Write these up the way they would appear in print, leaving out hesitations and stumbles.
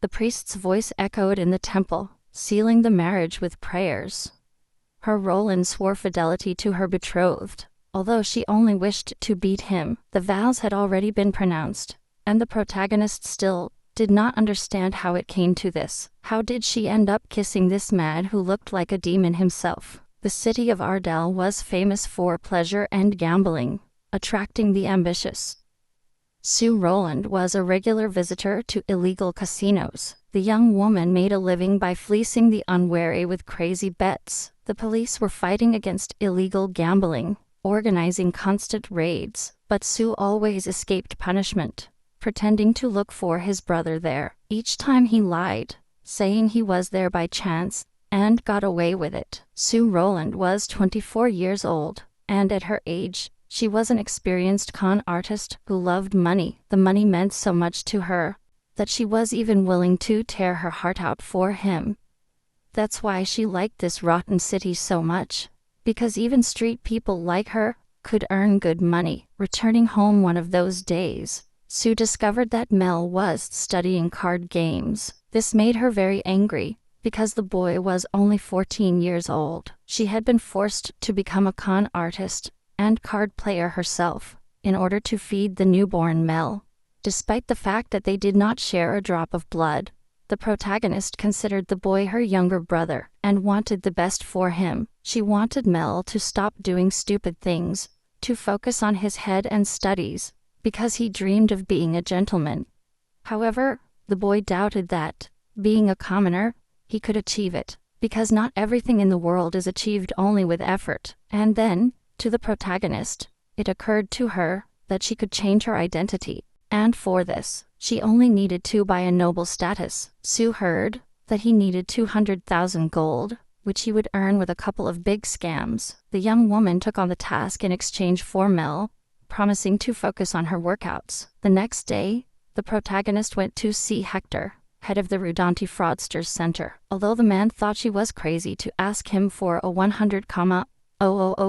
The priest's voice echoed in the temple, sealing the marriage with prayers. Her Roland swore fidelity to her betrothed. Although she only wished to beat him, the vows had already been pronounced, and the protagonist still did not understand how it came to this. How did she end up kissing this man who looked like a demon himself? The city of Ardell was famous for pleasure and gambling, attracting the ambitious. Sue Roland was a regular visitor to illegal casinos. The young woman made a living by fleecing the unwary with crazy bets. The police were fighting against illegal gambling, organizing constant raids, but Sue always escaped punishment, pretending to look for his brother there. Each time he lied, saying he was there by chance, and got away with it. Sue Roland was 24 years old, and at her age, she was an experienced con artist who loved money. The money meant so much to her that she was even willing to tear her heart out for him. That's why she liked this rotten city so much, because even street people like her could earn good money. Returning home one of those days, Sue discovered that Mel was studying card games. This made her very angry, because the boy was only 14 years old. She had been forced to become a con artist and card player herself, in order to feed the newborn Mel. Despite the fact that they did not share a drop of blood, the protagonist considered the boy her younger brother, and wanted the best for him. She wanted Mel to stop doing stupid things, to focus on his head and studies, because he dreamed of being a gentleman. However, the boy doubted that, being a commoner, he could achieve it, because not everything in the world is achieved only with effort. And then, to the protagonist, it occurred to her that she could change her identity, and for this, she only needed to buy a noble status. Sue heard that he needed 200,000 gold, which he would earn with a couple of big scams. The young woman took on the task in exchange for Mel, promising to focus on her workouts. The next day, the protagonist went to see Hector, head of the Rudanti Fraudsters Center. Although the man thought she was crazy to ask him for a 100,000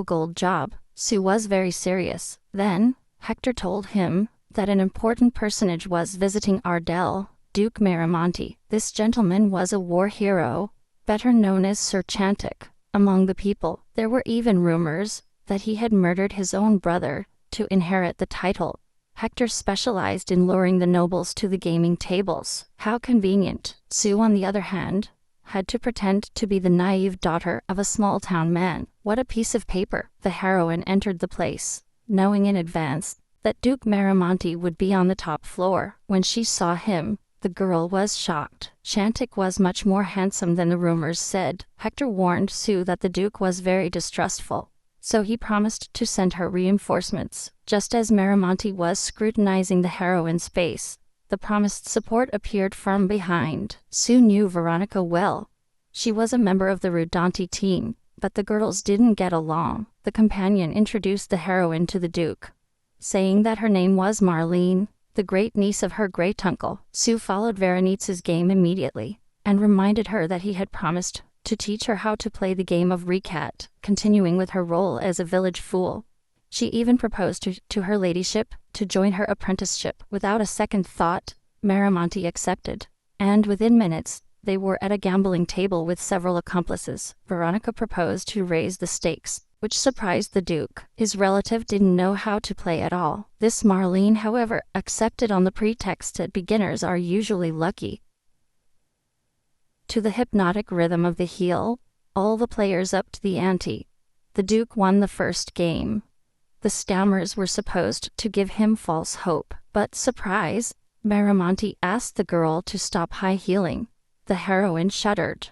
gold job, Sue was very serious. Then, Hector told him that an important personage was visiting Ardell, Duke Miramonte. This gentleman was a war hero, better known as Sir Chantic, among the people. There were even rumors that he had murdered his own brother to inherit the title. Hector specialized in luring the nobles to the gaming tables. How convenient. Sue, on the other hand, had to pretend to be the naive daughter of a small-town man. What a piece of paper. The heroine entered the place, knowing in advance that Duke Miramonte would be on the top floor. When she saw him, the girl was shocked. Chantic was much more handsome than the rumors said. Hector warned Sue that the Duke was very distrustful, so he promised to send her reinforcements. Just as Miramonte was scrutinizing the heroine's face, the promised support appeared from behind. Sue knew Veronica well. She was a member of the Rudanti team, but the girls didn't get along. The companion introduced the heroine to the Duke, saying that her name was Marlene, the great niece of her great-uncle. Sue followed Veronice's game immediately, and reminded her that he had promised to teach her how to play the game of Recap, continuing with her role as a village fool. She even proposed to her ladyship to join her apprenticeship. Without a second thought, Miramonte accepted, and within minutes, they were at a gambling table with several accomplices. Veronica proposed to raise the stakes, which surprised the Duke. His relative didn't know how to play at all. This Marlene, however, accepted on the pretext that beginners are usually lucky. To the hypnotic rhythm of the heel, all the players upped the ante. The Duke won the first game. The scammers were supposed to give him false hope, but surprise, Miramonte asked the girl to stop high-heeling. The heroine shuddered.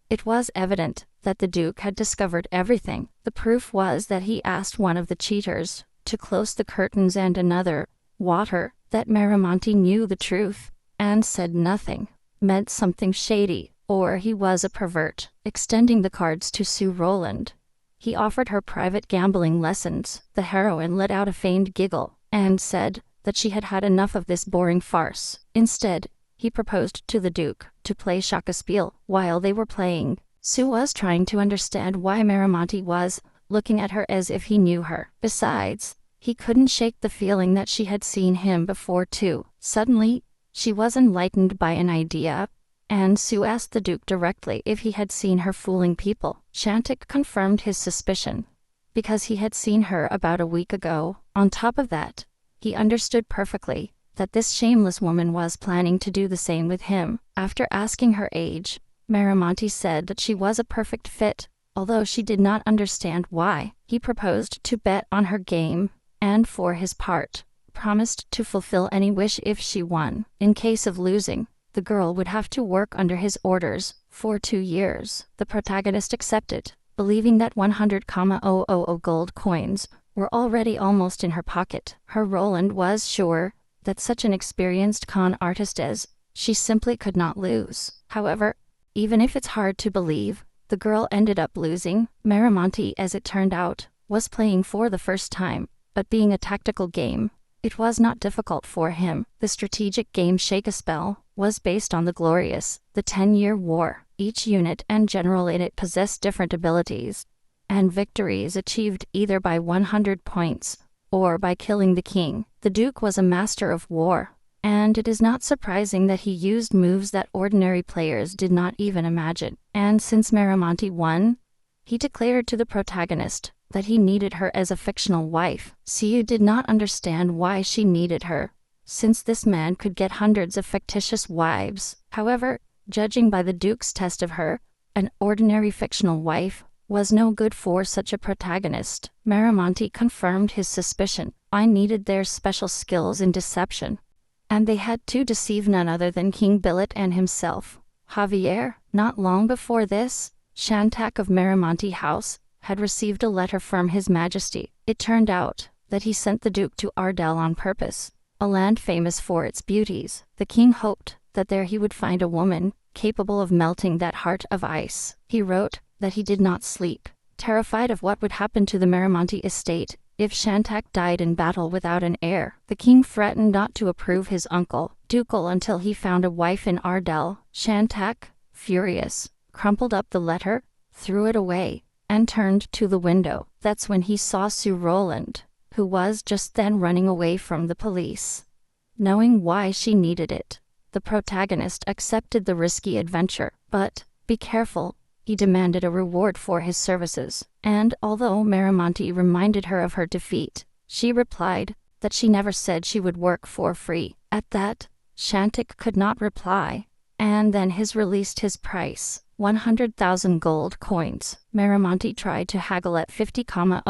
It was evident that the Duke had discovered everything. The proof was that he asked one of the cheaters to close the curtains and another, water, that Miramonte knew the truth, and said nothing, meant something shady, or he was a pervert. Extending the cards to Sue Roland, he offered her private gambling lessons. The heroine let out a feigned giggle, and said that she had had enough of this boring farce. Instead, he proposed to the Duke to play Schackespiel. While they were playing, Sue was trying to understand why Miramonte was looking at her as if he knew her. Besides, he couldn't shake the feeling that she had seen him before too. Suddenly, She was enlightened by an idea, and Sue asked the Duke directly if he had seen her fooling people. Shantik confirmed his suspicion, because he had seen her about a week ago. On top of that, he understood perfectly that this shameless woman was planning to do the same with him. After asking her age, Miramonte said that she was a perfect fit, although she did not understand why. He proposed to bet on her game, and for his part, promised to fulfill any wish if she won. In case of losing, the girl would have to work under his orders for 2 years. The protagonist accepted, believing that 100,000 gold coins were already almost in her pocket. Her Roland was sure that such an experienced con artist as she simply could not lose. However, even if it's hard to believe, the girl ended up losing. Miramonte, as it turned out, was playing for the first time, but being a tactical game, it was not difficult for him. The strategic game Shake a Spell was based on the glorious, the 10-Year War. Each unit and general in it possessed different abilities, and victories achieved either by 100 points or by killing the king. The Duke was a master of war, and it is not surprising that he used moves that ordinary players did not even imagine. And since Miramonte won, he declared to the protagonist that he needed her as a fictional wife. Siu did not understand why she needed her, since this man could get hundreds of fictitious wives. However, judging by the Duke's test of her, an ordinary fictional wife was no good for such a protagonist. Miramonte confirmed his suspicion. I needed their special skills in deception, and they had to deceive none other than King Billet and himself, Javier. Not long before this, Shantak of Miramonte House had received a letter from His Majesty. It turned out that he sent the Duke to Ardell on purpose, a land famous for its beauties. The king hoped that there he would find a woman capable of melting that heart of ice. He wrote that he did not sleep, terrified of what would happen to the Miramonte estate if Shantak died in battle without an heir. The king threatened not to approve his uncle, Ducal, until he found a wife in Ardell. Shantak, furious, crumpled up the letter, threw it away, and turned to the window. That's when he saw Sue Roland, who was just then running away from the police. Knowing why she needed it, the protagonist accepted the risky adventure. But, be careful, he demanded a reward for his services. And although Miramonte reminded her of her defeat, she replied that she never said she would work for free. At that, Shantik could not reply, and then his released his price, 100,000 gold coins. Miramonte tried to haggle at 50,000,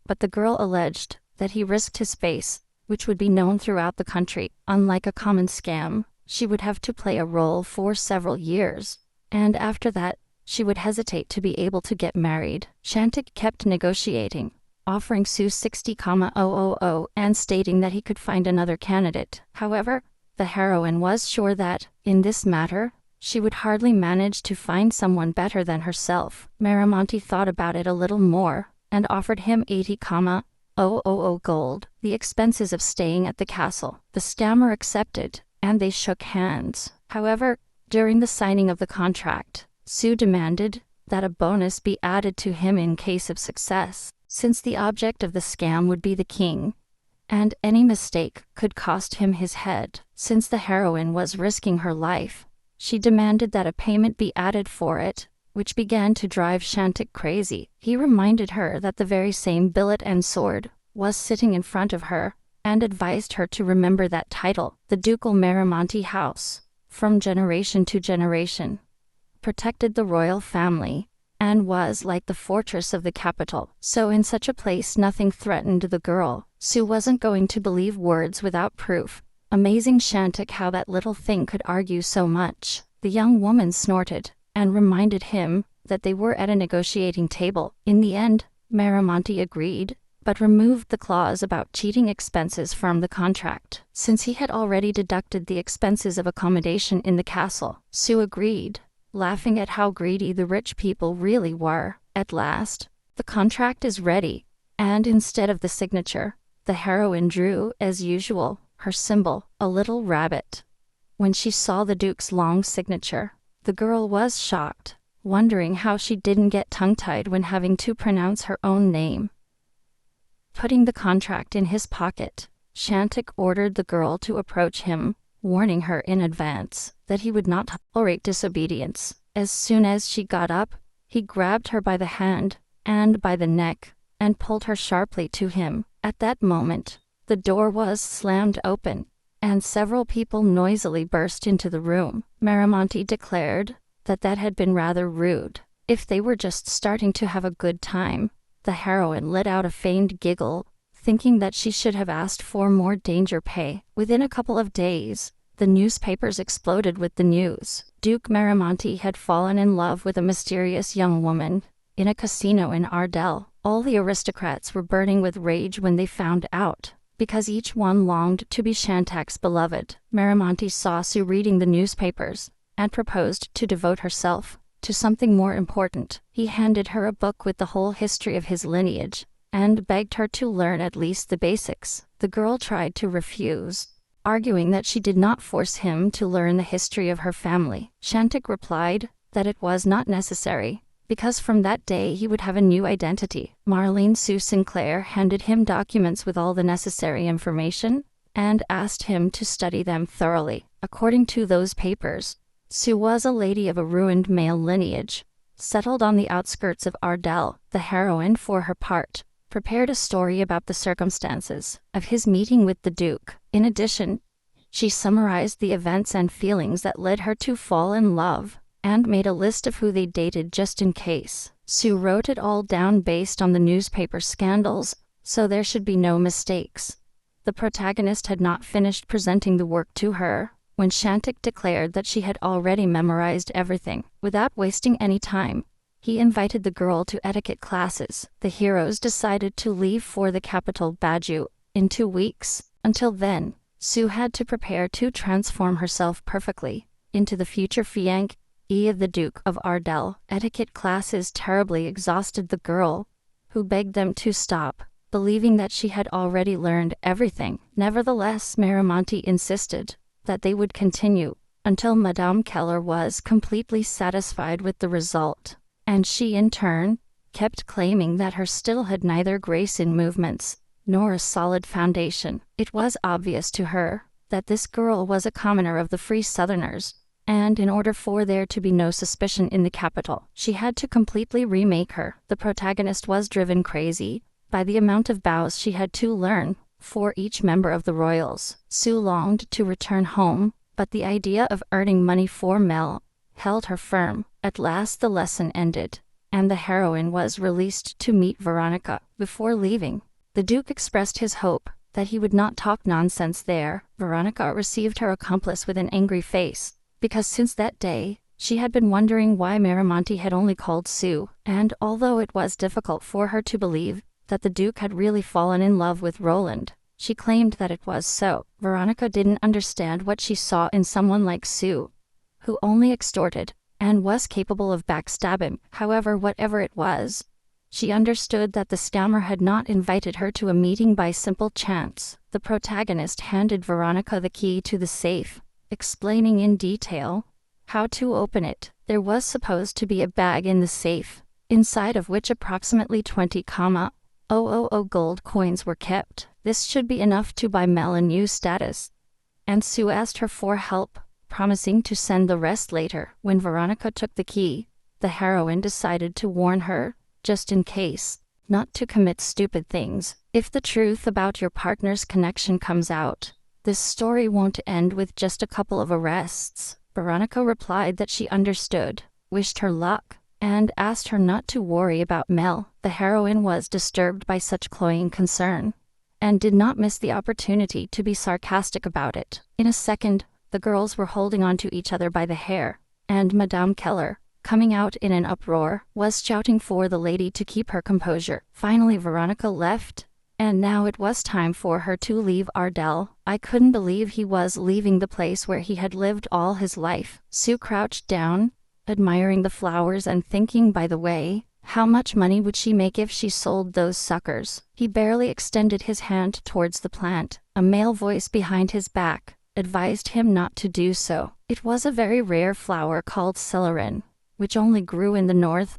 but the girl alleged that he risked his face, which would be known throughout the country. Unlike a common scam, she would have to play a role for several years, and after that, she would hesitate to be able to get married. Shantik kept negotiating, offering Sue 60,000 and stating that he could find another candidate. However, the heroine was sure that, in this matter, she would hardly manage to find someone better than herself. Miramonte thought about it a little more, and offered him 80,000 gold, the expenses of staying at the castle. The scammer accepted, and they shook hands. However, during the signing of the contract, Sue demanded that a bonus be added to him in case of success, since the object of the scam would be the king, and any mistake could cost him his head. Since the heroine was risking her life, she demanded that a payment be added for it, which began to drive Shantik crazy. He reminded her that the very same billet and sword was sitting in front of her, and advised her to remember that title. The ducal Miramonte house, from generation to generation, protected the royal family, and was like the fortress of the capital. So in such a place nothing threatened the girl. Sue wasn't going to believe words without proof. Amazing Shantik how that little thing could argue so much. The young woman snorted, and reminded him that they were at a negotiating table. In the end, Miramonte agreed, but removed the clause about cheating expenses from the contract. Since he had already deducted the expenses of accommodation in the castle, Sue agreed, laughing at how greedy the rich people really were. At last, the contract is ready, and instead of the signature, the heroine drew, as usual, her symbol, a little rabbit. When she saw the Duke's long signature, the girl was shocked, wondering how she didn't get tongue-tied when having to pronounce her own name. Putting the contract in his pocket, Shantik ordered the girl to approach him, warning her in advance that he would not tolerate disobedience. As soon as she got up, he grabbed her by the hand and by the neck and pulled her sharply to him. At that moment, the door was slammed open, and several people noisily burst into the room. Marimonti declared that had been rather rude. If they were just starting to have a good time. The heroine let out a feigned giggle, thinking that she should have asked for more danger pay. Within a couple of days, the newspapers exploded with the news. Duke Marimonti had fallen in love with a mysterious young woman in a casino in Ardell. All the aristocrats were burning with rage when they found out, because each one longed to be Shantak's beloved. Marimonti saw Sue reading the newspapers and proposed to devote herself to something more important. He handed her a book with the whole history of his lineage and begged her to learn at least the basics. The girl tried to refuse, arguing that she did not force him to learn the history of her family. Shantak replied that it was not necessary, because from that day he would have a new identity. Marlene Sue Sinclair handed him documents with all the necessary information and asked him to study them thoroughly. According to those papers, Sue was a lady of a ruined male lineage, settled on the outskirts of Ardell. The heroine, for her part, prepared a story about the circumstances of his meeting with the Duke. In addition, she summarized the events and feelings that led her to fall in love, and made a list of who they dated just in case. Sue wrote it all down based on the newspaper scandals, so there should be no mistakes. The protagonist had not finished presenting the work to her when Shantak declared that she had already memorized everything. Without wasting any time, he invited the girl to etiquette classes. The heroes decided to leave for the capital Baju in 2 weeks. Until then, Sue had to prepare to transform herself perfectly into the future fiancée of the Duke of Ardell. Etiquette classes terribly exhausted the girl, who begged them to stop, believing that she had already learned everything. Nevertheless, Marimonti insisted that they would continue until Madame Keller was completely satisfied with the result, and she in turn kept claiming that her still had neither grace in movements nor a solid foundation. It was obvious to her that this girl was a commoner of the free Southerners, and in order for there to be no suspicion in the capital, she had to completely remake her. The protagonist was driven crazy by the amount of bows she had to learn for each member of the royals. Sue longed to return home, but the idea of earning money for Mel held her firm. At last the lesson ended, and the heroine was released to meet Veronica. Before leaving, the Duke expressed his hope that he would not talk nonsense there. Veronica received her accomplice with an angry face, because since that day, she had been wondering why Marimonti had only called Sue, and although it was difficult for her to believe that the Duke had really fallen in love with Roland, she claimed that it was so. Veronica didn't understand what she saw in someone like Sue, who only extorted and was capable of backstabbing. However, whatever it was, she understood that the scammer had not invited her to a meeting by simple chance. The protagonist handed Veronica the key to the safe, explaining in detail how to open it. There was supposed to be a bag in the safe, inside of which approximately 20,000 gold coins were kept. This should be enough to buy Mel a new status, and Sue asked her for help, promising to send the rest later. When Veronica took the key, the heroine decided to warn her, just in case, not to commit stupid things. If the truth about your partner's connection comes out, this story won't end with just a couple of arrests. Veronica replied that she understood, wished her luck, and asked her not to worry about Mel. The heroine was disturbed by such cloying concern, and did not miss the opportunity to be sarcastic about it. In a second, the girls were holding on to each other by the hair, and Madame Keller, coming out in an uproar, was shouting for the lady to keep her composure. Finally Veronica left, and now it was time for her to leave Ardell. I couldn't believe he was leaving the place where he had lived all his life. Sue crouched down, admiring the flowers and thinking, by the way, how much money would she make if she sold those suckers? He barely extended his hand towards the plant. A male voice behind his back advised him not to do so. It was a very rare flower called celerin, which only grew in the north,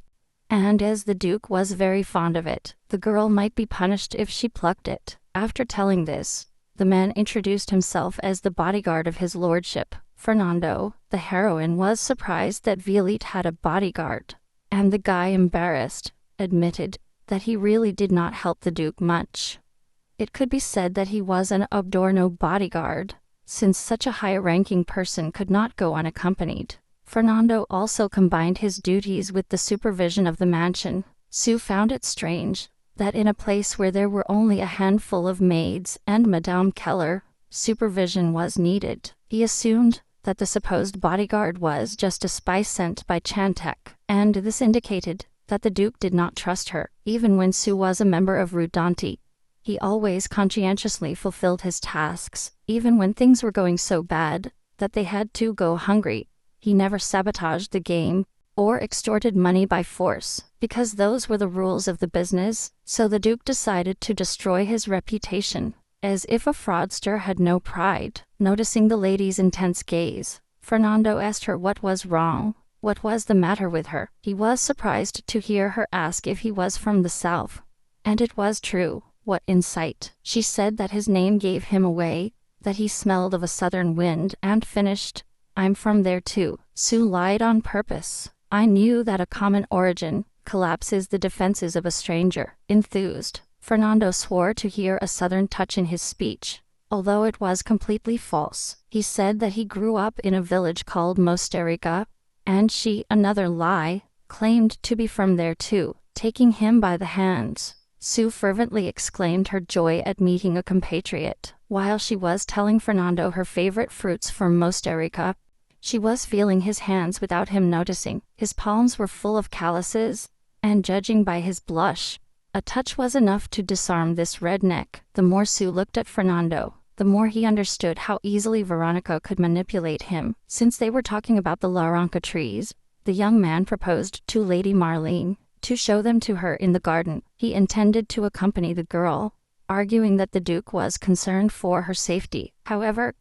and as the Duke was very fond of it, the girl might be punished if she plucked it. After telling this, the The man introduced himself as the bodyguard of his lordship, Fernando. The heroine was surprised that Violette had a bodyguard, and the guy, embarrassed, admitted that he really did not help the Duke much. It could be said that he was an Obdorno bodyguard, since such a high-ranking person could not go unaccompanied. Fernando also combined his duties with the supervision of the mansion. Sue found it strange that in a place where there were only a handful of maids and Madame Keller, supervision was needed. He assumed that the supposed bodyguard was just a spy sent by Chantek, and this indicated that the Duke did not trust her. Even when Sue was a member of Rudanti, he always conscientiously fulfilled his tasks, even when things were going so bad that they had to go hungry. He never sabotaged the game or extorted money by force, because those were the rules of the business, so the Duke decided to destroy his reputation. As if a fraudster had no pride. Noticing the lady's intense gaze, Fernando asked her what was wrong. What was the matter with her? He was surprised to hear her ask if he was from the south. And it was true. What insight! She said that his name gave him away, that he smelled of a southern wind, and finished, "I'm from there too." Sue lied on purpose. "I knew that a common origin collapses the defenses of a stranger." Enthused, Fernando swore to hear a southern touch in his speech, although it was completely false. He said that he grew up in a village called Mosterica, and she, another lie, claimed to be from there too. Taking him by the hands, Sue fervently exclaimed her joy at meeting a compatriot. While she was telling Fernando her favorite fruits from Mosterica, she was feeling his hands without him noticing. His palms were full of calluses, and judging by his blush, a touch was enough to disarm this redneck. The more Sue looked at Fernando, the more he understood how easily Veronica could manipulate him. Since they were talking about the Laranca trees, the young man proposed to Lady Marlene to show them to her in the garden. He intended to accompany the girl, arguing that the Duke was concerned for her safety. However,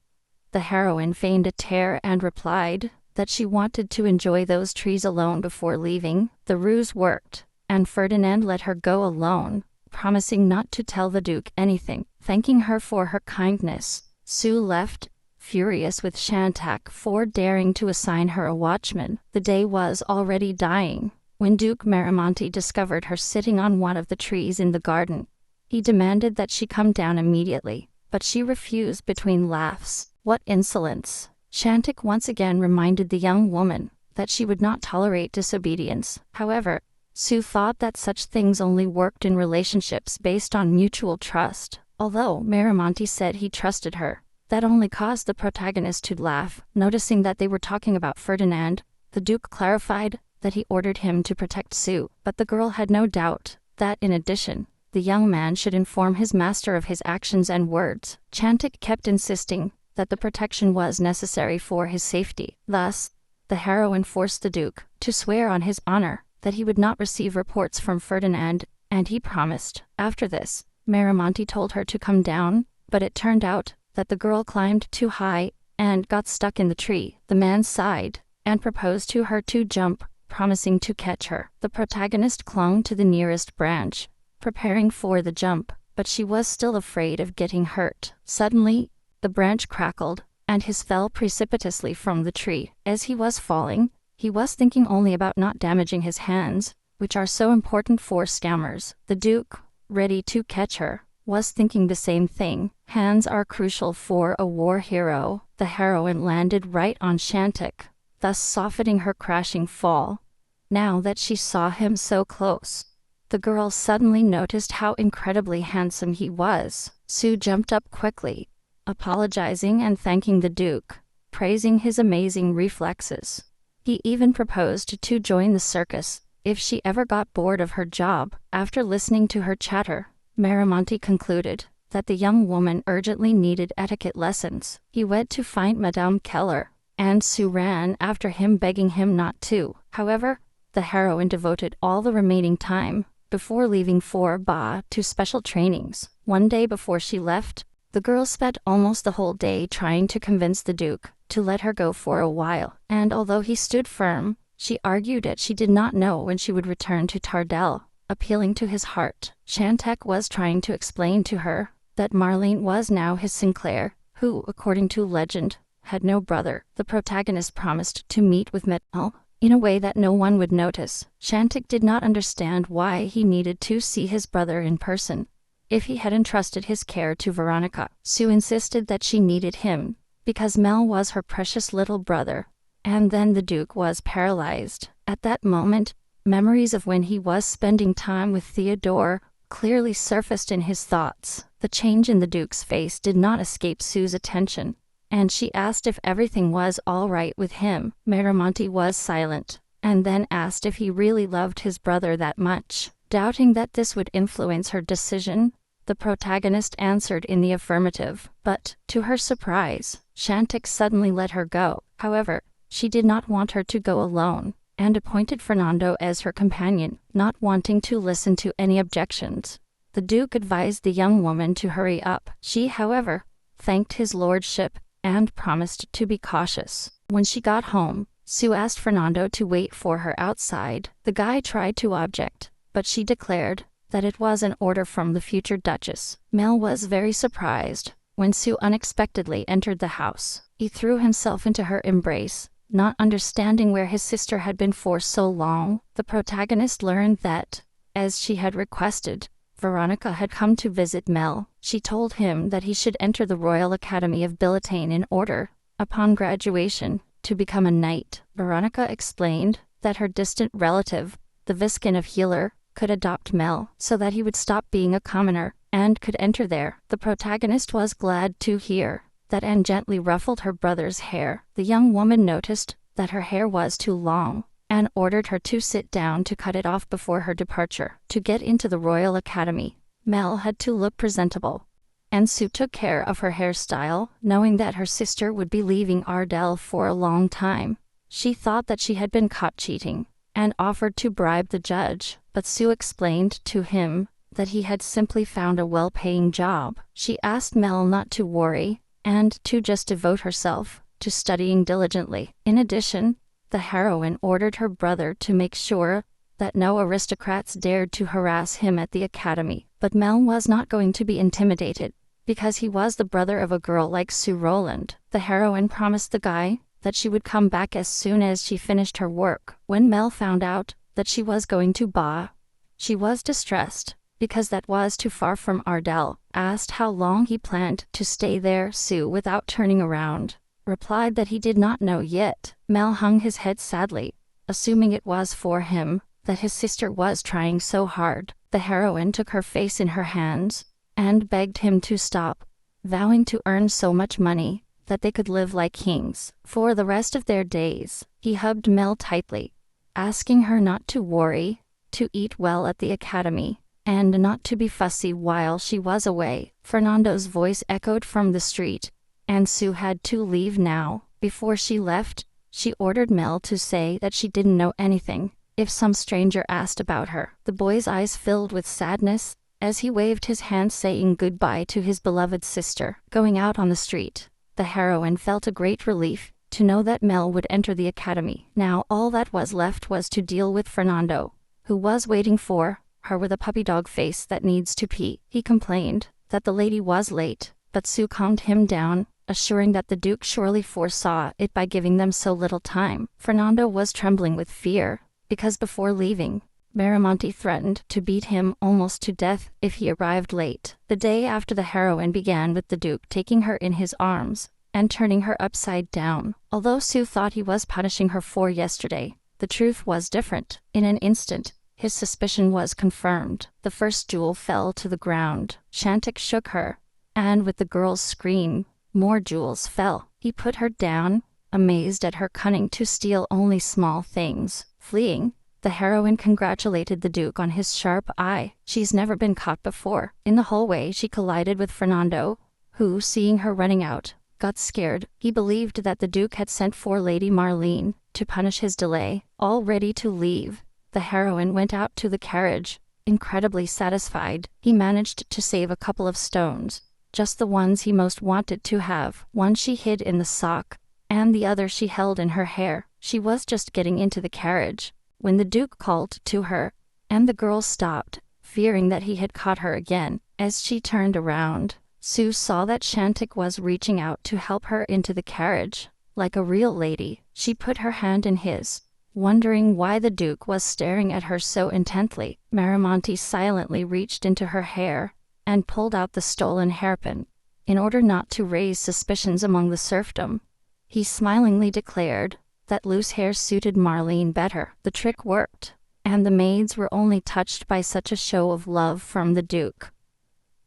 the heroine feigned a tear and replied that she wanted to enjoy those trees alone before leaving. The ruse worked, and Ferdinand let her go alone, promising not to tell the Duke anything. Thanking her for her kindness, Sue left, furious with Chantak for daring to assign her a watchman. The day was already dying when Duke Miramonte discovered her sitting on one of the trees in the garden. He demanded that she come down immediately, but she refused between laughs. What insolence! Chantak once again reminded the young woman that she would not tolerate disobedience. However, Sue thought that such things only worked in relationships based on mutual trust. Although Miramonte said he trusted her, that only caused the protagonist to laugh. Noticing that they were talking about Ferdinand, the Duke clarified that he ordered him to protect Sue, but the girl had no doubt that, in addition, the young man should inform his master of his actions and words. Chantak kept insisting that the protection was necessary for his safety. Thus, the heroine forced the Duke to swear on his honor that he would not receive reports from Ferdinand, and he promised. After this, Miramonte told her to come down, but it turned out that the girl climbed too high and got stuck in the tree. The man sighed and proposed to her to jump, promising to catch her. The protagonist clung to the nearest branch, preparing for the jump, but she was still afraid of getting hurt. Suddenly, the branch crackled, and he fell precipitously from the tree. As he was falling, he was thinking only about not damaging his hands, which are so important for scammers. The Duke, ready to catch her, was thinking the same thing. Hands are crucial for a war hero. The heroine landed right on Chantak, thus softening her crashing fall. Now that she saw him so close, the girl suddenly noticed how incredibly handsome he was. Sue jumped up quickly, apologizing and thanking the Duke, praising his amazing reflexes. He even proposed to join the circus if she ever got bored of her job. After listening to her chatter, Miramonte concluded that the young woman urgently needed etiquette lessons. He went to find Madame Keller, and Sue ran after him, begging him not to. However, the heroine devoted all the remaining time before leaving for Ba to special trainings. One day before she left, the girl spent almost the whole day trying to convince the Duke to let her go for a while, and although he stood firm, she argued that she did not know when she would return to Tardell. Appealing to his heart, Chantak was trying to explain to her that Marlene was now his Sinclair, who, according to legend, had no brother. The protagonist promised to meet with Mel in a way that no one would notice. Shantik did not understand why he needed to see his brother in person. If he had entrusted his care to Veronica, Sue insisted that she needed him, because Mel was her precious little brother. And then the Duke was paralyzed. At that moment, memories of when he was spending time with Theodore clearly surfaced in his thoughts. The change in the Duke's face did not escape Sue's attention, and she asked if everything was all right with him. Miramonte was silent, and then asked if he really loved his brother that much. Doubting that this would influence her decision, the protagonist answered in the affirmative, but, to her surprise, Shantik suddenly let her go. However, she did not want her to go alone, and appointed Fernando as her companion, not wanting to listen to any objections. The Duke advised the young woman to hurry up. She, however, thanked his lordship and promised to be cautious. When she got home, Sue asked Fernando to wait for her outside. The guy tried to object, but she declared that it was an order from the future Duchess. Mel was very surprised when Sue unexpectedly entered the house. He threw himself into her embrace, not understanding where his sister had been for so long. The protagonist learned that, as she had requested, Veronica had come to visit Mel. She told him that he should enter the Royal Academy of Billetane in order, upon graduation, to become a knight. Veronica explained that her distant relative, the Viscount of Healer, could adopt Mel so that he would stop being a commoner and could enter there. The protagonist was glad to hear that and gently ruffled her brother's hair. The young woman noticed that her hair was too long and ordered her to sit down to cut it off before her departure. To get into the Royal Academy, Mel had to look presentable, and Sue took care of her hairstyle, knowing that her sister would be leaving Ardell for a long time. She thought that she had been caught cheating, and offered to bribe the judge, but Sue explained to him that he had simply found a well-paying job. She asked Mel not to worry, and to just devote herself to studying diligently. In addition, the heroine ordered her brother to make sure that no aristocrats dared to harass him at the academy. But Mel was not going to be intimidated, because he was the brother of a girl like Sue Rowland. The heroine promised the guy that she would come back as soon as she finished her work. When Mel found out that she was going to Ba, she was distressed, because that was too far from Ardell. Asked how long he planned to stay there, Sue, without turning around, replied that he did not know yet. Mel hung his head sadly, assuming it was for him that his sister was trying so hard. The heroine took her face in her hands and begged him to stop, vowing to earn so much money that they could live like kings for the rest of their days. He hugged Mel tightly, asking her not to worry, to eat well at the academy, and not to be fussy while she was away. Fernando's voice echoed from the street, and Sue had to leave now. Before she left, she ordered Mel to say that she didn't know anything if some stranger asked about her. The boy's eyes filled with sadness as he waved his hand saying goodbye to his beloved sister. Going out on the street, the heroine felt a great relief to know that Mel would enter the academy. Now all that was left was to deal with Fernando, who was waiting for her with a puppy dog face that needs to pee. He complained that the lady was late, but Sue calmed him down, assuring that the Duke surely foresaw it by giving them so little time. Fernando was trembling with fear, because before leaving, Miramonte threatened to beat him almost to death if he arrived late. The day after, the heroine began with the Duke taking her in his arms and turning her upside down. Although Sue thought he was punishing her for yesterday, the truth was different. In an instant, his suspicion was confirmed. The first jewel fell to the ground. Shantik shook her, and with the girl's scream, more jewels fell. He put her down, amazed at her cunning to steal only small things. Fleeing, the heroine congratulated the Duke on his sharp eye. She's never been caught before. In the hallway, she collided with Fernando, who, seeing her running out, got scared. He believed that the Duke had sent for Lady Marlene to punish his delay. All ready to leave, the heroine went out to the carriage, incredibly satisfied. He managed to save a couple of stones, just the ones he most wanted to have. One she hid in the sock, and the other she held in her hair. She was just getting into the carriage when the Duke called to her, and the girl stopped, fearing that he had caught her again. As she turned around, Sue saw that Shantik was reaching out to help her into the carriage. Like a real lady, she put her hand in his, wondering why the Duke was staring at her so intently. Miramonte silently reached into her hair and pulled out the stolen hairpin. In order not to raise suspicions among the serfdom, he smilingly declared that loose hair suited Marlene better. The trick worked, and the maids were only touched by such a show of love from the Duke.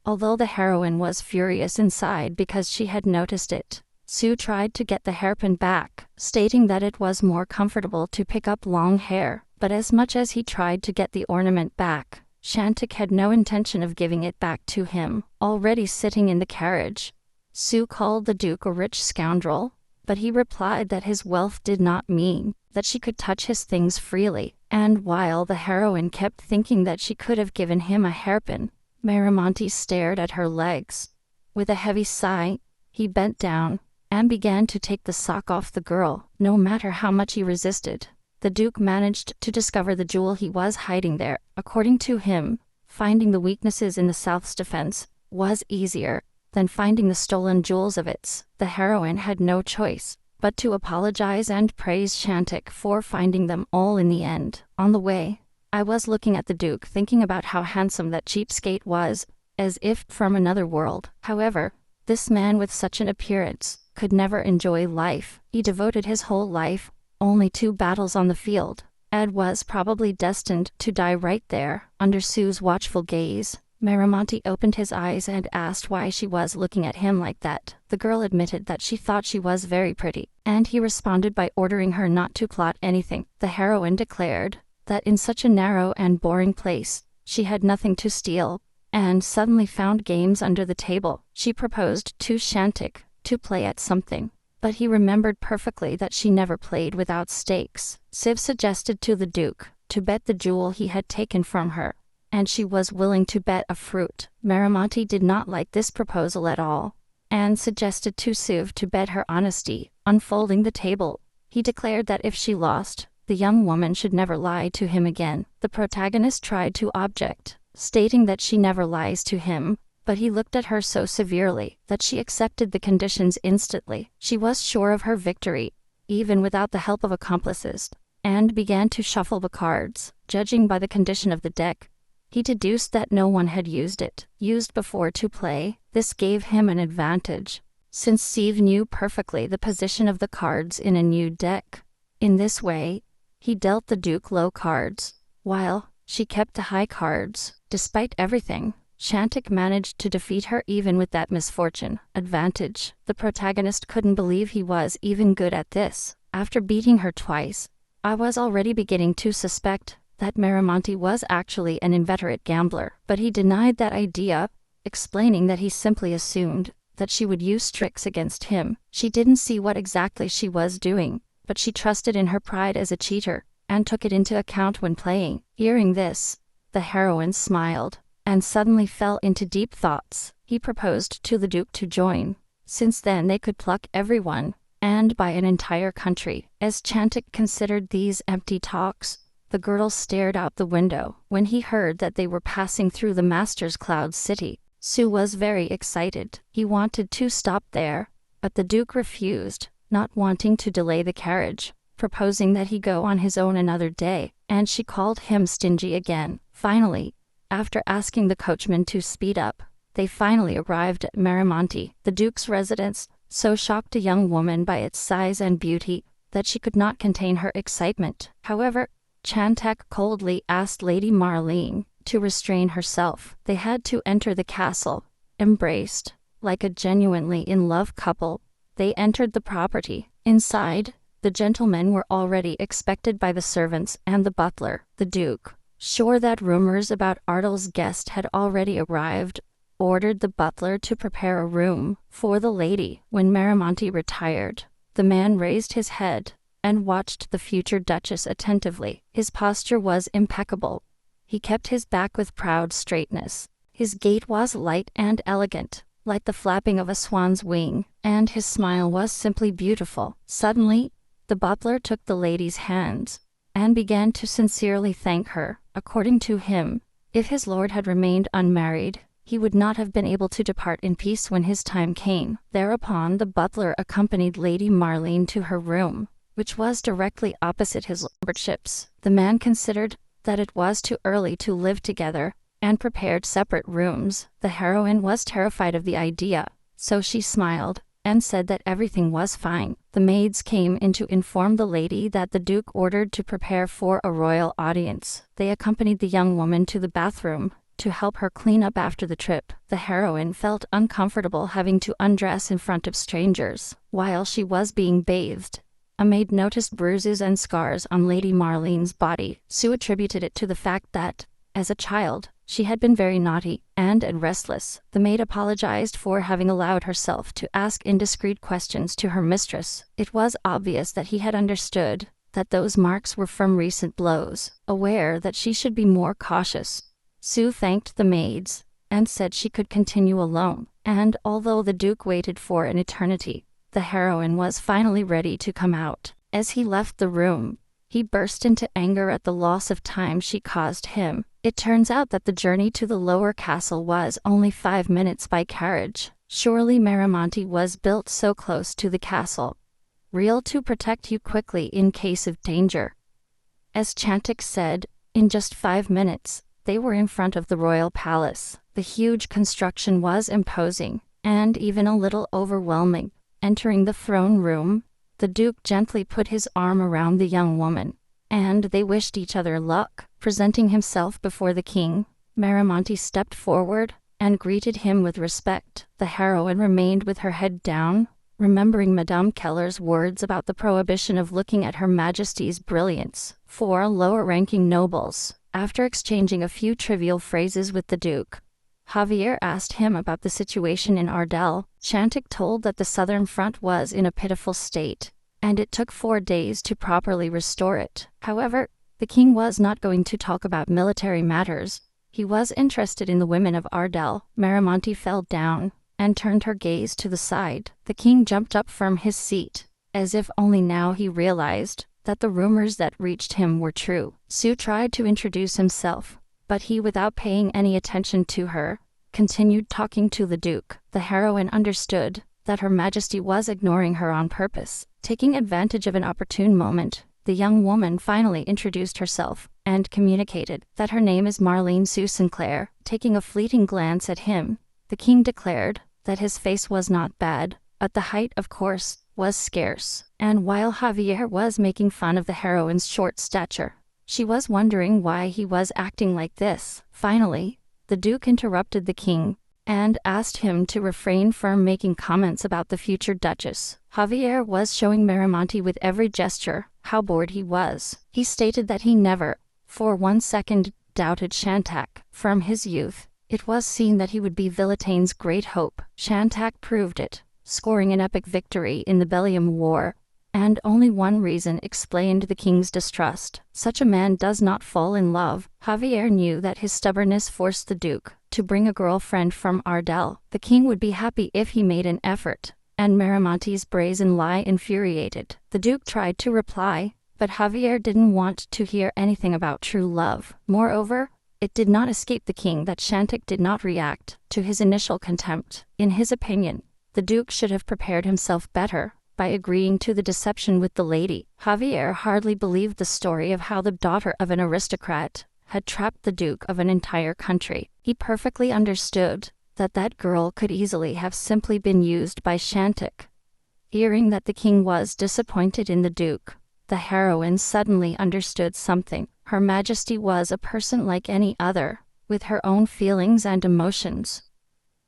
Although the heroine was furious inside because she had noticed it, Sue tried to get the hairpin back, stating that it was more comfortable to pick up long hair. But as much as he tried to get the ornament back, Shantik had no intention of giving it back to him. Already sitting in the carriage, Sue called the Duke a rich scoundrel, but he replied that his wealth did not mean that she could touch his things freely. And while the heroine kept thinking that she could have given him a hairpin, Miramonte stared at her legs. With a heavy sigh, he bent down and began to take the sock off the girl. No matter how much he resisted, the Duke managed to discover the jewel he was hiding there. According to him, finding the weaknesses in the South's defense was easier than finding the stolen jewels of its. The heroine had no choice but to apologize and praise Shantik for finding them all in the end. On the way, I was looking at the Duke, thinking about how handsome that cheapskate was, as if from another world. However, this man with such an appearance could never enjoy life. He devoted his whole life only to battles on the field, and was probably destined to die right there. Under Sue's watchful gaze, Miramonte opened his eyes and asked why she was looking at him like that. The girl admitted that she thought she was very pretty, and he responded by ordering her not to plot anything. The heroine declared that in such a narrow and boring place, she had nothing to steal, and suddenly found games under the table. She proposed to Shantik to play at something, but he remembered perfectly that she never played without stakes. Siv suggested to the Duke to bet the jewel he had taken from her, and she was willing to bet a fruit. Miramonte did not like this proposal at all, and suggested to Siv to bet her honesty. Unfolding the table, he declared that if she lost, the young woman should never lie to him again. The protagonist tried to object, stating that she never lies to him, but he looked at her so severely that she accepted the conditions instantly. She was sure of her victory, even without the help of accomplices, and began to shuffle the cards. Judging by the condition of the deck, he deduced that no one had used before to play. This gave him an advantage, since Siv knew perfectly the position of the cards in a new deck. In this way, he dealt the Duke low cards, while she kept the high cards. Despite everything, Shantik managed to defeat her even with that misfortune advantage. The protagonist couldn't believe he was even good at this. After beating her twice, I was already beginning to suspect that Miramonte was actually an inveterate gambler, but he denied that idea, explaining that he simply assumed that she would use tricks against him. She didn't see what exactly she was doing, but she trusted in her pride as a cheater, and took it into account when playing. Hearing this, the heroine smiled, and suddenly fell into deep thoughts. He proposed to the Duke to join, since then they could pluck everyone, and buy an entire country. As Shantik considered these empty talks, the girl stared out the window. When he heard that they were passing through the Master's Cloud City, Sue was very excited. He wanted to stop there, but the Duke refused, not wanting to delay the carriage, proposing that he go on his own another day, and she called him stingy again. Finally, after asking the coachman to speed up, they finally arrived at Miramonte, the Duke's residence, so shocked a young woman by its size and beauty that she could not contain her excitement. However, Shantik coldly asked Lady Marlene to restrain herself. They had to enter the castle. Embraced, like a genuinely in-love couple, they entered the property. Inside, the gentlemen were already expected by the servants and the butler. The Duke, sure that rumors about Artel's guest had already arrived, ordered the butler to prepare a room for the lady. When Miramonte retired, the man raised his head and watched the future Duchess attentively. His posture was impeccable. He kept his back with proud straightness. His gait was light and elegant, like the flapping of a swan's wing, and his smile was simply beautiful. Suddenly, the butler took the lady's hands and began to sincerely thank her. According to him, if his lord had remained unmarried, he would not have been able to depart in peace when his time came. Thereupon the butler accompanied Lady Marlene to her room, which was directly opposite his lordship's. The man considered that it was too early to live together, and prepared separate rooms. The heroine was terrified of the idea, so she smiled, and said that everything was fine. The maids came in to inform the lady that the Duke ordered to prepare for a royal audience. They accompanied the young woman to the bathroom to help her clean up after the trip. The heroine felt uncomfortable having to undress in front of strangers. While she was being bathed, a maid noticed bruises and scars on Lady Marlene's body. Sue attributed it to the fact that, as a child, she had been very naughty and restless. The maid apologized for having allowed herself to ask indiscreet questions to her mistress. It was obvious that he had understood that those marks were from recent blows. Aware that she should be more cautious, Sue thanked the maids and said she could continue alone. And although the Duke waited for an eternity, the heroine was finally ready to come out. As he left the room, he burst into anger at the loss of time she caused him. It turns out that the journey to the lower castle was only 5 minutes by carriage. Surely Miramonte was built so close to the castle, real to protect you quickly in case of danger. As Chantic said, in just 5 minutes, they were in front of the royal palace. The huge construction was imposing, and even a little overwhelming. Entering the throne room, the Duke gently put his arm around the young woman, and they wished each other luck. Presenting himself before the king, Miramonte stepped forward and greeted him with respect. The heroine remained with her head down, remembering Madame Keller's words about the prohibition of looking at Her Majesty's brilliance for lower-ranking nobles. After exchanging a few trivial phrases with the Duke, Javier asked him about the situation in Ardell. Chantic told that the southern front was in a pitiful state, and it took 4 days to properly restore it. However, the king was not going to talk about military matters. He was interested in the women of Ardell. Miramonte fell down and turned her gaze to the side. The king jumped up from his seat, as if only now he realized that the rumors that reached him were true. Sue tried to introduce himself, but he, without paying any attention to her, continued talking to the Duke. The heroine understood that Her Majesty was ignoring her on purpose. Taking advantage of an opportune moment, the young woman finally introduced herself and communicated that her name is Marlene Sue Sinclair. Taking a fleeting glance at him, the king declared that his face was not bad, but the height, of course, was scarce. And while Javier was making fun of the heroine's short stature, she was wondering why he was acting like this. Finally, the Duke interrupted the king and asked him to refrain from making comments about the future Duchess. Javier was showing Miramonte with every gesture how bored he was. He stated that he never, for 1 second, doubted Chantac. From his youth, it was seen that he would be Villetane's great hope. Chantac proved it, scoring an epic victory in the Bellium War. And only one reason explained the king's distrust. Such a man does not fall in love. Javier knew that his stubbornness forced the Duke to bring a girlfriend from Ardell. The king would be happy if he made an effort, and Miramonte's brazen lie infuriated. The Duke tried to reply, but Javier didn't want to hear anything about true love. Moreover, it did not escape the king that Chantic did not react to his initial contempt. In his opinion, the Duke should have prepared himself better by agreeing to the deception with the lady. Javier hardly believed the story of how the daughter of an aristocrat had trapped the Duke of an entire country. He perfectly understood that that girl could easily have simply been used by Chantic. Hearing that the king was disappointed in the Duke, the heroine suddenly understood something. Her Majesty was a person like any other, with her own feelings and emotions.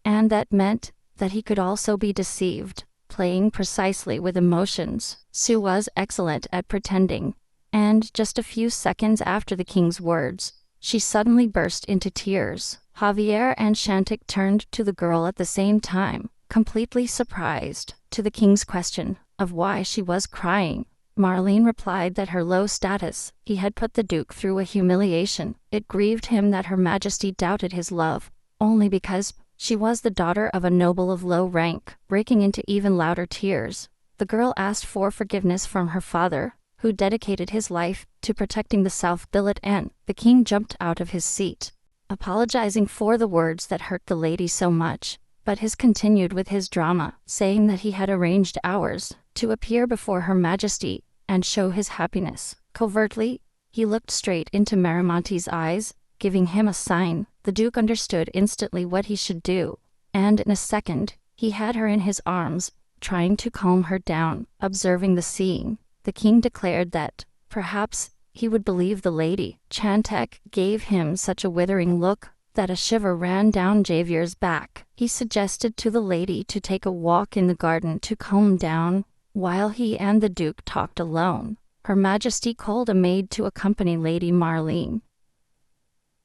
And that meant that he could also be deceived, playing precisely with emotions. Sue was excellent at pretending, and just a few seconds after the king's words, she suddenly burst into tears. Javier and Chantic turned to the girl at the same time, completely surprised. To the king's question of why she was crying, Marlene replied that her low status he had put the Duke through a humiliation. It grieved him that Her Majesty doubted his love, only because she was the daughter of a noble of low rank. Breaking into even louder tears, the girl asked for forgiveness from her father, who dedicated his life to protecting the South Billet N. The king jumped out of his seat apologizing for the words that hurt the lady so much, but his continued with his drama, saying that he had arranged hours to appear before Her Majesty and show his happiness. Covertly, he looked straight into Maramonti's eyes, giving him a sign. The Duke understood instantly what he should do, and in a second, he had her in his arms, trying to calm her down. Observing the scene, the king declared that, perhaps, he would believe the lady. Chantek gave him such a withering look that a shiver ran down Javier's back. He suggested to the lady to take a walk in the garden to calm down, while he and the Duke talked alone. Her Majesty called a maid to accompany Lady Marlene.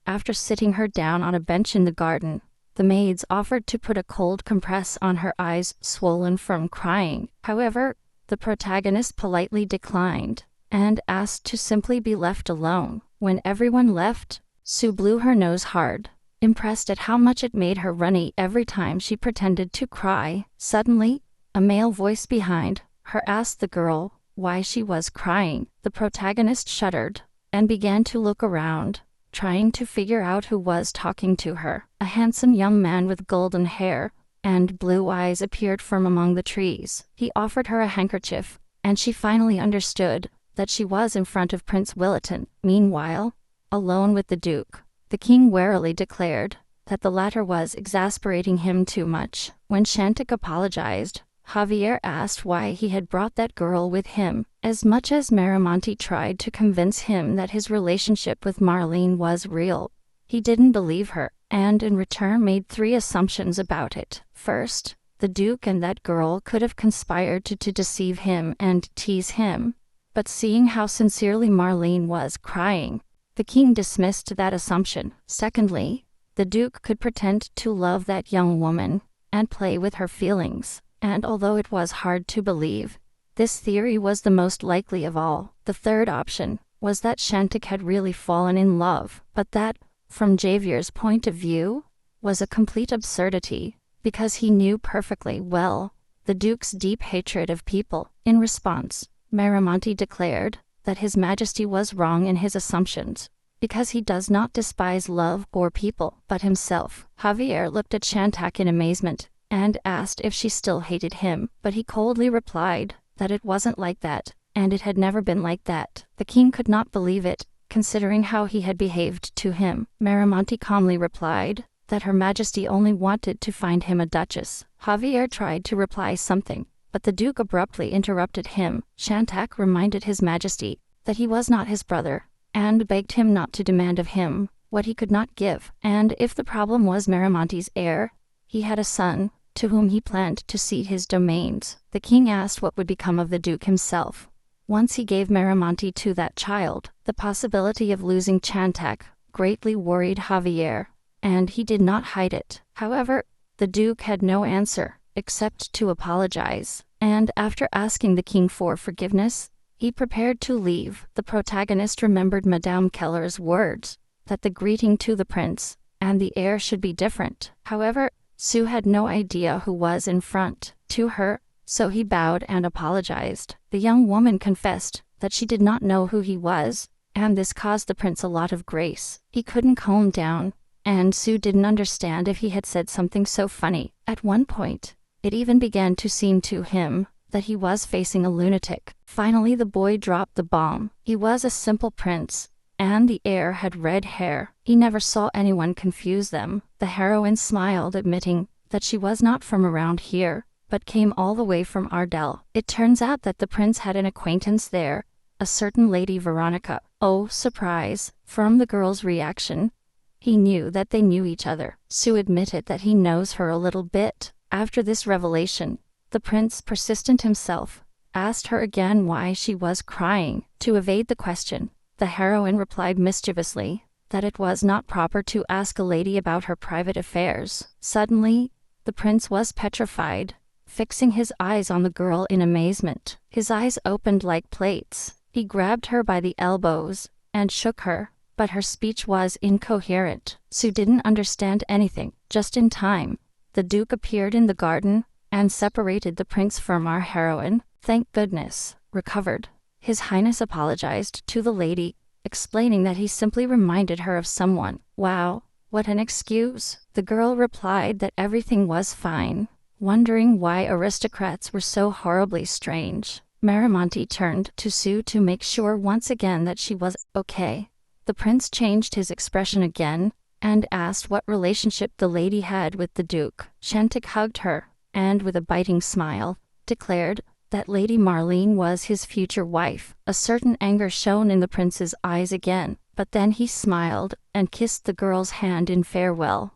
After sitting her down on a bench in the garden, the maids offered to put a cold compress on her eyes swollen from crying. However, the protagonist politely declined, and asked to simply be left alone. When everyone left, Sue blew her nose hard, impressed at how much it made her runny every time she pretended to cry. Suddenly, a male voice behind her asked the girl why she was crying. The protagonist shuddered, and began to look around, trying to figure out who was talking to her. A handsome young man with golden hair and blue eyes appeared from among the trees. He offered her a handkerchief, and she finally understood that she was in front of Prince Williton. Meanwhile, alone with the Duke, the king warily declared that the latter was exasperating him too much. When Chantek apologized, Javier asked why he had brought that girl with him. As much as Maramonti tried to convince him that his relationship with Marlene was real, he didn't believe her, and in return made 3 assumptions about it. First, the Duke and that girl could have conspired to deceive him and tease him, but seeing how sincerely Marlene was crying, the king dismissed that assumption. Secondly, the Duke could pretend to love that young woman and play with her feelings, and although it was hard to believe, this theory was the most likely of all. The third option was that Chantek had really fallen in love, but that, from Javier's point of view, was a complete absurdity, because he knew perfectly well the Duke's deep hatred of people. In response, Maramonti declared that His Majesty was wrong in his assumptions, because he does not despise love or people, but himself. Javier looked at Chantek in amazement, and asked if she still hated him, but he coldly replied that it wasn't like that, and it had never been like that. The king could not believe it, considering how he had behaved to him. Maramonti calmly replied that Her Majesty only wanted to find him a duchess. Javier tried to reply something, but the Duke abruptly interrupted him. Chantek reminded His Majesty that he was not his brother, and begged him not to demand of him what he could not give, and if the problem was Maramonti's heir, he had a son to whom he planned to cede his domains. The king asked what would become of the Duke himself once he gave Maramonti to that child. The possibility of losing Chantek greatly worried Javier, and he did not hide it. However, the Duke had no answer except to apologize, and after asking the king for forgiveness, he prepared to leave. The protagonist remembered Madame Keller's words that the greeting to the prince and the heir should be different. However, Sue had no idea who was in front to her, so he bowed and apologized. The young woman confessed that she did not know who he was, and this caused the prince a lot of grace. He couldn't calm down, and Sue didn't understand if he had said something so funny. At one point, it even began to seem to him that he was facing a lunatic. Finally, the boy dropped the bomb. He was a simple prince, and the heir had red hair. He never saw anyone confuse them. The heroine smiled, admitting that she was not from around here, but came all the way from Ardell. It turns out that the prince had an acquaintance there, a certain Lady Veronica. Oh, surprise! From the girl's reaction, he knew that they knew each other. Sue admitted that he knows her a little bit. After this revelation, the prince, persistent himself, asked her again why she was crying. To evade the question, the heroine replied mischievously that it was not proper to ask a lady about her private affairs. Suddenly, the prince was petrified, fixing his eyes on the girl in amazement. His eyes opened like plates. He grabbed her by the elbows and shook her, but her speech was incoherent. Sue didn't understand anything. Just in time, the Duke appeared in the garden and separated the prince from our heroine. Thank goodness, recovered. His Highness apologized to the lady, explaining that he simply reminded her of someone. Wow, What an excuse! The girl replied that everything was fine, wondering why aristocrats were so horribly strange. Maramonti turned to Sue to make sure once again that she was okay. The prince changed his expression again, and asked what relationship the lady had with the duke. Shantik hugged her, and with a biting smile, declared that Lady Marlene was his future wife. A certain anger shone in the prince's eyes again, but then he smiled and kissed the girl's hand in farewell.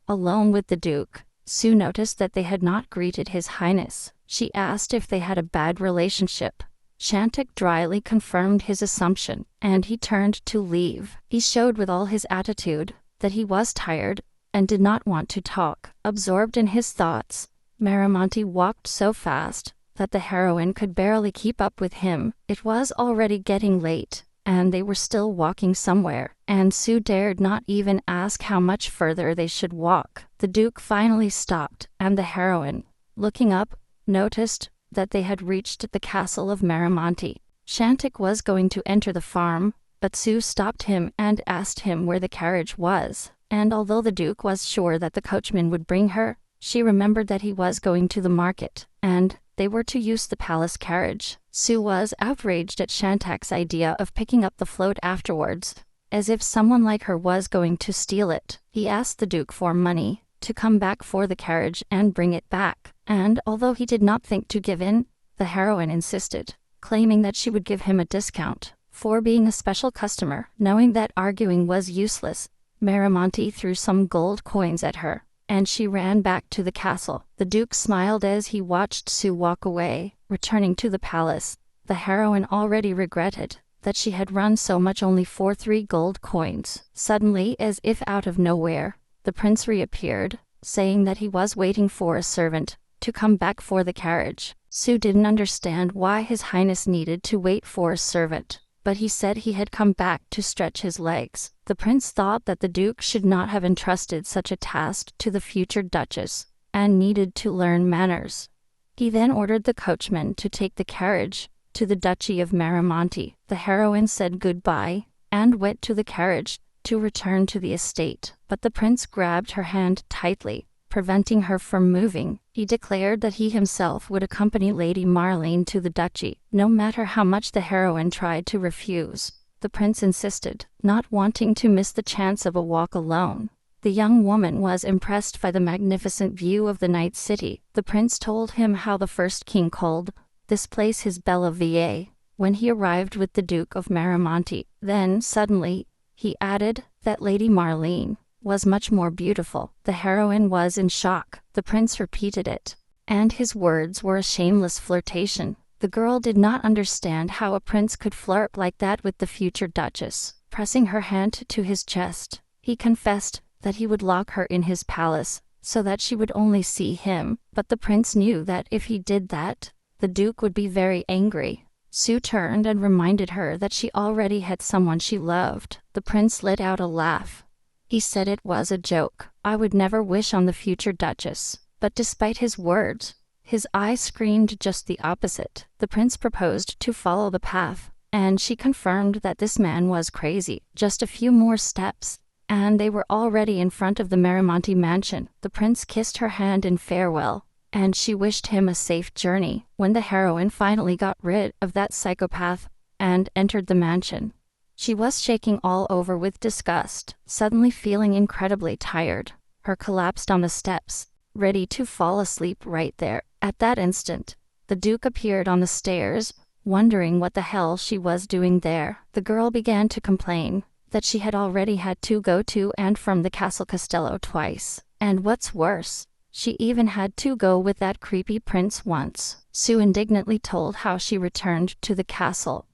Alone with the duke, Sue noticed that they had not greeted His Highness. She asked if they had a bad relationship. Shantik dryly confirmed his assumption, and he turned to leave. He showed with all his attitude that he was tired and did not want to talk. Absorbed in his thoughts, Maramonti walked so fast that the heroine could barely keep up with him. It was already getting late, and they were still walking somewhere, and Sue dared not even ask how much further they should walk. The duke finally stopped, and the heroine, looking up, noticed that they had reached the castle of Maramonti. Shantik was going to enter the farm, but Sue stopped him and asked him where the carriage was, and although the duke was sure that the coachman would bring her, she remembered that he was going to the market, and they were to use the palace carriage. Sue was outraged at Shantak's idea of picking up the float afterwards, as if someone like her was going to steal it. He asked the duke for money to come back for the carriage and bring it back, and although he did not think to give in, the heroine insisted, claiming that she would give him a discount for being a special customer. Knowing that arguing was useless, Maramonti threw some gold coins at her, and she ran back to the castle. The duke smiled as he watched Sue walk away. Returning to the palace, the heroine already regretted that she had run so much only for 3 gold coins. Suddenly, as if out of nowhere, the prince reappeared, saying that he was waiting for a servant to come back for the carriage. Sue didn't understand why His Highness needed to wait for a servant, but he said he had come back to stretch his legs. The prince thought that the duke should not have entrusted such a task to the future duchess, and needed to learn manners. He then ordered the coachman to take the carriage to the Duchy of Maramonti. The heroine said goodbye, and went to the carriage to return to the estate, but the prince grabbed her hand tightly, preventing her from moving. He declared that he himself would accompany Lady Marlene to the duchy, no matter how much the heroine tried to refuse. The prince insisted, not wanting to miss the chance of a walk alone. The young woman was impressed by the magnificent view of the night city. The prince told him how the first king called this place his Bella Vie when he arrived with the Duke of Maramonti. Then, suddenly, he added that Lady Marlene was much more beautiful. The heroine was in shock. The prince repeated it, and his words were a shameless flirtation. The girl did not understand how a prince could flirt like that with the future duchess. Pressing her hand to his chest, he confessed that he would lock her in his palace, so that she would only see him. But the prince knew that if he did that, the duke would be very angry. Sue turned and reminded her that she already had someone she loved. The prince let out a laugh. He said it was a joke. I would never wish on the future duchess. But despite his words, his eyes screamed just the opposite. The prince proposed to follow the path, and she confirmed that this man was crazy. Just a few more steps, and they were already in front of the Maramonti mansion. The prince kissed her hand in farewell, and she wished him a safe journey. When the heroine finally got rid of that psychopath and entered the mansion, she was shaking all over with disgust, suddenly feeling incredibly tired. Her collapsed on the steps, ready to fall asleep right there. At that instant, the duke appeared on the stairs, wondering what the hell she was doing there. The girl began to complain that she had already had to go to and from the Castle Castello twice, and what's worse, she even had to go with that creepy prince once. Sue indignantly told how she returned to the castle,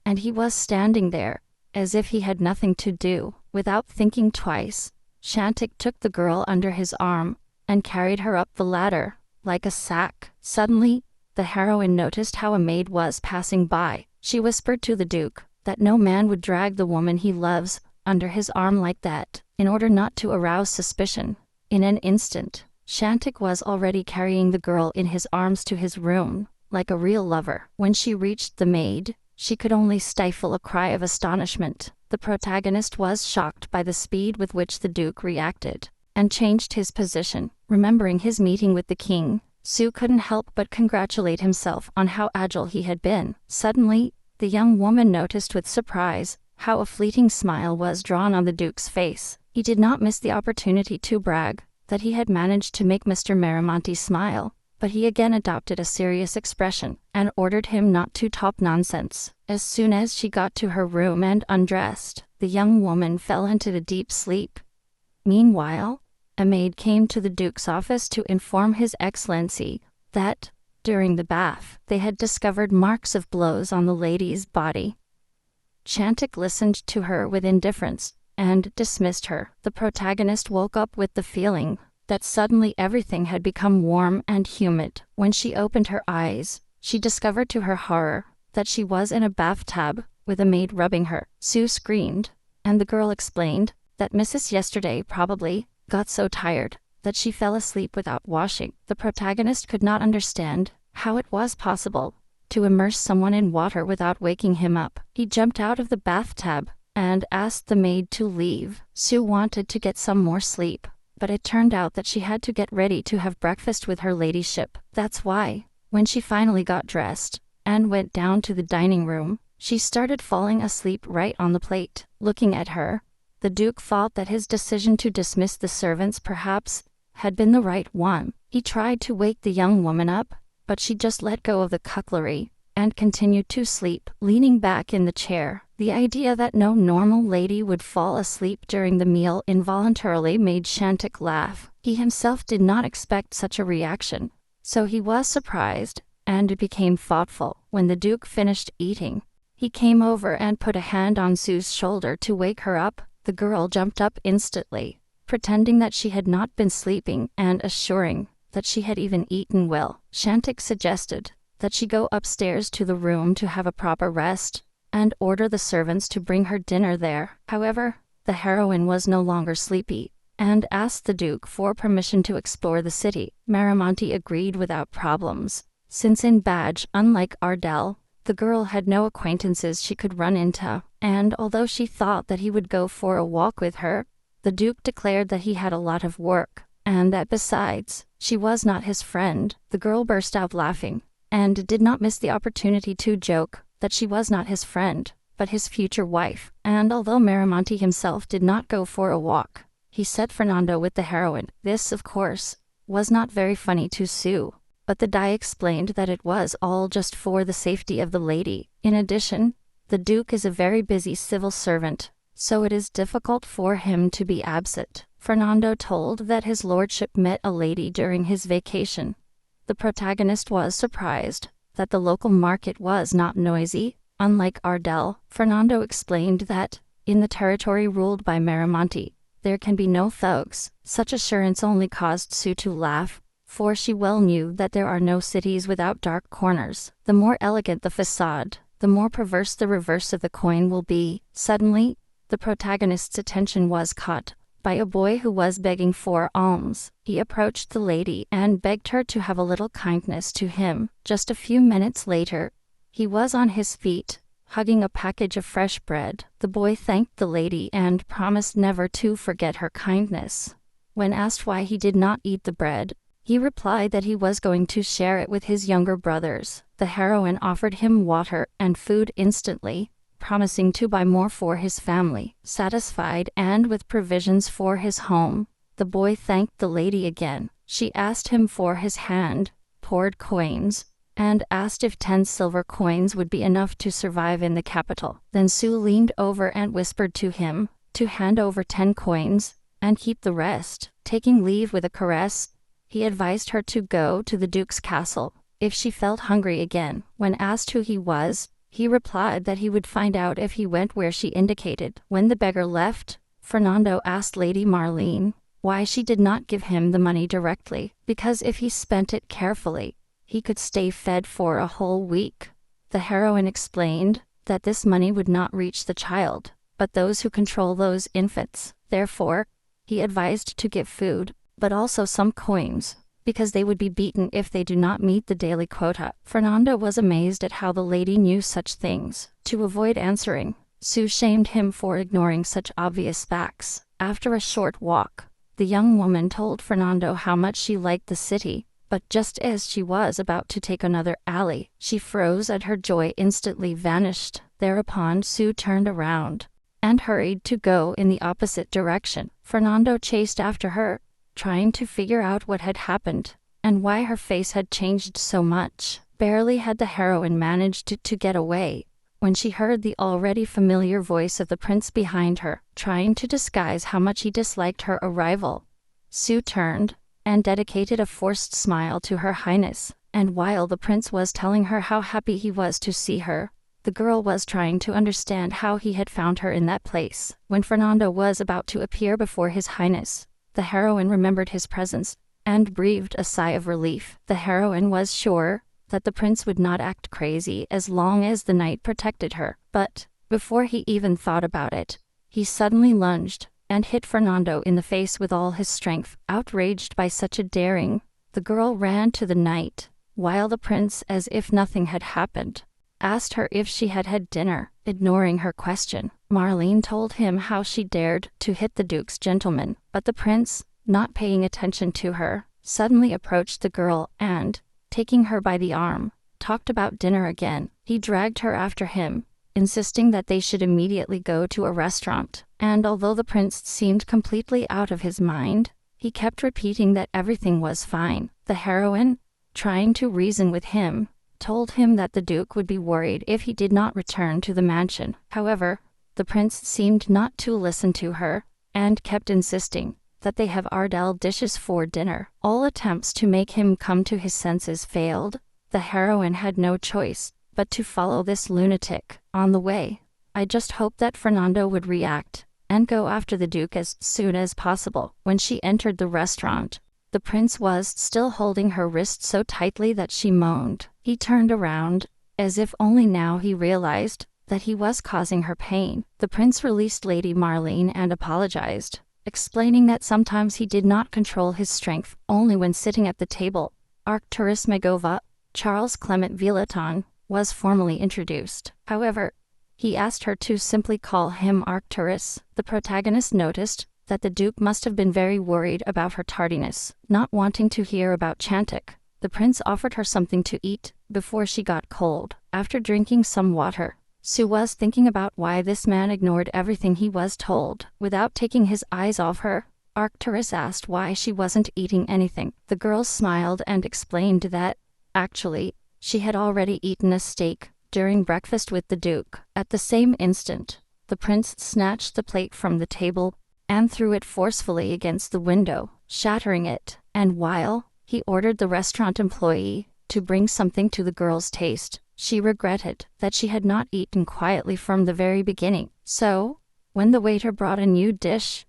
and he was standing there, as if he had nothing to do. Without thinking twice, Shantik took the girl under his arm and carried her up the ladder like a sack. Suddenly, the heroine noticed how a maid was passing by. She whispered to the duke that no man would drag the woman he loves under his arm like that, in order not to arouse suspicion. In an instant, Shantik was already carrying the girl in his arms to his room, like a real lover. When she reached the maid, she could only stifle a cry of astonishment. The protagonist was shocked by the speed with which the Duke reacted, and changed his position. Remembering his meeting with the king, Su couldn't help but congratulate himself on how agile he had been. Suddenly, the young woman noticed with surprise how a fleeting smile was drawn on the Duke's face. He did not miss the opportunity to brag that he had managed to make Mr. Miramonte smile, but he again adopted a serious expression and ordered him not to talk nonsense. As soon as she got to her room and undressed, the young woman fell into a deep sleep. Meanwhile, a maid came to the Duke's office to inform His Excellency that, during the bath, they had discovered marks of blows on the lady's body. Shantik listened to her with indifference and dismissed her. The protagonist woke up with the feeling that suddenly everything had become warm and humid. When she opened her eyes, she discovered to her horror that she was in a bathtub with a maid rubbing her. Sue screamed, and the girl explained that Mrs. Yesterday probably got so tired that she fell asleep without washing. The protagonist could not understand how it was possible to immerse someone in water without waking him up. He jumped out of the bathtub and asked the maid to leave. Sue wanted to get some more sleep, but it turned out that she had to get ready to have breakfast with her ladyship. That's why, when she finally got dressed and went down to the dining room, she started falling asleep right on the plate. Looking at her, the Duke thought that his decision to dismiss the servants perhaps had been the right one. He tried to wake the young woman up, but she just let go of the cutlery and continued to sleep, leaning back in the chair. The idea that no normal lady would fall asleep during the meal involuntarily made Shantik laugh. He himself did not expect such a reaction, so he was surprised and became thoughtful. When the Duke finished eating, he came over and put a hand on Sue's shoulder to wake her up. The girl jumped up instantly, pretending that she had not been sleeping and assuring that she had even eaten well. Shantik suggested that she go upstairs to the room to have a proper rest and order the servants to bring her dinner there. However, the heroine was no longer sleepy and asked the Duke for permission to explore the city. Miramonte agreed without problems, since in Badge, unlike Ardell, the girl had no acquaintances she could run into, and although she thought that he would go for a walk with her, the Duke declared that he had a lot of work, and that besides, she was not his friend. The girl burst out laughing, and did not miss the opportunity to joke that she was not his friend, but his future wife. And although Miramonte himself did not go for a walk, he set Fernando with the heroine. This, of course, was not very funny to Sue, but the Dai explained that it was all just for the safety of the lady. In addition, the Duke is a very busy civil servant, so it is difficult for him to be absent. Fernando told that his lordship met a lady during his vacation. The protagonist was surprised that the local market was not noisy. Unlike Ardell, Fernando explained that, in the territory ruled by Miramonte, there can be no thugs. Such assurance only caused Sue to laugh, for she well knew that there are no cities without dark corners. The more elegant the facade, the more perverse the reverse of the coin will be. Suddenly, the protagonist's attention was caught by a boy who was begging for alms. He approached the lady and begged her to have a little kindness to him. Just a few minutes later, he was on his feet, hugging a package of fresh bread. The boy thanked the lady and promised never to forget her kindness. When asked why he did not eat the bread, he replied that he was going to share it with his younger brothers. The heroine offered him water and food instantly, promising to buy more for his family. Satisfied and with provisions for his home, the boy thanked the lady again. She asked him for his hand, poured coins, and asked if 10 silver coins would be enough to survive in the capital. Then Sue leaned over and whispered to him to hand over 10 coins and keep the rest. Taking leave with a caress, he advised her to go to the Duke's castle if she felt hungry again. When asked who he was, he replied that he would find out if he went where she indicated. When the beggar left, Fernando asked Lady Marlene why she did not give him the money directly, because if he spent it carefully, he could stay fed for a whole week. The heroine explained that this money would not reach the child, but those who control those infants. Therefore, he advised to give food, but also some coins, because they would be beaten if they do not meet the daily quota. Fernando was amazed at how the lady knew such things. To avoid answering, Sue shamed him for ignoring such obvious facts. After a short walk, the young woman told Fernando how much she liked the city, but just as she was about to take another alley, she froze and her joy instantly vanished. Thereupon Sue turned around and hurried to go in the opposite direction. Fernando chased after her, trying to figure out what had happened and why her face had changed so much. Barely had the heroine managed to get away when she heard the already familiar voice of the prince behind her, trying to disguise how much he disliked her arrival. Sue turned and dedicated a forced smile to Her Highness, and while the prince was telling her how happy he was to see her, the girl was trying to understand how he had found her in that place. When Fernando was about to appear before His Highness, the heroine remembered his presence and breathed a sigh of relief. The heroine was sure that the prince would not act crazy as long as the knight protected her, but before he even thought about it, he suddenly lunged and hit Fernando in the face with all his strength. Outraged by such a daring, the girl ran to the knight, while the prince, as if nothing had happened, asked her if she had had dinner. Ignoring her question, Marlene told him how she dared to hit the duke's gentleman, but the prince, not paying attention to her, suddenly approached the girl and, taking her by the arm, talked about dinner again. He dragged her after him, insisting that they should immediately go to a restaurant, and although the prince seemed completely out of his mind, he kept repeating that everything was fine. The heroine, trying to reason with him, told him that the duke would be worried if he did not return to the mansion. However, the prince seemed not to listen to her, and kept insisting that they have Ardell dishes for dinner. All attempts to make him come to his senses failed. The heroine had no choice but to follow this lunatic. On the way, I just hoped that Fernando would react and go after the duke as soon as possible. When she entered the restaurant, the prince was still holding her wrist so tightly that she moaned. He turned around, as if only now he realized that he was causing her pain. The prince released Lady Marlene and apologized, explaining that sometimes he did not control his strength only when sitting at the table. Arcturus Megova, Charles Clement Villeton, was formally introduced. However, he asked her to simply call him Arcturus. The protagonist noticed that the duke must have been very worried about her tardiness. Not wanting to hear about Chantic, the prince offered her something to eat before she got cold. After drinking some water, Sue was thinking about why this man ignored everything he was told. Without taking his eyes off her, Arcturus asked why she wasn't eating anything. The girl smiled and explained that, actually, she had already eaten a steak during breakfast with the duke. At the same instant, the prince snatched the plate from the table and threw it forcefully against the window, shattering it, and while he ordered the restaurant employee to bring something to the girl's taste, she regretted that she had not eaten quietly from the very beginning. So, when the waiter brought a new dish,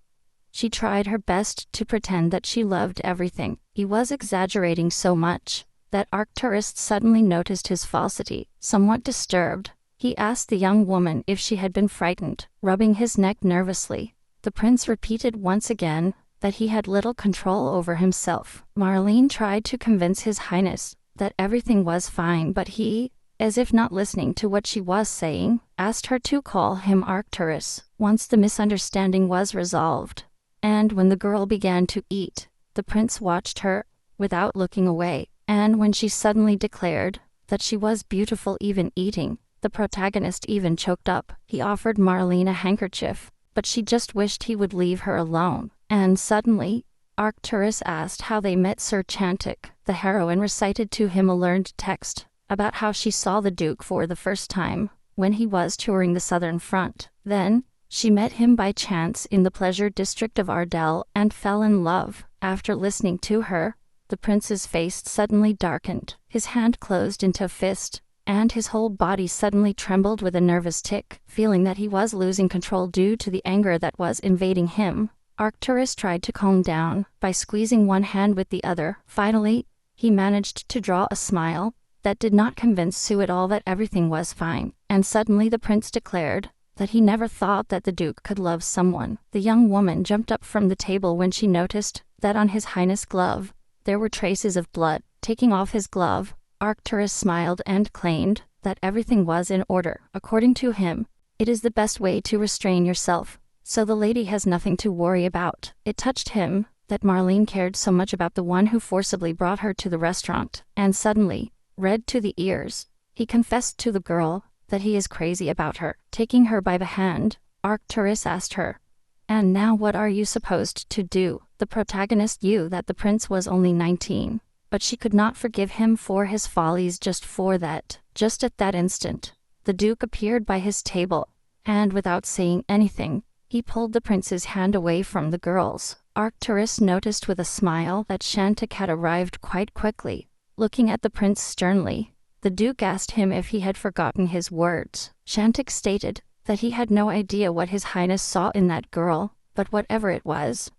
she tried her best to pretend that she loved everything. He was exaggerating so much that Arcturus suddenly noticed his falsity. Somewhat disturbed, he asked the young woman if she had been frightened. Rubbing his neck nervously, the prince repeated once again that he had little control over himself. Marlene tried to convince His Highness that everything was fine, but he, as if not listening to what she was saying, asked her to call him Arcturus. Once the misunderstanding was resolved, and when the girl began to eat, the prince watched her without looking away, and when she suddenly declared that she was beautiful even eating, the protagonist even choked up. He offered Marlene a handkerchief, but she just wished he would leave her alone. And suddenly, Arcturus asked how they met Sir Chantic. The heroine recited to him a learned text about how she saw the duke for the first time when he was touring the southern front. Then, she met him by chance in the pleasure district of Ardell and fell in love. After listening to her, the prince's face suddenly darkened. His hand closed into a fist, and his whole body suddenly trembled with a nervous tic. Feeling that he was losing control due to the anger that was invading him, Arcturus tried to calm down by squeezing one hand with the other. Finally, he managed to draw a smile that did not convince Sue at all that everything was fine, and suddenly the prince declared that he never thought that the duke could love someone. The young woman jumped up from the table when she noticed that on His Highness' glove there were traces of blood. Taking off his glove, Arcturus smiled and claimed that everything was in order. According to him, It is the best way to restrain yourself, so the lady has nothing to worry about. It touched him that Marlene cared so much about the one who forcibly brought her to the restaurant, and suddenly, red to the ears, he confessed to the girl that he is crazy about her. Taking her by the hand, Arcturus asked her, "And now what are you supposed to do?" The protagonist knew that the prince was only 19, but she could not forgive him for his follies just for that. Just at that instant, the duke appeared by his table, and without saying anything, he pulled the prince's hand away from the girl's. Arcturus noticed with a smile that Shantik had arrived quite quickly. Looking at the prince sternly, the duke asked him if he had forgotten his words. Shantik stated that he had no idea what his highness saw in that girl, but whatever it was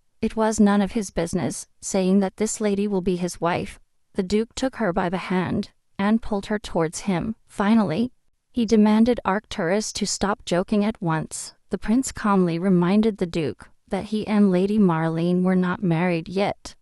none of his business, saying that this lady will be his wife. The duke took her by the hand and pulled her towards him. Finally, he demanded Arcturus to stop joking at once. The prince calmly reminded the duke that he and Lady Marlene were not married yet.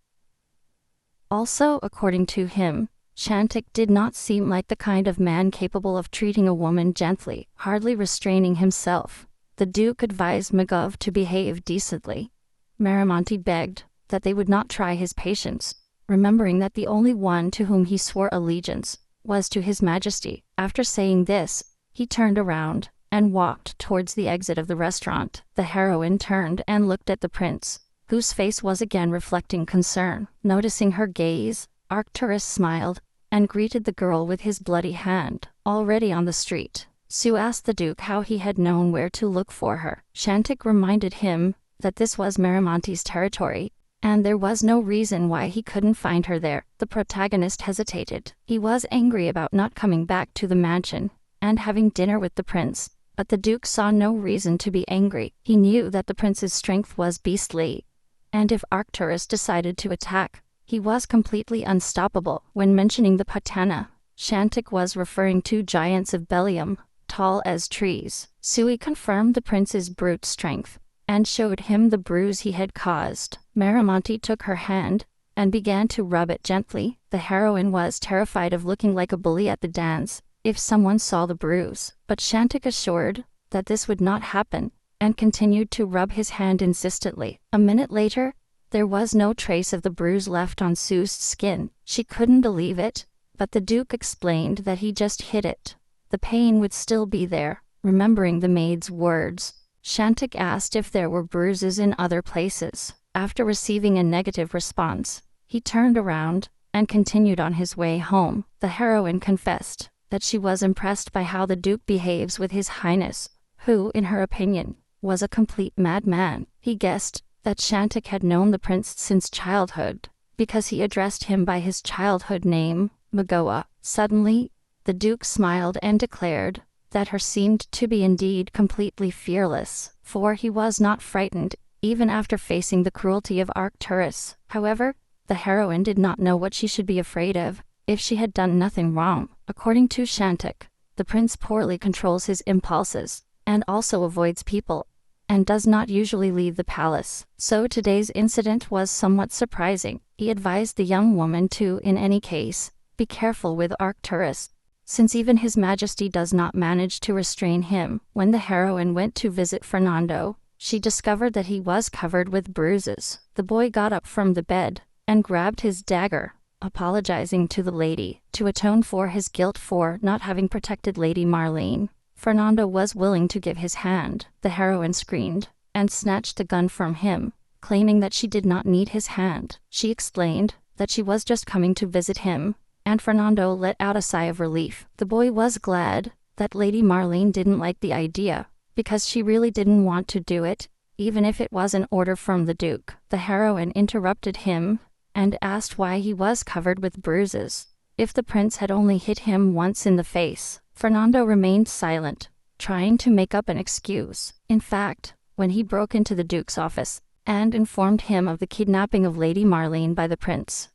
Also, according to him, Shantik did not seem like the kind of man capable of treating a woman gently. Hardly restraining himself, the duke advised Magov to behave decently. Maramonti begged that they would not try his patience, remembering that the only one to whom he swore allegiance was to his majesty. After saying this, he turned around and walked towards the exit of the restaurant. The heroine turned and looked at the prince, whose face was again reflecting concern. Noticing her gaze, Arcturus smiled and greeted the girl with his bloody hand. Already on the street, Sue asked the duke how he had known where to look for her. Shantik reminded him that this was Maramonti's territory, and there was no reason why he couldn't find her there. The protagonist hesitated. He was angry about not coming back to the mansion and having dinner with the prince, but the duke saw no reason to be angry. He knew that the prince's strength was beastly, and if Arcturus decided to attack, he was completely unstoppable. When mentioning the Patana, Shantik was referring to giants of Bellium, tall as trees. Sui confirmed the prince's brute strength and showed him the bruise he had caused. Maramonti took her hand and began to rub it gently. The heroine was terrified of looking like a bully at the dance if someone saw the bruise, but Shantik assured that this would not happen and continued to rub his hand insistently. A minute later, there was no trace of the bruise left on Sue's skin. She couldn't believe it, but the duke explained that he just hit it. The pain would still be there. Remembering the maid's words, Shantik asked if there were bruises in other places. After receiving a negative response, he turned around and continued on his way home. The heroine confessed that she was impressed by how the duke behaves with his highness, who, in her opinion, was a complete madman. He guessed that Shantik had known the prince since childhood, because he addressed him by his childhood name, Magoa. Suddenly, the duke smiled and declared that her seemed to be indeed completely fearless, for he was not frightened, even after facing the cruelty of Arcturus. However, the heroine did not know what she should be afraid of, if she had done nothing wrong. According to Shantik, the prince poorly controls his impulses, and also avoids people, and does not usually leave the palace. So today's incident was somewhat surprising. He advised the young woman to, in any case, be careful with Arcturus, since even his majesty does not manage to restrain him. When the heroine went to visit Fernando, she discovered that he was covered with bruises. The boy got up from the bed and grabbed his dagger, apologizing to the lady to atone for his guilt for not having protected Lady Marlene. Fernando was willing to give his hand. The heroine screamed and snatched the gun from him, claiming that she did not need his hand. She explained that she was just coming to visit him, and Fernando let out a sigh of relief. The boy was glad that Lady Marlene didn't like the idea, because she really didn't want to do it, even if it was an order from the duke. The heroine interrupted him and asked why he was covered with bruises. If the prince had only hit him once in the face. Fernando remained silent, trying to make up an excuse. In fact, when he broke into the duke's office and informed him of the kidnapping of Lady Marlene by the prince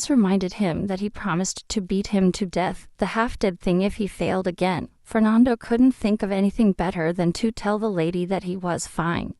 reminded him that he promised to beat him to death, the half-dead thing if he failed again. Fernando couldn't think of anything better than to tell the lady that he was fine,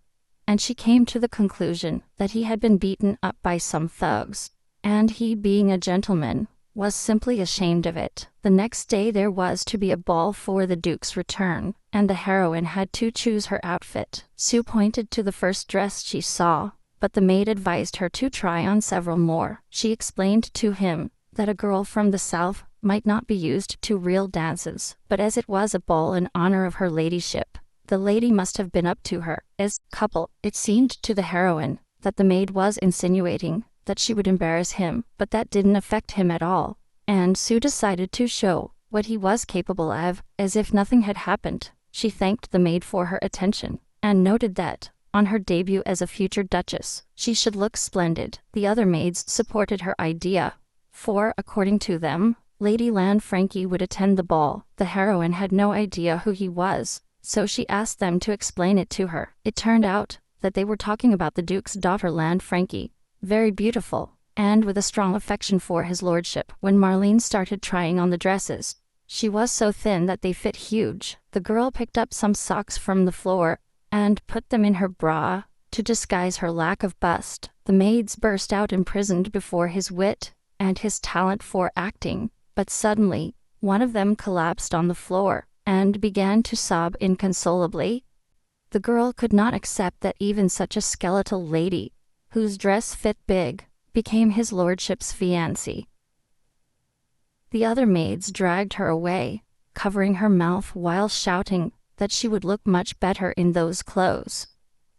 and she came to the conclusion that he had been beaten up by some thugs, and he, being a gentleman, was simply ashamed of it. The next day there was to be a ball for the Duke's return, and the heroine had to choose her outfit. Sue pointed to the first dress she saw, but the maid advised her to try on several more. She explained to him that a girl from the south might not be used to real dances, but as it was a ball in honor of her ladyship, the lady must have been up to her. As a couple, it seemed to the heroine that the maid was insinuating that she would embarrass him, but that didn't affect him at all, and Sue decided to show what he was capable of, as if nothing had happened. She thanked the maid for her attention, and noted that, on her debut as a future duchess, she should look splendid. The other maids supported her idea, for, according to them, Lady Lanfranchi would attend the ball. The heroine had no idea who he was, so she asked them to explain it to her. It turned out that they were talking about the Duke's daughter Lanfranchi, very beautiful, and with a strong affection for his lordship. When Marlene started trying on the dresses, she was so thin that they fit huge. The girl picked up some socks from the floor and put them in her bra to disguise her lack of bust. The maids burst out imprisoned before his wit and his talent for acting, but suddenly, one of them collapsed on the floor and began to sob inconsolably. The girl could not accept that even such a skeletal lady, whose dress fit big, became his lordship's fiancée. The other maids dragged her away, covering her mouth while shouting that she would look much better in those clothes.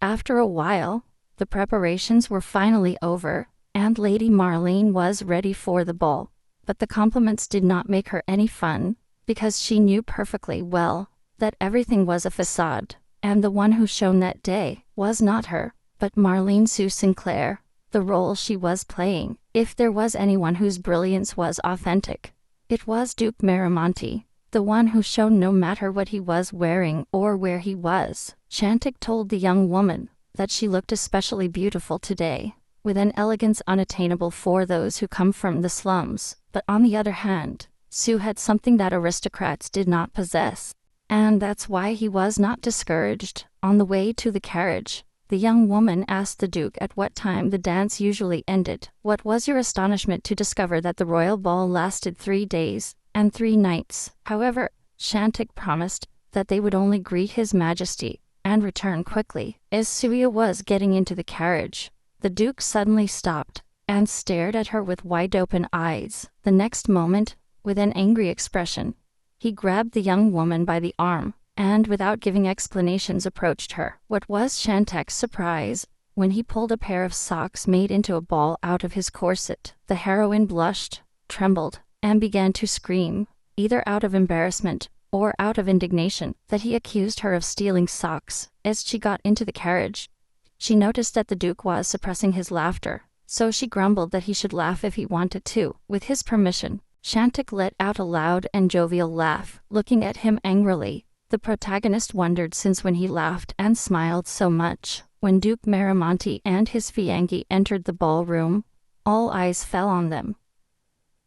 After a while, the preparations were finally over, and Lady Marlene was ready for the ball. But the compliments did not make her any fun, because she knew perfectly well that everything was a facade, and the one who shone that day was not her, but Marlene Sue Sinclair, the role she was playing. If there was anyone whose brilliance was authentic, it was Duke Miramonte, the one who shone no matter what he was wearing or where he was. Chantic told the young woman that she looked especially beautiful today, with an elegance unattainable for those who come from the slums. But on the other hand, Sue had something that aristocrats did not possess, and that's why he was not discouraged. On the way to the carriage, the young woman asked the Duke at what time the dance usually ended. What was your astonishment to discover that the royal ball lasted 3 days and 3 nights? However, Chantic promised that they would only greet His Majesty and return quickly. As Suya was getting into the carriage, the Duke suddenly stopped and stared at her with wide-open eyes. The next moment, with an angry expression, he grabbed the young woman by the arm, and without giving explanations approached her. What was Chantic's surprise when he pulled a pair of socks made into a ball out of his corset. The heroine blushed, trembled, and began to scream, either out of embarrassment or out of indignation that he accused her of stealing socks. As she got into the carriage, she noticed that the Duke was suppressing his laughter, so she grumbled that he should laugh if he wanted to. With his permission, Chantic let out a loud and jovial laugh, looking at him angrily. The protagonist wondered since when he laughed and smiled so much. When Duke Miramonte and his fiancée entered the ballroom, all eyes fell on them.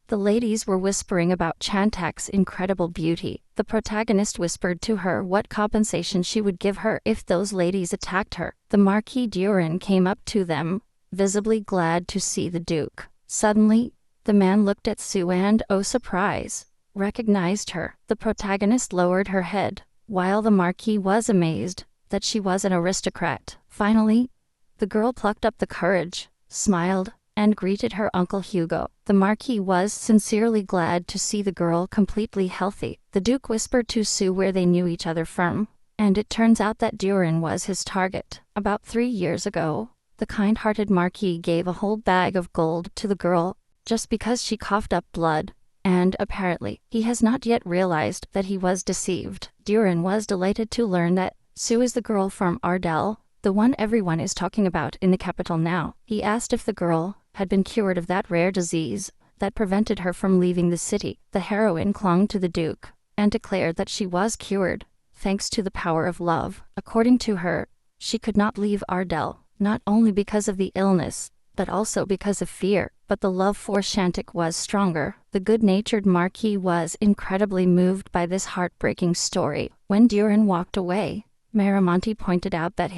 The ladies were whispering about Chantic's incredible beauty. The protagonist whispered to her what compensation she would give her if those ladies attacked her. The Marquis Durin came up to them, visibly glad to see the Duke. Suddenly, the man looked at Sue and, oh surprise, recognized her. The protagonist lowered her head, while the Marquis was amazed that she was an aristocrat. Finally, the girl plucked up the courage, smiled, and greeted her Uncle Hugo. The Marquis was sincerely glad to see the girl completely healthy. The Duke whispered to Sue where they knew each other from, and it turns out that Durin was his target. About 3 years ago, the kind-hearted Marquis gave a whole bag of gold to the girl just because she coughed up blood, and apparently, he has not yet realized that he was deceived. Durin was delighted to learn that Sue is the girl from Ardell, the one everyone is talking about in the capital now. He asked if the girl had been cured of that rare disease that prevented her from leaving the city. The heroine clung to the Duke and declared that she was cured, thanks to the power of love. According to her, she could not leave Ardell, not only because of the illness, but also because of fear. But the love for Chantic was stronger. The good-natured Marquis was incredibly moved by this heartbreaking story. When Durin walked away, Miramonte pointed out that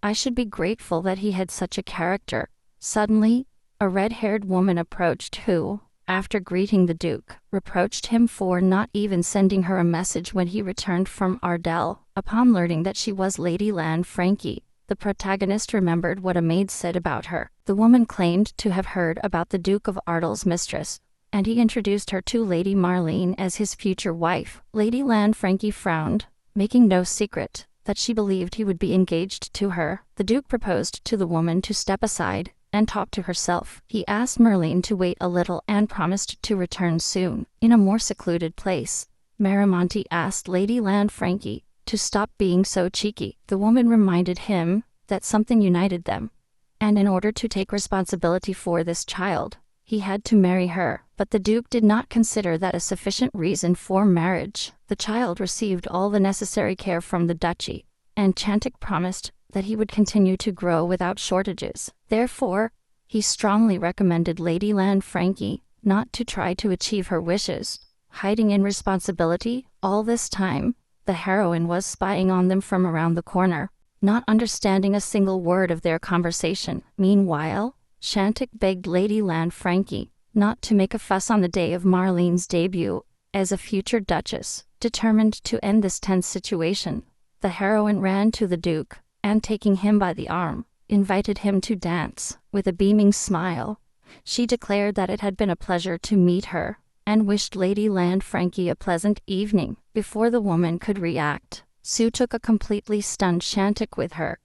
I should be grateful that he had such a character. Suddenly, a red-haired woman approached who after greeting the Duke, reproached him for not even sending her a message when he returned from Ardell. Upon learning that she was Lady Lanfranchi, the protagonist remembered what a maid said about her. The woman claimed to have heard about the Duke of Ardell's mistress, and he introduced her to Lady Marlene as his future wife. Lady Lanfranchi frowned, making no secret that she believed he would be engaged to her. The Duke proposed to the woman to step aside and talk to herself. He asked Marlene to wait a little and promised to return soon. In a more secluded place, Miramonte asked Lady Lanfranchi to stop being so cheeky. The woman reminded him that something united them, and in order to take responsibility for this child, he had to marry her. But the Duke did not consider that a sufficient reason for marriage. The child received all the necessary care from the duchy, and Chantic promised that he would continue to grow without shortages. Therefore, he strongly recommended Lady Lanfranchi not to try to achieve her wishes, hiding in responsibility. All this time, the heroine was spying on them from around the corner, not understanding a single word of their conversation. Meanwhile, Chantic begged Lady Lanfranchi not to make a fuss on the day of Marlene's debut as a future duchess. Determined to end this tense situation, the heroine ran to the Duke, and taking him by the arm, invited him to dance. With a beaming smile, she declared that it had been a pleasure to meet her, and wished Lady Lanfranchi a pleasant evening. Before the woman could react, Sue took a completely stunned Chantic with her.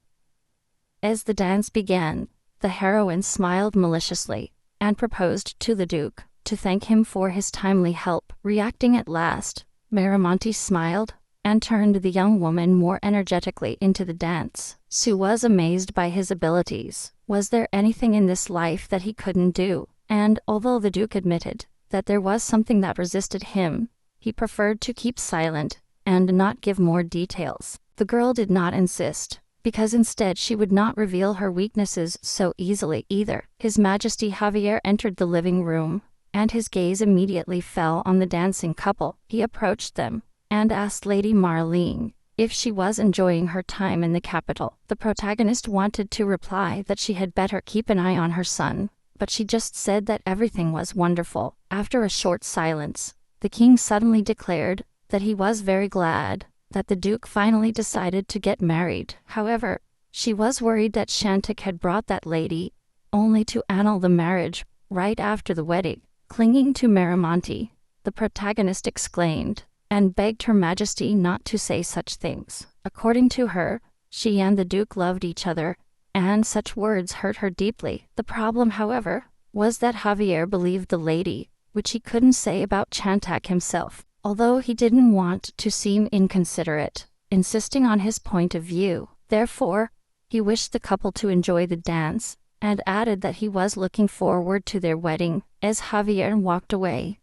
As the dance began, the heroine smiled maliciously, and proposed to the Duke to thank him for his timely help. Reacting at last, Miramonte smiled, and turned the young woman more energetically into the dance. Sue was amazed by his abilities. Was there anything in this life that he couldn't do? And although the Duke admitted that there was something that resisted him, he preferred to keep silent and not give more details. The girl did not insist, because instead she would not reveal her weaknesses so easily either. His Majesty Javier entered the living room, and his gaze immediately fell on the dancing couple. He approached them and asked Lady Marlene if she was enjoying her time in the capital. The protagonist wanted to reply that she had better keep an eye on her son, but she just said that everything was wonderful. After a short silence, the king suddenly declared that he was very glad that the Duke finally decided to get married. However, she was worried that Chantic had brought that lady only to annul the marriage right after the wedding. Clinging to Miramonte, the protagonist exclaimed, and begged Her Majesty not to say such things. According to her, she and the Duke loved each other, and such words hurt her deeply. The problem, however, was that Javier believed the lady, which he couldn't say about Chantic himself. Although he didn't want to seem inconsiderate, insisting on his point of view. Therefore, he wished the couple to enjoy the dance, and added that he was looking forward to their wedding. As Javier walked away,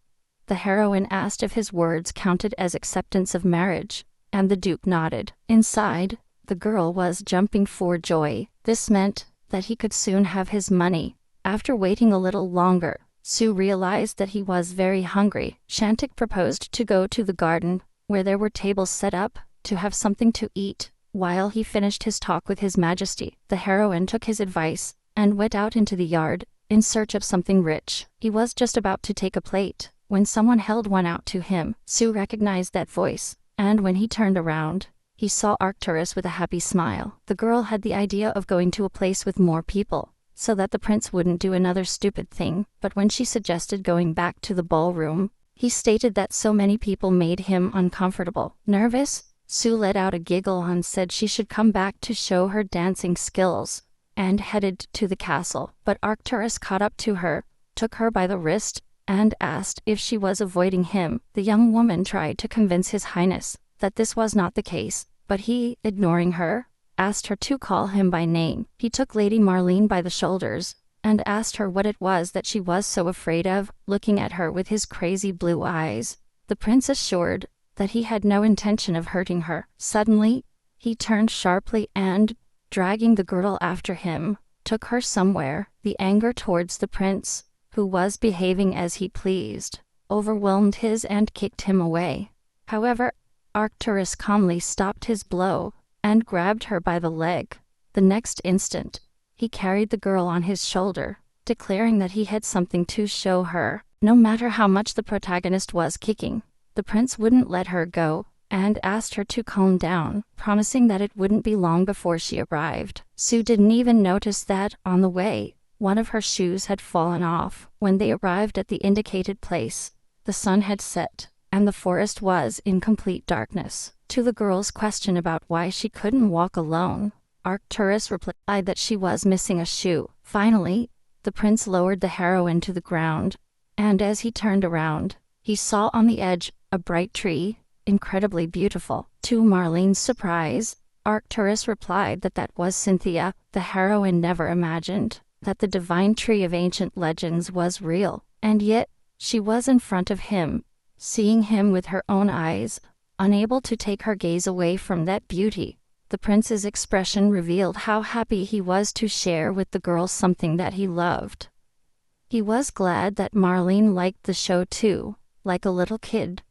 the heroine asked if his words counted as acceptance of marriage, and the Duke nodded. Inside, the girl was jumping for joy. This meant that he could soon have his money. After waiting a little longer, Sue realized that he was very hungry. Chantic proposed to go to the garden, where there were tables set up, to have something to eat. While he finished his talk with His Majesty, the heroine took his advice, and went out into the yard, in search of something rich. He was just about to take a plate, when someone held one out to him. Sue recognized that voice, and when he turned around, he saw Arcturus with a happy smile. The girl had the idea of going to a place with more people, so that the prince wouldn't do another stupid thing. But when she suggested going back to the ballroom, he stated that so many people made him uncomfortable. Nervous, Sue let out a giggle and said she should come back to show her dancing skills, and headed to the castle. But Arcturus caught up to her, took her by the wrist, and asked if she was avoiding him. The young woman tried to convince His Highness that this was not the case, but he, ignoring her, asked her to call him by name. He took Lady Marlene by the shoulders, and asked her what it was that she was so afraid of, looking at her with his crazy blue eyes. The prince assured that he had no intention of hurting her. Suddenly, he turned sharply and, dragging the girl after him, took her somewhere. The anger towards the prince, who was behaving as he pleased, overwhelmed his and kicked him away. However, Arcturus calmly stopped his blow, and grabbed her by the leg. The next instant, he carried the girl on his shoulder, declaring that he had something to show her. No matter how much the protagonist was kicking, the prince wouldn't let her go, and asked her to calm down, promising that it wouldn't be long before she arrived. Sue didn't even notice that, on the way, one of her shoes had fallen off. When they arrived at the indicated place, the sun had set, and the forest was in complete darkness. To the girl's question about why she couldn't walk alone, Arcturus replied that she was missing a shoe. Finally, the prince lowered the heroine to the ground, and as he turned around, he saw on the edge a bright tree, incredibly beautiful. To Marlene's surprise, Arcturus replied that that was Cynthia. The heroine never imagined that the divine tree of ancient legends was real, and yet she was in front of him, seeing him with her own eyes, unable to take her gaze away from that beauty. The prince's expression revealed how happy he was to share with the girl something that he loved. He was glad that Marlene liked the show too, like a little kid.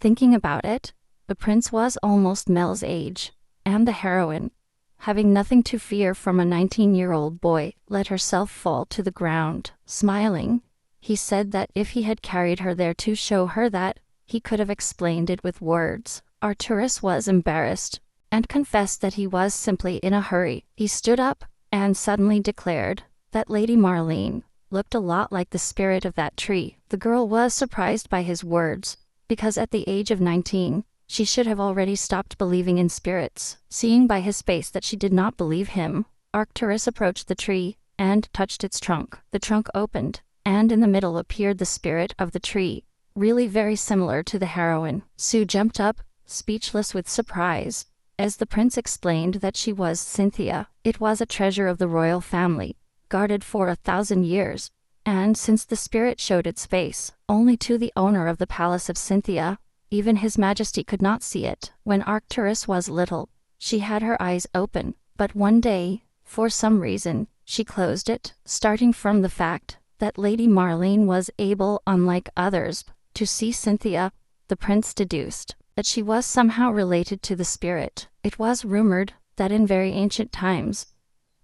Thinking about it, the prince was almost Mel's age, and the heroine, having nothing to fear from a 19-year-old boy, let herself fall to the ground. Smiling, he said that if he had carried her there to show her that, he could have explained it with words. Arcturus was embarrassed, and confessed that he was simply in a hurry. He stood up, and suddenly declared that Lady Marlene looked a lot like the spirit of that tree. The girl was surprised by his words, because at the age of 19, she should have already stopped believing in spirits. Seeing by his face that she did not believe him, Arcturus approached the tree, and touched its trunk. The trunk opened, and in the middle appeared the spirit of the tree, really very similar to the heroine. Sue jumped up, speechless with surprise, as the prince explained that she was Cynthia. It was a treasure of the royal family, guarded for 1,000 years, and since the spirit showed its face only to the owner of the palace of Cynthia, even His Majesty could not see it. When Arcturus was little, she had her eyes open, but one day, for some reason, she closed it, starting from the fact that Lady Marlene was able, unlike others, to see Cynthia. The prince deduced that she was somehow related to the spirit. It was rumored that in very ancient times,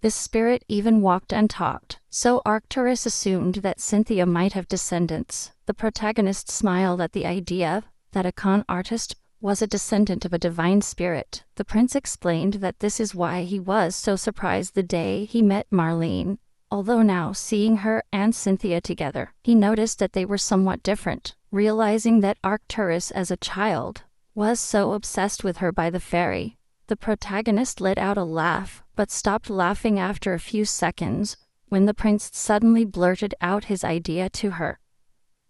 this spirit even walked and talked, so Arcturus assumed that Cynthia might have descendants. The protagonist smiled at the idea that a con artist was a descendant of a divine spirit. The prince explained that this is why he was so surprised the day he met Marlene, although now seeing her and Cynthia together, he noticed that they were somewhat different, realizing that Arcturus as a child was so obsessed with her by the fairy. The protagonist let out a laugh, but stopped laughing after a few seconds, when the prince suddenly blurted out his idea to her.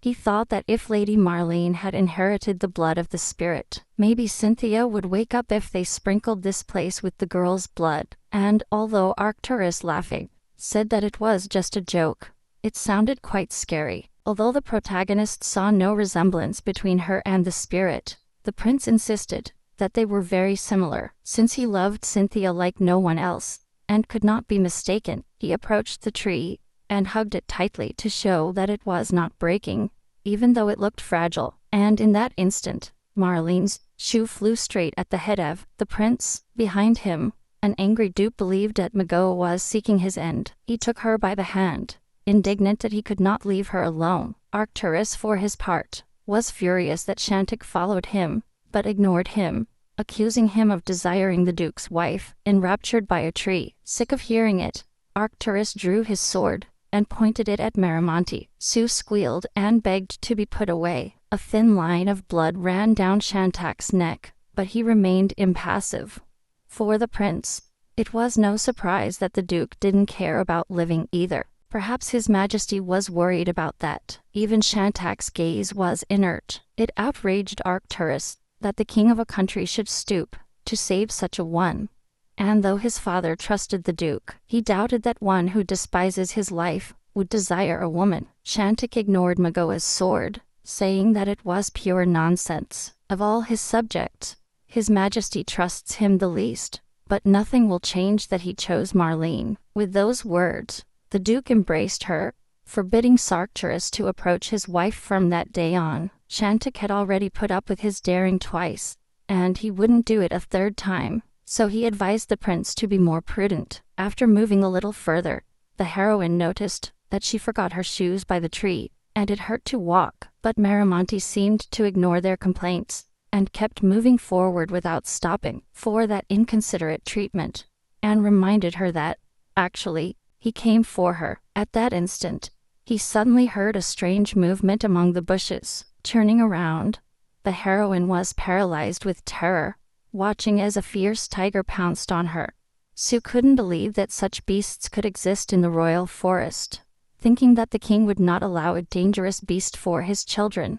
He thought that if Lady Marlene had inherited the blood of the spirit, maybe Cynthia would wake up if they sprinkled this place with the girl's blood, and although Arcturus, laughing, said that it was just a joke, it sounded quite scary. Although the protagonist saw no resemblance between her and the spirit, the prince insisted that they were very similar. Since he loved Cynthia like no one else, and could not be mistaken, he approached the tree and hugged it tightly to show that it was not breaking, even though it looked fragile. And in that instant, Marlene's shoe flew straight at the head of the prince. Behind him, an angry dupe believed that Manga was seeking his end. He took her by the hand, indignant that he could not leave her alone. Arcturus, for his part, was furious that Shantik followed him, but ignored him, accusing him of desiring the duke's wife, enraptured by a tree. Sick of hearing it, Arcturus drew his sword and pointed it at Maramonti. Sue squealed and begged to be put away. A thin line of blood ran down Shantak's neck, but he remained impassive. For the prince, it was no surprise that the duke didn't care about living either. Perhaps His Majesty was worried about that. Even Shantak's gaze was inert. It outraged Arcturus that the king of a country should stoop to save such a one. And though his father trusted the duke, he doubted that one who despises his life would desire a woman. Shantik ignored Manga's sword, saying that it was pure nonsense. Of all his subjects, His Majesty trusts him the least, but nothing will change that he chose Marlene. With those words, the duke embraced her, forbidding Arcturus to approach his wife from that day on. Shantik had already put up with his daring twice, and he wouldn't do it a third time, so he advised the prince to be more prudent. After moving a little further, the heroine noticed that she forgot her shoes by the tree, and it hurt to walk, but Maramonti seemed to ignore their complaints, and kept moving forward without stopping for that inconsiderate treatment, and reminded her that, actually, he came for her. At that instant, he suddenly heard a strange movement among the bushes. Turning around, the heroine was paralyzed with terror, watching as a fierce tiger pounced on her. Sue couldn't believe that such beasts could exist in the royal forest, thinking that the king would not allow a dangerous beast for his children.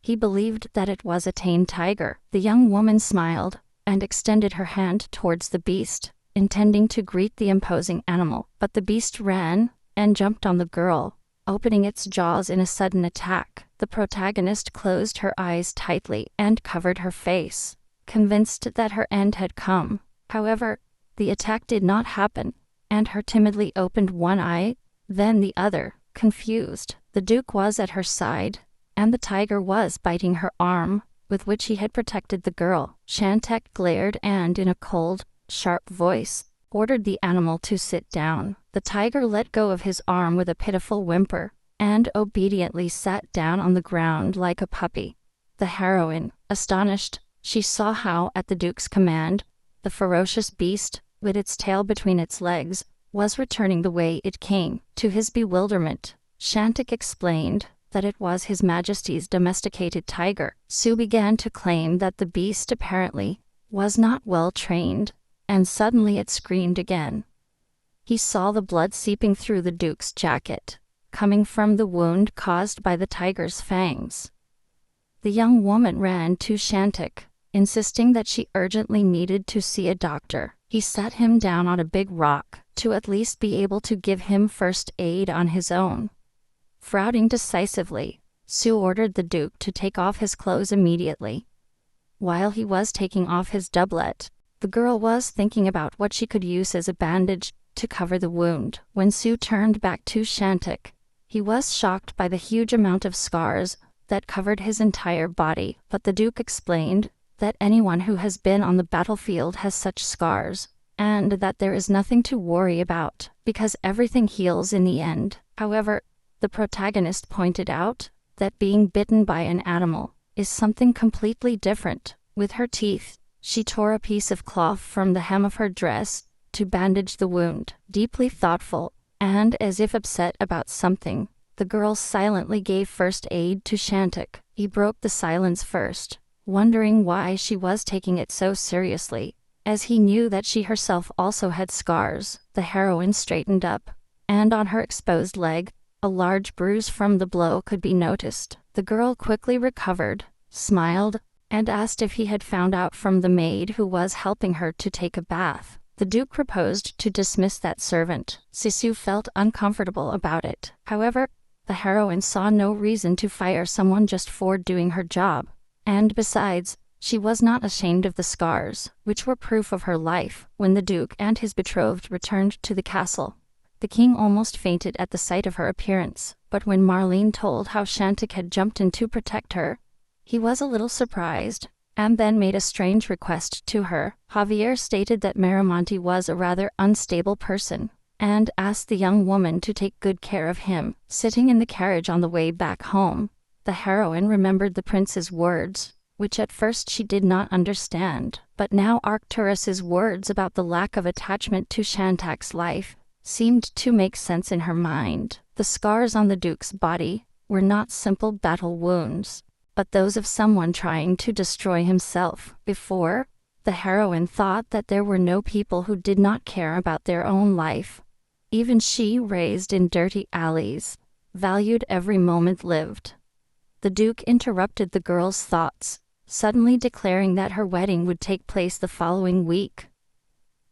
He believed that it was a tame tiger. The young woman smiled, and extended her hand towards the beast, intending to greet the imposing animal, but the beast ran, and jumped on the girl, opening its jaws in a sudden attack. The protagonist closed her eyes tightly and covered her face, convinced that her end had come. However, the attack did not happen, and her timidly opened one eye, then the other, confused. The Duke was at her side, and the tiger was biting her arm, with which he had protected the girl. Shantek glared and, in a cold, sharp voice, ordered the animal to sit down. The tiger let go of his arm with a pitiful whimper, and obediently sat down on the ground like a puppy. The heroine, astonished, she saw how, at the Duke's command, the ferocious beast, with its tail between its legs, was returning the way it came. To his bewilderment, Shantek explained that it was His Majesty's domesticated tiger. Sue began to claim that the beast apparently was not well trained, and suddenly it screamed again. He saw the blood seeping through the Duke's jacket, coming from the wound caused by the tiger's fangs. The young woman ran to Shantek, insisting that she urgently needed to see a doctor. He sat him down on a big rock, to at least be able to give him first aid on his own. Frowning decisively, Sue ordered the Duke to take off his clothes immediately. While he was taking off his doublet, the girl was thinking about what she could use as a bandage to cover the wound. When Sue turned back to Shantek, he was shocked by the huge amount of scars that covered his entire body, but the Duke explained that anyone who has been on the battlefield has such scars, and that there is nothing to worry about, because everything heals in the end. However, the protagonist pointed out that being bitten by an animal is something completely different. With her teeth, she tore a piece of cloth from the hem of her dress to bandage the wound. Deeply thoughtful, and as if upset about something, the girl silently gave first aid to Shantek. He broke the silence first, wondering why she was taking it so seriously, as he knew that she herself also had scars. The heroine straightened up, and on her exposed leg, a large bruise from the blow could be noticed. The girl quickly recovered, smiled, and asked if he had found out from the maid who was helping her to take a bath. The Duke proposed to dismiss that servant. Sisu felt uncomfortable about it. However, the heroine saw no reason to fire someone just for doing her job, and besides, she was not ashamed of the scars, which were proof of her life. When the Duke and his betrothed returned to the castle, the king almost fainted at the sight of her appearance, but when Marlene told how Shantek had jumped in to protect her, he was a little surprised, and then made a strange request to her. Javier stated that Maramonti was a rather unstable person, and asked the young woman to take good care of him. Sitting in the carriage on the way back home, the heroine remembered the prince's words, which at first she did not understand, but now Arcturus's words about the lack of attachment to Shantak's life seemed to make sense in her mind. The scars on the Duke's body were not simple battle wounds, but those of someone trying to destroy himself. Before, the heroine thought that there were no people who did not care about their own life. Even she, raised in dirty alleys, valued every moment lived. The Duke interrupted the girl's thoughts, suddenly declaring that her wedding would take place the following week.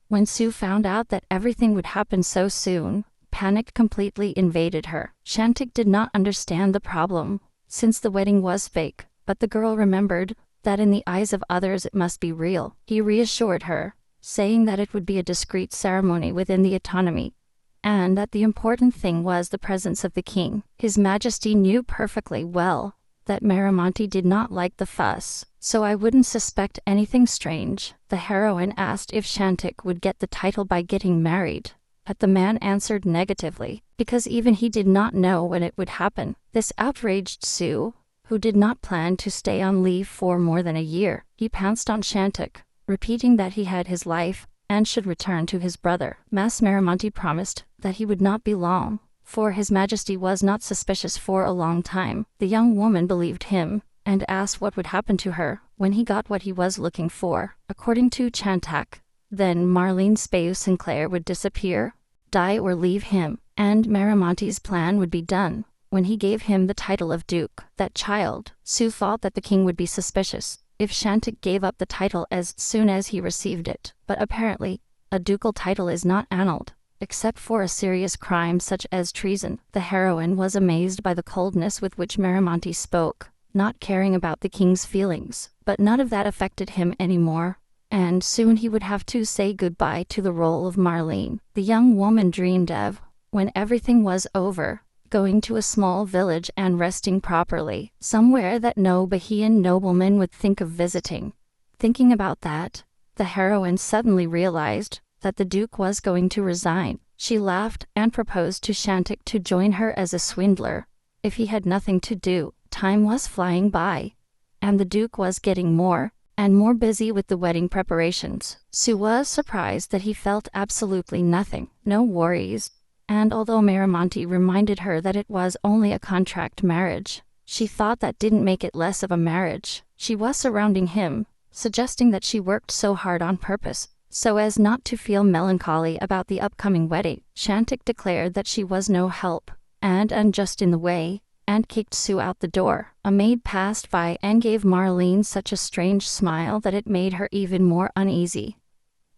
When Sue found out that everything would happen so soon, panic completely invaded her. Shantek did not understand the problem, since the wedding was fake, but the girl remembered that in the eyes of others it must be real. He reassured her, saying that it would be a discreet ceremony within the autonomy, and that the important thing was the presence of the king. His Majesty knew perfectly well that Maramonti did not like the fuss, so I wouldn't suspect anything strange. The heroine asked if Shantek would get the title by getting married, But the man answered negatively, because even he did not know when it would happen. This outraged Su, who did not plan to stay on leave for more than a year. He pounced on Shantik, repeating that he had his life and should return to his brother. Mas Miramonte promised that he would not be long, for His Majesty was not suspicious for a long time. The young woman believed him and asked what would happen to her when he got what he was looking for. According to Chantak, then Marlene Speu Sinclair would disappear, die or leave him, and Miramonte's plan would be done when he gave him the title of Duke. That child, Su thought that the king would be suspicious if Shantik gave up the title as soon as he received it, but apparently, a ducal title is not annulled, except for a serious crime such as treason. The heroine was amazed by the coldness with which Miramonte spoke, not caring about the king's feelings, but none of that affected him anymore, and soon he would have to say goodbye to the role of Marlene. The young woman dreamed of, when everything was over, going to a small village and resting properly, somewhere that no Bahian nobleman would think of visiting. Thinking about that, the heroine suddenly realized that the Duke was going to resign. She laughed and proposed to Shantik to join her as a swindler. If he had nothing to do, time was flying by, and the Duke was getting more and more busy with the wedding preparations. Su was surprised that he felt absolutely nothing, no worries. And although Miramonte reminded her that it was only a contract marriage, she thought that didn't make it less of a marriage. She was surrounding him, suggesting that she worked so hard on purpose, so as not to feel melancholy about the upcoming wedding. Shantik declared that she was no help, and unjust in the way, and kicked Su out the door. A maid passed by and gave Marlene such a strange smile that it made her even more uneasy.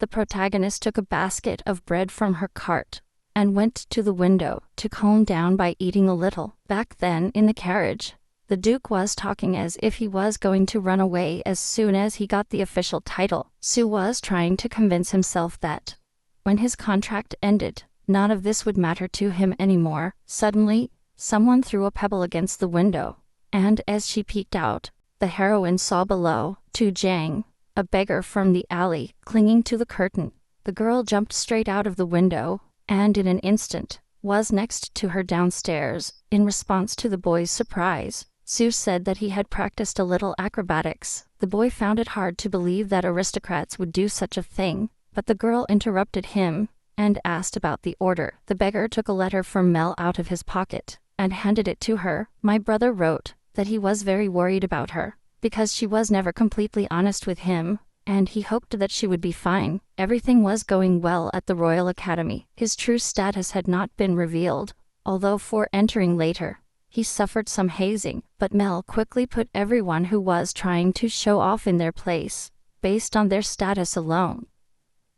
The protagonist took a basket of bread from her cart and went to the window to calm down by eating a little. Back then, in the carriage, the Duke was talking as if he was going to run away as soon as he got the official title. Su was trying to convince himself that, when his contract ended, none of this would matter to him anymore. Suddenly, someone threw a pebble against the window, and as she peeked out, the heroine saw below, Tu Jiang, a beggar from the alley, clinging to the curtain. The girl jumped straight out of the window, and in an instant, was next to her downstairs. In response to the boy's surprise, Su said that he had practiced a little acrobatics. The boy found it hard to believe that aristocrats would do such a thing, but the girl interrupted him and asked about the order. The beggar took a letter from Mel out of his pocket and handed it to her. My brother wrote that he was very worried about her, because she was never completely honest with him, and he hoped that she would be fine. Everything was going well at the Royal Academy. His true status had not been revealed, although for entering later, he suffered some hazing, but Mel quickly put everyone who was trying to show off in their place, based on their status alone.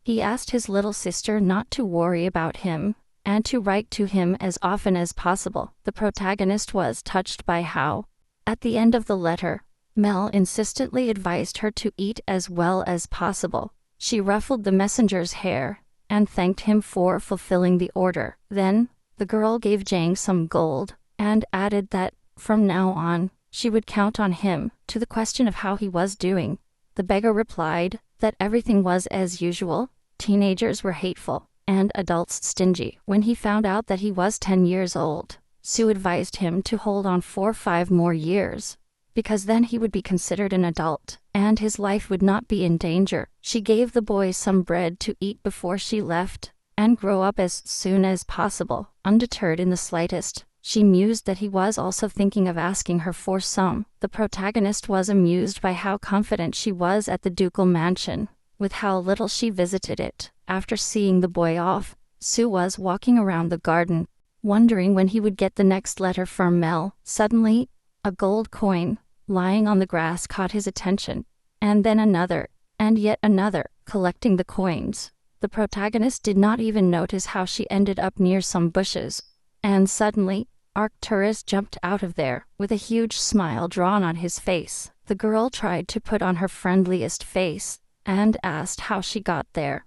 He asked his little sister not to worry about him, and to write to him as often as possible. The protagonist was touched by how, at the end of the letter, Mel insistently advised her to eat as well as possible. She ruffled the messenger's hair and thanked him for fulfilling the order. Then, the girl gave Jiang some gold and added that, from now on, she would count on him. To the question of how he was doing, the beggar replied that everything was as usual. Teenagers were hateful, and adults stingy. When he found out that he was 10 years old, Su advised him to hold on for 5 more years, because then he would be considered an adult, and his life would not be in danger. She gave the boy some bread to eat before she left, and grow up as soon as possible. Undeterred in the slightest, she mused that he was also thinking of asking her for some. The protagonist was amused by how confident she was at the ducal mansion, with how little she visited it. After seeing the boy off, Su was walking around the garden, wondering when he would get the next letter from Mel. Suddenly, a gold coin lying on the grass caught his attention, and then another, and yet another. Collecting the coins, the protagonist did not even notice how she ended up near some bushes, and suddenly, Arcturus jumped out of there, with a huge smile drawn on his face. The girl tried to put on her friendliest face, and asked how she got there.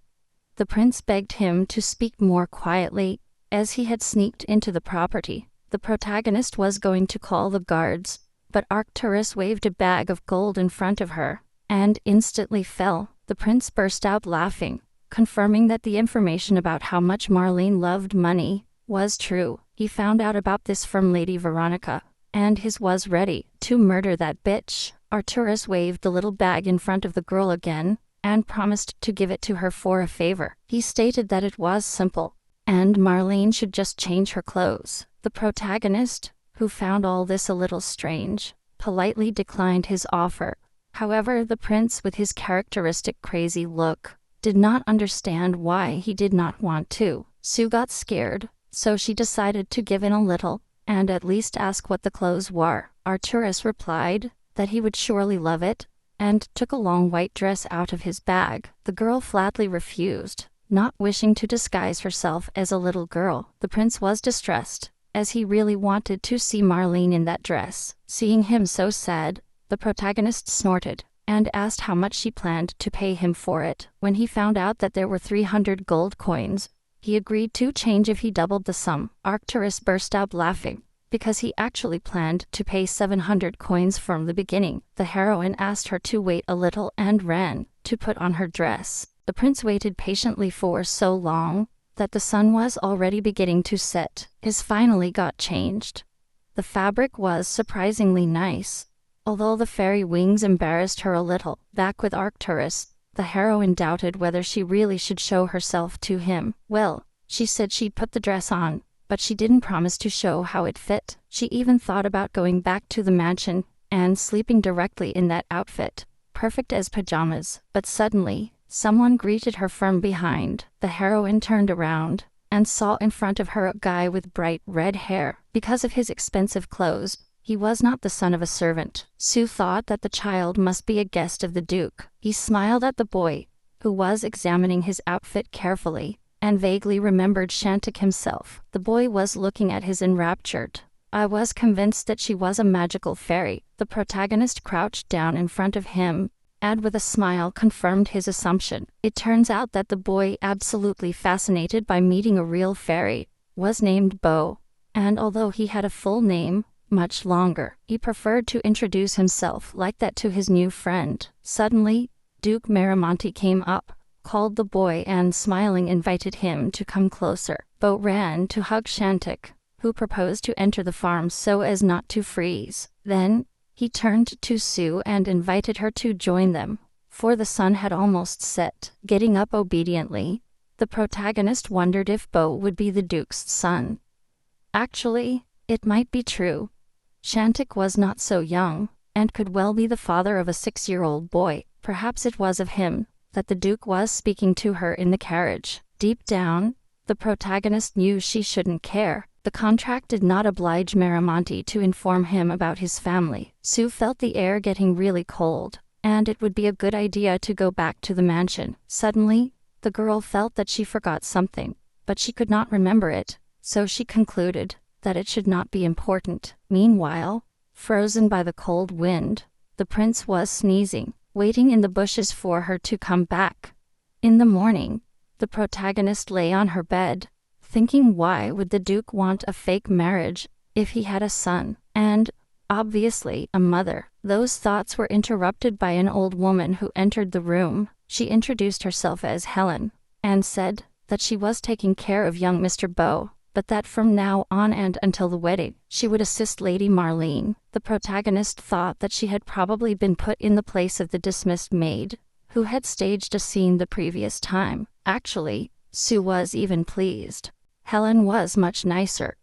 The prince begged him to speak more quietly, as he had sneaked into the property. The protagonist was going to call the guards, but Arcturus waved a bag of gold in front of her, and instantly fell. The prince burst out laughing, confirming that the information about how much Marlene loved money was true. He found out about this from Lady Veronica, and his was ready to murder that bitch. Arturus waved the little bag in front of the girl again, and promised to give it to her for a favor. He stated that it was simple, and Marlene should just change her clothes. The protagonist, who found all this a little strange, politely declined his offer. However, the prince, with his characteristic crazy look, did not understand why he did not want to. Sue got scared, so she decided to give in a little, and at least ask what the clothes were. Arturus replied that he would surely love it, and took a long white dress out of his bag. The girl flatly refused, not wishing to disguise herself as a little girl. The prince was distressed, as he really wanted to see Marlene in that dress. Seeing him so sad, the protagonist snorted, and asked how much she planned to pay him for it. When he found out that there were 300 gold coins, he agreed to change if he doubled the sum. Arcturus burst out laughing, because he actually planned to pay 700 coins from the beginning. The heroine asked her to wait a little and ran to put on her dress. The prince waited patiently for so long that the sun was already beginning to set. His finally got changed. The fabric was surprisingly nice, although the fairy wings embarrassed her a little. Back with Arcturus, the heroine doubted whether she really should show herself to him. Well, she said she'd put the dress on, but she didn't promise to show how it fit. She even thought about going back to the mansion and sleeping directly in that outfit, perfect as pajamas. But suddenly, someone greeted her from behind. The heroine turned around and saw in front of her a guy with bright red hair. Because of his expensive clothes, he was not the son of a servant. Sue thought that the child must be a guest of the Duke. He smiled at the boy, who was examining his outfit carefully, and vaguely remembered Shantik himself. The boy was looking at his enraptured. I was convinced that she was a magical fairy. The protagonist crouched down in front of him, and with a smile confirmed his assumption. It turns out that the boy, absolutely fascinated by meeting a real fairy, was named Bo, and although he had a full name, much longer, he preferred to introduce himself like that to his new friend. Suddenly, Duke Miramonte came up, called the boy, and smiling invited him to come closer. Bo ran to hug Shantik, who proposed to enter the farm so as not to freeze. Then, he turned to Sue and invited her to join them, for the sun had almost set. Getting up obediently, the protagonist wondered if Bo would be the Duke's son. Actually, it might be true. Shantik was not so young, and could well be the father of a 6-year-old boy. Perhaps it was of him that the Duke was speaking to her in the carriage. Deep down, the protagonist knew she shouldn't care. The contract did not oblige Miramonte to inform him about his family. Sue felt the air getting really cold, and it would be a good idea to go back to the mansion. Suddenly, the girl felt that she forgot something, but she could not remember it, so she concluded that it should not be important. Meanwhile, frozen by the cold wind, the prince was sneezing, waiting in the bushes for her to come back. In the morning, the protagonist lay on her bed, thinking why would the Duke want a fake marriage if he had a son, and, obviously, a mother. Those thoughts were interrupted by an old woman who entered the room. She introduced herself as Helen, and said that she was taking care of young Mr. Bo, but that from now on and until the wedding, she would assist Lady Marlene. The protagonist thought that she had probably been put in the place of the dismissed maid, who had staged a scene the previous time. Actually, Sue was even pleased. Helen was much nicer.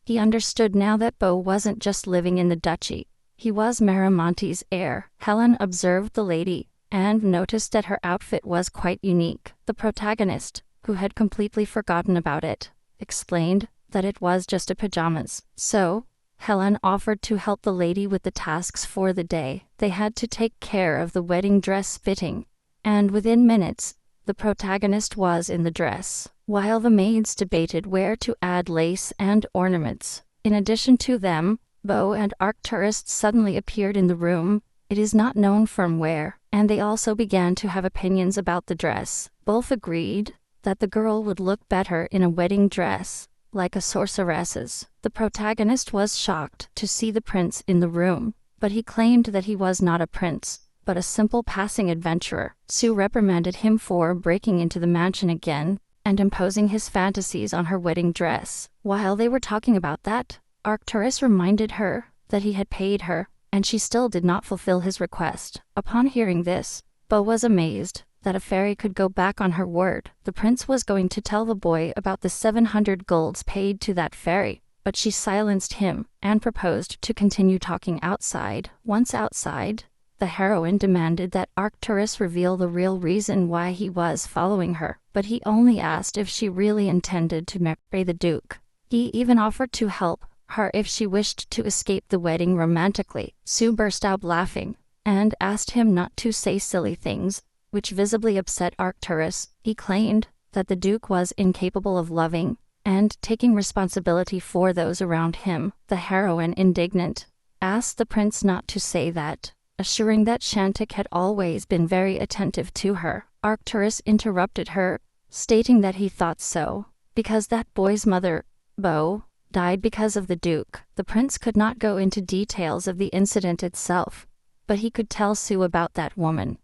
He understood now that Bo wasn't just living in the duchy. He was Miramonte's heir. Helen observed the lady, and noticed that her outfit was quite unique. The protagonist, who had completely forgotten about it, explained that it was just a pajamas. So, Helen offered to help the lady with the tasks for the day. They had to take care of the wedding dress fitting, and within minutes, the protagonist was in the dress, while the maids debated where to add lace and ornaments. In addition to them, Bo and Arcturus suddenly appeared in the room. It is not known from where, and they also began to have opinions about the dress. Both agreed that the girl would look better in a wedding dress, like a sorceress's. The protagonist was shocked to see the prince in the room, but he claimed that he was not a prince, but a simple passing adventurer. Sue reprimanded him for breaking into the mansion again and imposing his fantasies on her wedding dress. While they were talking about that, Arcturus reminded her that he had paid her, and she still did not fulfill his request. Upon hearing this, Bo was amazed that a fairy could go back on her word. The prince was going to tell the boy about the 700 golds paid to that fairy, but she silenced him and proposed to continue talking outside. Once outside, the heroine demanded that Arcturus reveal the real reason why he was following her, but he only asked if she really intended to marry the duke. He even offered to help her if she wished to escape the wedding romantically. Sue burst out laughing and asked him not to say silly things, which visibly upset Arcturus. He claimed that the duke was incapable of loving and taking responsibility for those around him. The heroine, indignant, asked the prince not to say that, assuring that Shantik had always been very attentive to her. Arcturus interrupted her, stating that he thought so, because that boy's mother, Bo, died because of the duke. The prince could not go into details of the incident itself, but he could tell Sue about that woman.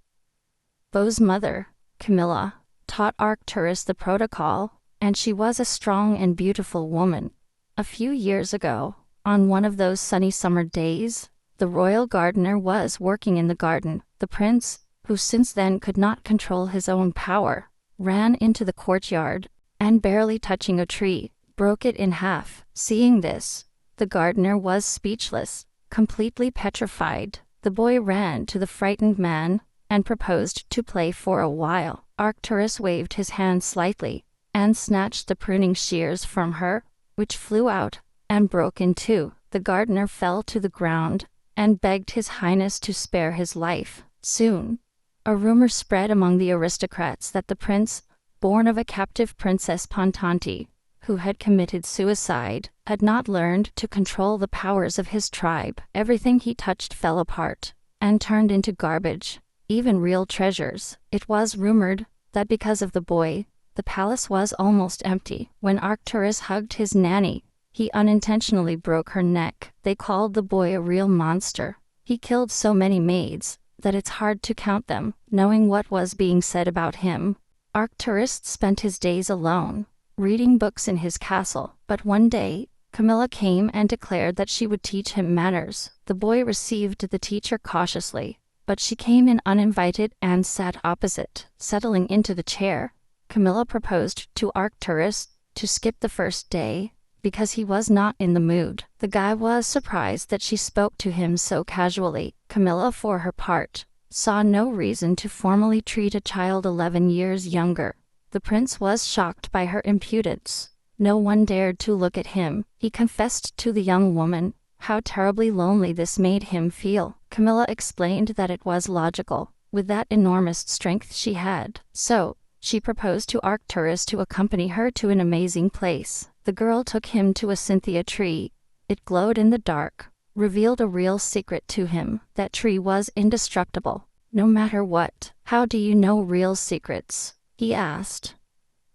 Bo's mother, Camilla, taught Arcturus the protocol, and she was a strong and beautiful woman. A few years ago, on one of those sunny summer days, the royal gardener was working in the garden. The prince, who since then could not control his own power, ran into the courtyard, and barely touching a tree, broke it in half. Seeing this, the gardener was speechless, completely petrified. The boy ran to the frightened man and proposed to play for a while. Arcturus waved his hand slightly and snatched the pruning shears from her, which flew out and broke in two. The gardener fell to the ground and begged His Highness to spare his life. Soon, a rumor spread among the aristocrats that the prince, born of a captive princess Pontanti, who had committed suicide, had not learned to control the powers of his tribe. Everything he touched fell apart and turned into garbage, even real treasures. It was rumored that because of the boy, the palace was almost empty. When Arcturus hugged his nanny, he unintentionally broke her neck. They called the boy a real monster. He killed so many maids that it's hard to count them. Knowing what was being said about him, Arcturus spent his days alone, reading books in his castle. But one day, Camilla came and declared that she would teach him manners. The boy received the teacher cautiously, but she came in uninvited and sat opposite. Settling into the chair, Camilla proposed to Arcturus to skip the first day, because he was not in the mood. The guy was surprised that she spoke to him so casually. Camilla, for her part, saw no reason to formally treat a child 11 years younger. The prince was shocked by her impudence. No one dared to look at him. He confessed to the young woman how terribly lonely this made him feel. Camilla explained that it was logical, with that enormous strength she had. So, she proposed to Arcturus to accompany her to an amazing place. The girl took him to a Cynthia tree. It glowed in the dark, revealed a real secret to him. That tree was indestructible, no matter what. "How do you know real secrets?" he asked.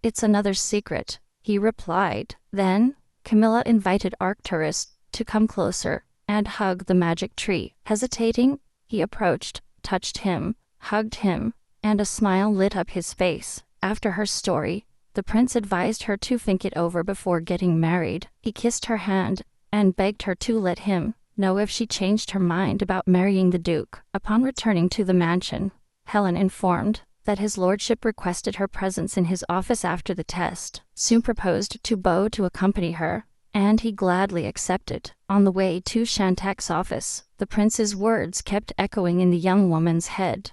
"It's another secret," he replied. Then, Camilla invited Arcturus to come closer and hug the magic tree. Hesitating, he approached, touched him, hugged him, and a smile lit up his face. After her story, the prince advised her to think it over before getting married. He kissed her hand and begged her to let him know if she changed her mind about marrying the duke. Upon returning to the mansion, Helen informed that his lordship requested her presence in his office after the test. Sue proposed to Bo to accompany her, and he gladly accepted. On the way to Shantak's office, the prince's words kept echoing in the young woman's head.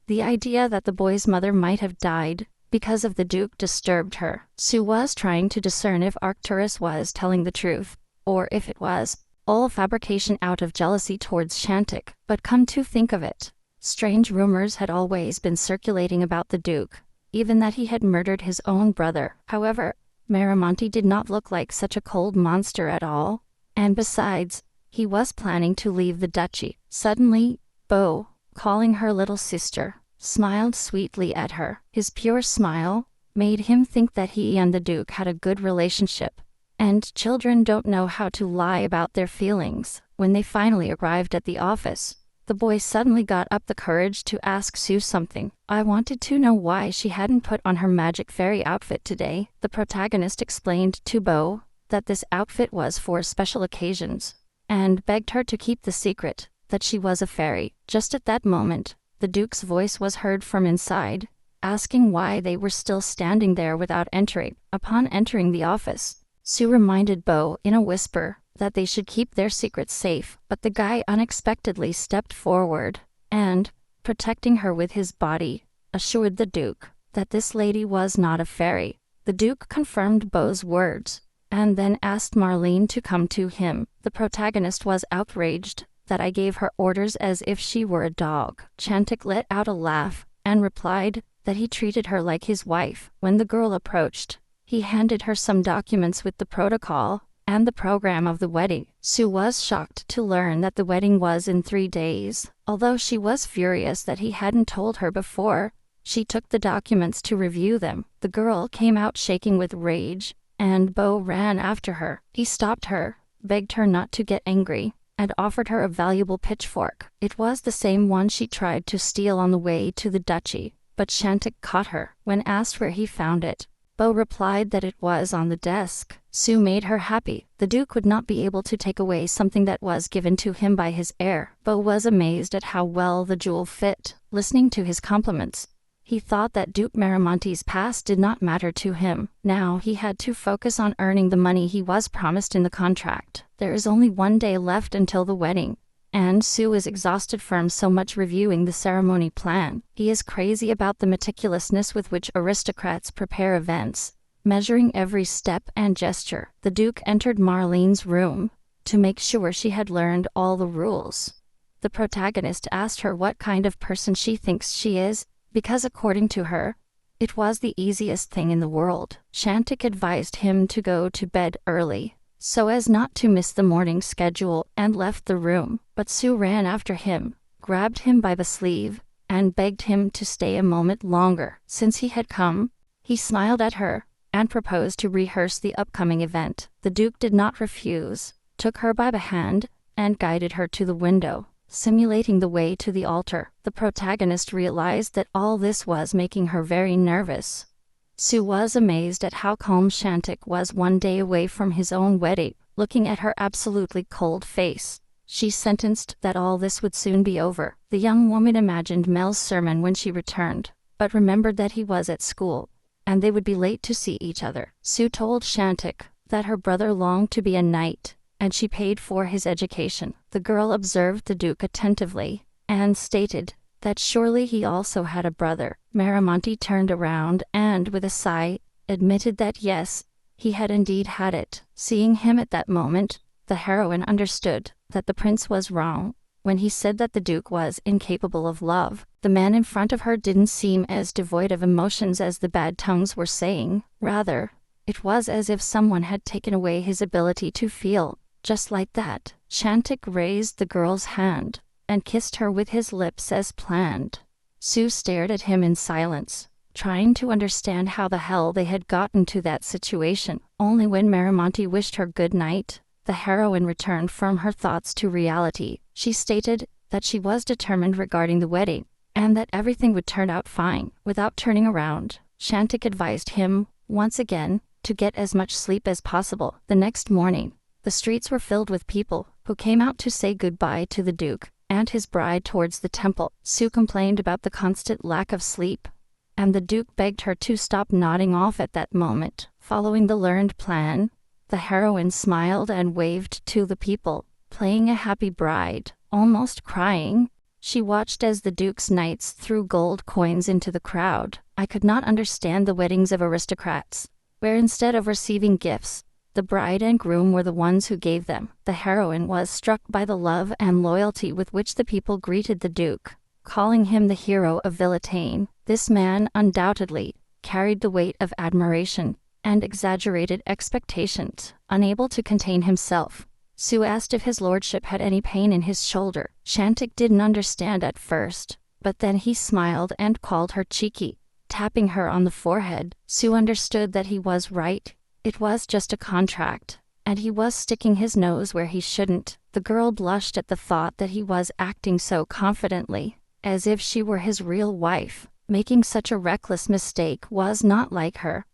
The idea that the boy's mother might have died because of the duke disturbed her. Sue was trying to discern if Arcturus was telling the truth, or if it was all fabrication out of jealousy towards Shantik. But come to think of it, strange rumors had always been circulating about the duke, even that he had murdered his own brother. However, Miramonte did not look like such a cold monster at all, and besides, he was planning to leave the duchy. Suddenly, Bo, calling her little sister, smiled sweetly at her. His pure smile made him think that he and the duke had a good relationship, and children don't know how to lie about their feelings. When they finally arrived at the office, The boy suddenly got up the courage to ask Sue something. I wanted to know why she hadn't put on her magic fairy outfit today. The protagonist explained to Bo that this outfit was for special occasions, and begged her to keep the secret that she was a fairy. Just at that moment, the Duke's voice was heard from inside, asking why they were still standing there without entering. Upon entering the office, Sue reminded Bo in a whisper that they should keep their secrets safe, but the guy unexpectedly stepped forward and, protecting her with his body, assured the Duke that this lady was not a fairy. The Duke confirmed Bo's words and then asked Marlene to come to him. The protagonist was outraged that I gave her orders as if she were a dog. Chantic let out a laugh and replied that he treated her like his wife. When the girl approached, he handed her some documents with the protocol and the program of the wedding. Sue was shocked to learn that the wedding was in 3 days. Although she was furious that he hadn't told her before, she took the documents to review them. The girl came out shaking with rage, and Bo ran after her. He stopped her, begged her not to get angry, and offered her a valuable pitchfork. It was the same one she tried to steal on the way to the duchy, but Chantic caught her. When asked where he found it, Bo replied that it was on the desk. Sue made her happy. The Duke would not be able to take away something that was given to him by his heir. Bo was amazed at how well the jewel fit. Listening to his compliments, he thought that Duke Maramonti's past did not matter to him. Now he had to focus on earning the money he was promised in the contract. There is only 1 day left until the wedding, and Sue is exhausted from so much reviewing the ceremony plan. He is crazy about the meticulousness with which aristocrats prepare events, measuring every step and gesture. The Duke entered Marlene's room to make sure she had learned all the rules. The protagonist asked her what kind of person she thinks she is, because according to her, it was the easiest thing in the world. Chantic advised him to go to bed early, so as not to miss the morning schedule, and left the room. But Sue ran after him, grabbed him by the sleeve, and begged him to stay a moment longer. Since he had come, he smiled at her and proposed to rehearse the upcoming event. The Duke did not refuse, took her by the hand, and guided her to the window, simulating the way to the altar. The protagonist realized that all this was making her very nervous. Sue was amazed at how calm Chantic was 1 day away from his own wedding. Looking at her absolutely cold face, she sentenced that all this would soon be over. The young woman imagined Mel's sermon when she returned, but remembered that he was at school, and they would be late to see each other. Sue told Chantic that her brother longed to be a knight, and she paid for his education. The girl observed the Duke attentively, and stated that surely he also had a brother. Maramonti turned around and, with a sigh, admitted that yes, he had indeed had it. Seeing him at that moment, the heroine understood that the prince was wrong when he said that the Duke was incapable of love. The man in front of her didn't seem as devoid of emotions as the bad tongues were saying. Rather, it was as if someone had taken away his ability to feel. Just like that, Chantic raised the girl's hand and kissed her with his lips as planned. Sue stared at him in silence, trying to understand how the hell they had gotten to that situation. Only when Maramonti wished her good night, the heroine returned from her thoughts to reality. She stated that she was determined regarding the wedding, and that everything would turn out fine. Without turning around, Chantic advised him, once again, to get as much sleep as possible. The next morning, the streets were filled with people who came out to say goodbye to the Duke and his bride towards the temple. Sue complained about the constant lack of sleep, and the Duke begged her to stop nodding off at that moment. Following the learned plan, the heroine smiled and waved to the people, playing a happy bride. Almost crying, she watched as the Duke's knights threw gold coins into the crowd. I could not understand the weddings of aristocrats, where instead of receiving gifts, the bride and groom were the ones who gave them. The heroine was struck by the love and loyalty with which the people greeted the Duke, calling him the hero of Villetaine. This man undoubtedly carried the weight of admiration and exaggerated expectations. Unable to contain himself, Sue asked if his lordship had any pain in his shoulder. Chantic didn't understand at first, but then he smiled and called her cheeky, tapping her on the forehead. Sue understood that he was right. It was just a contract, and he was sticking his nose where he shouldn't. The girl blushed at the thought that he was acting so confidently, as if she were his real wife. Making such a reckless mistake was not like her.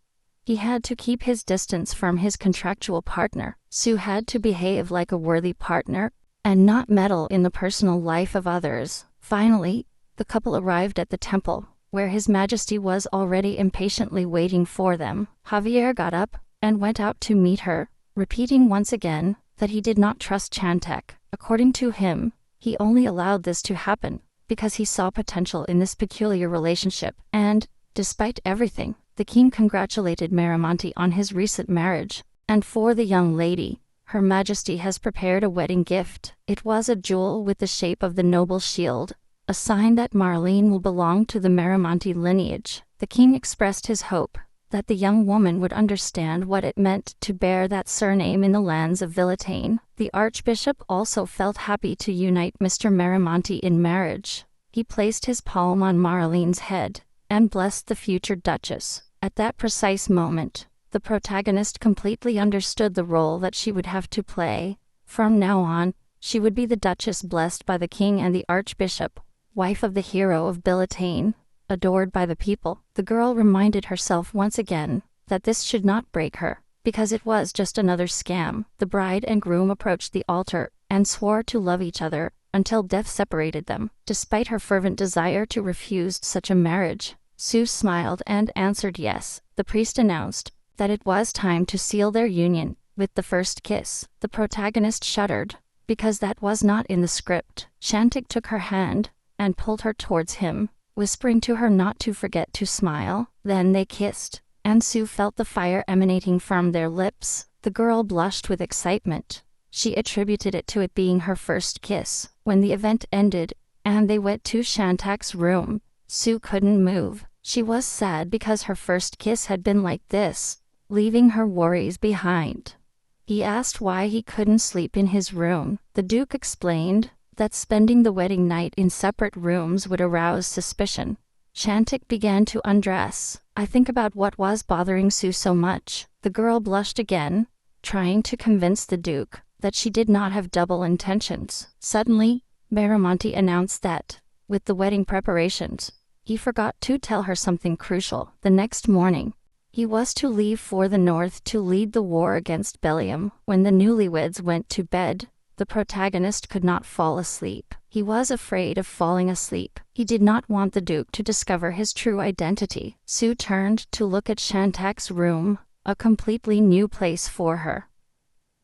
He had to keep his distance from his contractual partner. Sue had to behave like a worthy partner, and not meddle in the personal life of others. Finally, the couple arrived at the temple, where His Majesty was already impatiently waiting for them. Javier got up and went out to meet her, repeating once again that he did not trust Chantek. According to him, he only allowed this to happen because he saw potential in this peculiar relationship. And, despite everything, the king congratulated Miramonte on his recent marriage. And for the young lady, Her Majesty has prepared a wedding gift. It was a jewel with the shape of the noble shield, a sign that Marlene will belong to the Miramonte lineage. The king expressed his hope that the young woman would understand what it meant to bear that surname in the lands of Villetaine. The archbishop also felt happy to unite Mr. Miramonte in marriage. He placed his palm on Marlene's head and blessed the future duchess. At that precise moment, the protagonist completely understood the role that she would have to play. From now on, she would be the duchess blessed by the king and the archbishop, wife of the hero of Villetaine, adored by the people. The girl reminded herself once again that this should not break her, because it was just another scam. The bride and groom approached the altar and swore to love each other until death separated them. Despite her fervent desire to refuse such a marriage, Sue smiled and answered yes. The priest announced that it was time to seal their union with the first kiss. The protagonist shuddered, because that was not in the script. Chantek took her hand and pulled her towards him, whispering to her not to forget to smile. Then they kissed, and Sue felt the fire emanating from their lips. The girl blushed with excitement. She attributed it to it being her first kiss. When the event ended, and they went to Chantek's room, Sue couldn't move. She was sad because her first kiss had been like this, leaving her worries behind. He asked why he couldn't sleep in his room. The Duke explained that spending the wedding night in separate rooms would arouse suspicion. Chantek began to undress. I think about what was bothering Sue so much. The girl blushed again, trying to convince the Duke that she did not have double intentions. Suddenly, Miramonte announced that, with the wedding preparations, he forgot to tell her something crucial. The next morning, he was to leave for the north to lead the war against Bellium. When the newlyweds went to bed, the protagonist could not fall asleep. He was afraid of falling asleep. He did not want the Duke to discover his true identity. Sue turned to look at Chantek's room, a completely new place for her.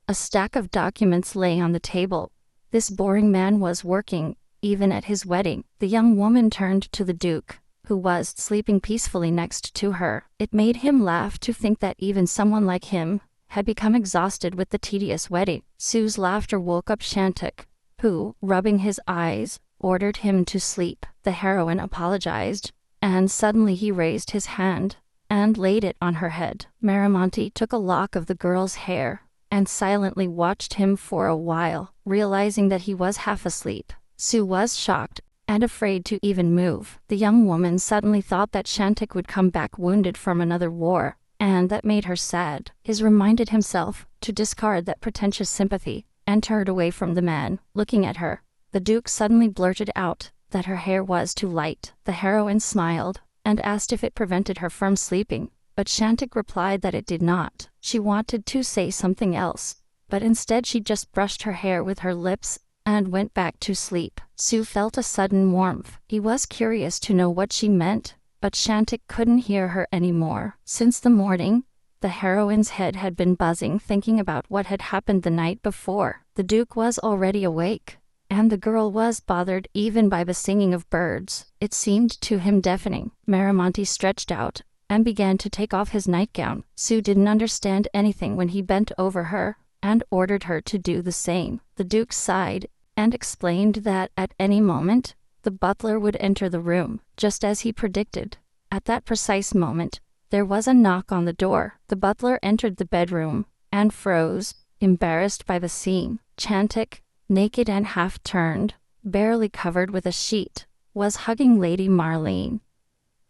A stack of documents lay on the table. This boring man was working, even at his wedding. The young woman turned to the Duke, who was sleeping peacefully next to her. It made him laugh to think that even someone like him had become exhausted with the tedious wedding. Sue's laughter woke up Chantek, who, rubbing his eyes, ordered him to sleep. The heroine apologized, and suddenly he raised his hand and laid it on her head. Miramonte took a lock of the girl's hair and silently watched him for a while. Realizing that he was half asleep, Sue was shocked and afraid to even move. The young woman suddenly thought that Chantek would come back wounded from another war, and that made her sad. He reminded himself to discard that pretentious sympathy and turned away from the man. Looking at her, the Duke suddenly blurted out that her hair was too light. The heroine smiled and asked if it prevented her from sleeping, but Chantek replied that it did not. She wanted to say something else, but instead she just brushed her hair with her lips and went back to sleep. Sue felt a sudden warmth. He was curious to know what she meant, but Chantek couldn't hear her anymore. Since the morning, the heroine's head had been buzzing thinking about what had happened the night before. The Duke was already awake, and the girl was bothered even by the singing of birds. It seemed to him deafening. Miramonte stretched out and began to take off his nightgown. Sue didn't understand anything when he bent over her and ordered her to do the same. The Duke sighed and explained that at any moment, the butler would enter the room, just as he predicted. At that precise moment, there was a knock on the door. The butler entered the bedroom and froze, embarrassed by the scene. Chantek, naked and half-turned, barely covered with a sheet, was hugging Lady Marlene.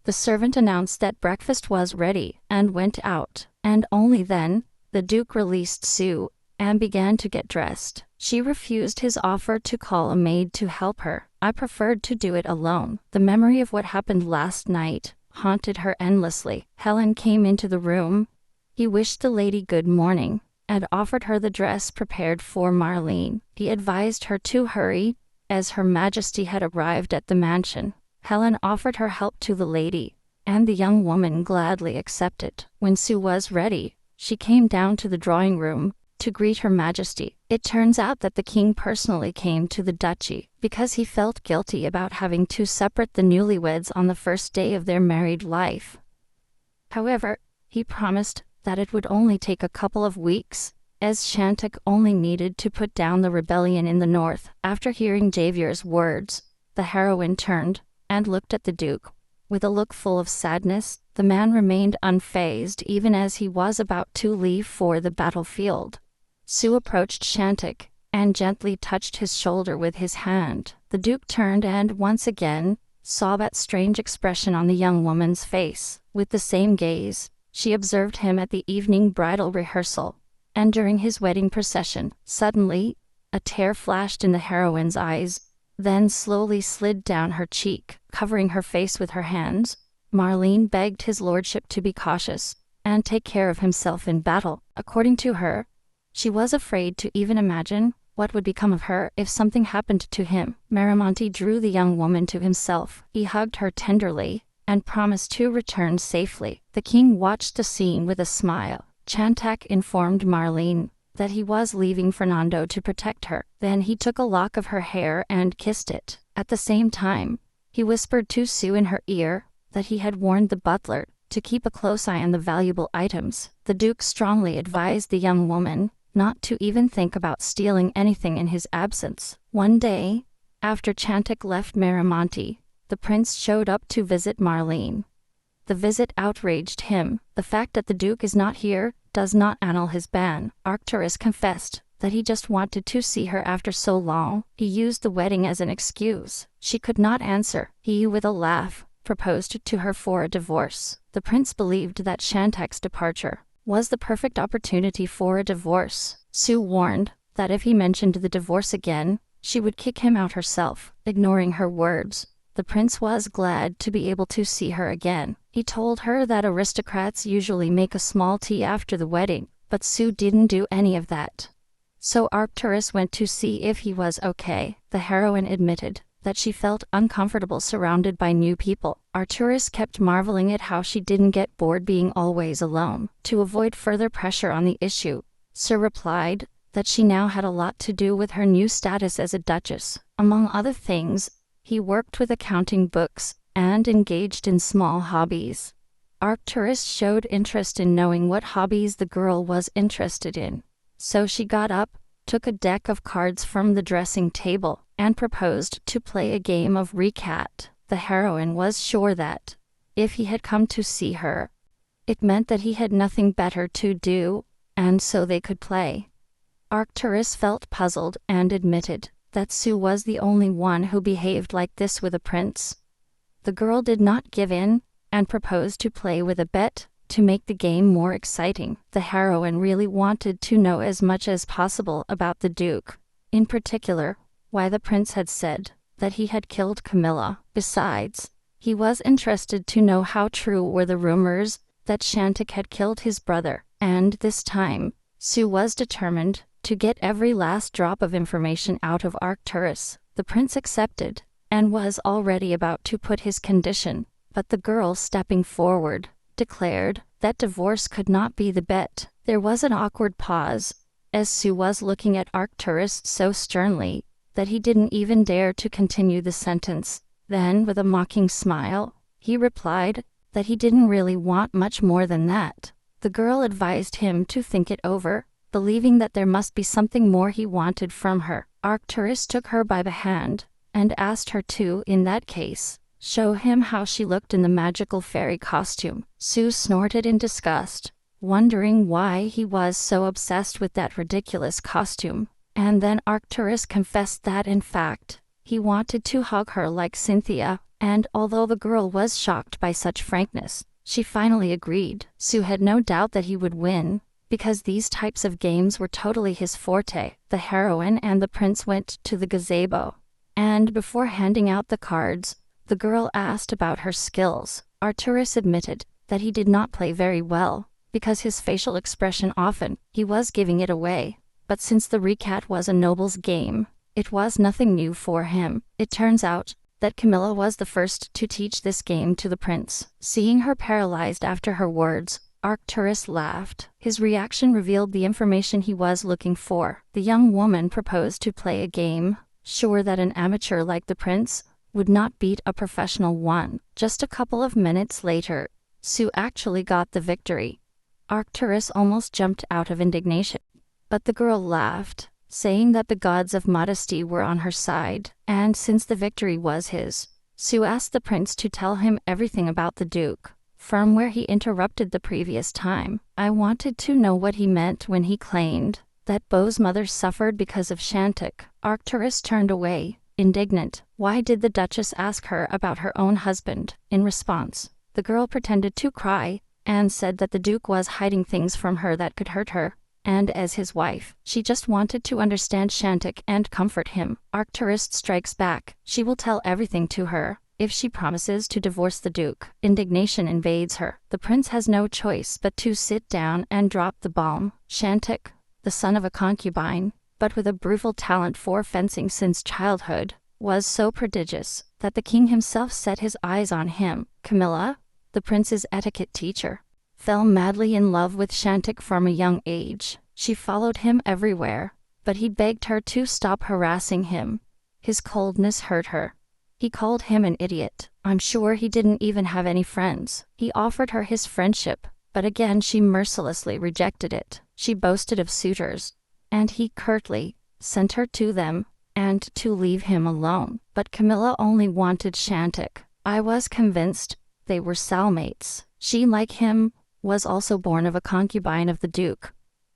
The servant announced that breakfast was ready and went out, and only then, the Duke released Sue and began to get dressed. She refused his offer to call a maid to help her. I preferred to do it alone. The memory of what happened last night haunted her endlessly. Helen came into the room. He wished the lady good morning and offered her the dress prepared for Marlene. He advised her to hurry, as Her Majesty had arrived at the mansion. Helen offered her help to the lady, and the young woman gladly accepted. When Sue was ready, she came down to the drawing room to greet Her Majesty. It turns out that the king personally came to the duchy because he felt guilty about having to separate the newlyweds on the first day of their married life. However, he promised that it would only take a couple of weeks, as Shantik only needed to put down the rebellion in the north. After hearing Javier's words, the heroine turned and looked at the Duke. With a look full of sadness, the man remained unfazed even as he was about to leave for the battlefield. Sue approached Shantik and gently touched his shoulder with his hand. The Duke turned and once again saw that strange expression on the young woman's face. With the same gaze, she observed him at the evening bridal rehearsal and during his wedding procession. Suddenly, a tear flashed in the heroine's eyes, then slowly slid down her cheek, covering her face with her hands. Marlene begged his lordship to be cautious and take care of himself in battle. According to her, she was afraid to even imagine what would become of her if something happened to him. Miramonte drew the young woman to himself. He hugged her tenderly and promised to return safely. The king watched the scene with a smile. Shantik informed Marlene that he was leaving Fernando to protect her. Then he took a lock of her hair and kissed it. At the same time, he whispered to Sue in her ear that he had warned the butler to keep a close eye on the valuable items. The Duke strongly advised the young woman not to even think about stealing anything in his absence. One day, after Shantik left Miramonte, the prince showed up to visit Marlene. The visit outraged him. The fact that the Duke is not here does not annul his ban. Arcturus confessed that he just wanted to see her after so long. He used the wedding as an excuse. She could not answer. He, with a laugh, proposed to her for a divorce. The prince believed that Shantik's departure was the perfect opportunity for a divorce. Sue warned that if he mentioned the divorce again, she would kick him out herself. Ignoring her words, the prince was glad to be able to see her again. He told her that aristocrats usually make a small tea after the wedding, but Sue didn't do any of that. So Arcturus went to see if he was okay. The heroine admitted that she felt uncomfortable surrounded by new people. Arcturus kept marveling at how she didn't get bored being always alone. To avoid further pressure on the issue, Sue replied that she now had a lot to do with her new status as a duchess. Among other things, he worked with accounting books and engaged in small hobbies. Arcturus showed interest in knowing what hobbies the girl was interested in. So she got up, took a deck of cards from the dressing table, and proposed to play a game of recap. The heroine was sure that, if he had come to see her, it meant that he had nothing better to do, and so they could play. Arcturus felt puzzled and admitted that Sue was the only one who behaved like this with a prince. The girl did not give in, and proposed to play with a bet to make the game more exciting. The heroine really wanted to know as much as possible about the Duke, in particular, why the prince had said that he had killed Camilla. Besides, he was interested to know how true were the rumors that Shantik had killed his brother, and this time, Sue was determined to get every last drop of information out of Arcturus. The prince accepted, and was already about to put his condition, but the girl, stepping forward, declared that divorce could not be the bet. There was an awkward pause, as Sue was looking at Arcturus so sternly that he didn't even dare to continue the sentence. Then, with a mocking smile, he replied that he didn't really want much more than that. The girl advised him to think it over, believing that there must be something more he wanted from her. Arcturus took her by the hand and asked her to, in that case, show him how she looked in the magical fairy costume. Sue snorted in disgust, wondering why he was so obsessed with that ridiculous costume. And then Arcturus confessed that, in fact, he wanted to hug her like Cynthia, and although the girl was shocked by such frankness, she finally agreed. Sue had no doubt that he would win, because these types of games were totally his forte. The heroine and the prince went to the gazebo, and before handing out the cards, the girl asked about her skills. Arcturus admitted that he did not play very well, because his facial expression often, he was giving it away. But since the recap was a noble's game, it was nothing new for him. It turns out that Camilla was the first to teach this game to the prince. Seeing her paralyzed after her words, Arcturus laughed. His reaction revealed the information he was looking for. The young woman proposed to play a game, sure that an amateur like the prince would not beat a professional one. Just a couple of minutes later, Sue actually got the victory. Arcturus almost jumped out of indignation, but the girl laughed, saying that the gods of modesty were on her side, and since the victory was his, Sue asked the prince to tell him everything about the duke, from where he interrupted the previous time. I wanted to know what he meant when he claimed that Beau's mother suffered because of Shantik. Arcturus turned away, indignant. Why did the Duchess ask her about her own husband? In response, the girl pretended to cry, and said that the Duke was hiding things from her that could hurt her, and as his wife, she just wanted to understand Shantik and comfort him. Arcturus strikes back. She will tell everything to her, if she promises to divorce the Duke. Indignation invades her. The prince has no choice but to sit down and drop the bomb. Shantik, the son of a concubine, but with a brutal talent for fencing since childhood, was so prodigious that the king himself set his eyes on him. Camilla, the prince's etiquette teacher, fell madly in love with Shantik from a young age. She followed him everywhere, but he begged her to stop harassing him. His coldness hurt her. He called him an idiot. I'm sure he didn't even have any friends. He offered her his friendship, but again she mercilessly rejected it. She boasted of suitors, and he curtly sent her to them, and to leave him alone. But Camilla only wanted Shantik. I was convinced they were cellmates. She, like him, was also born of a concubine of the Duke,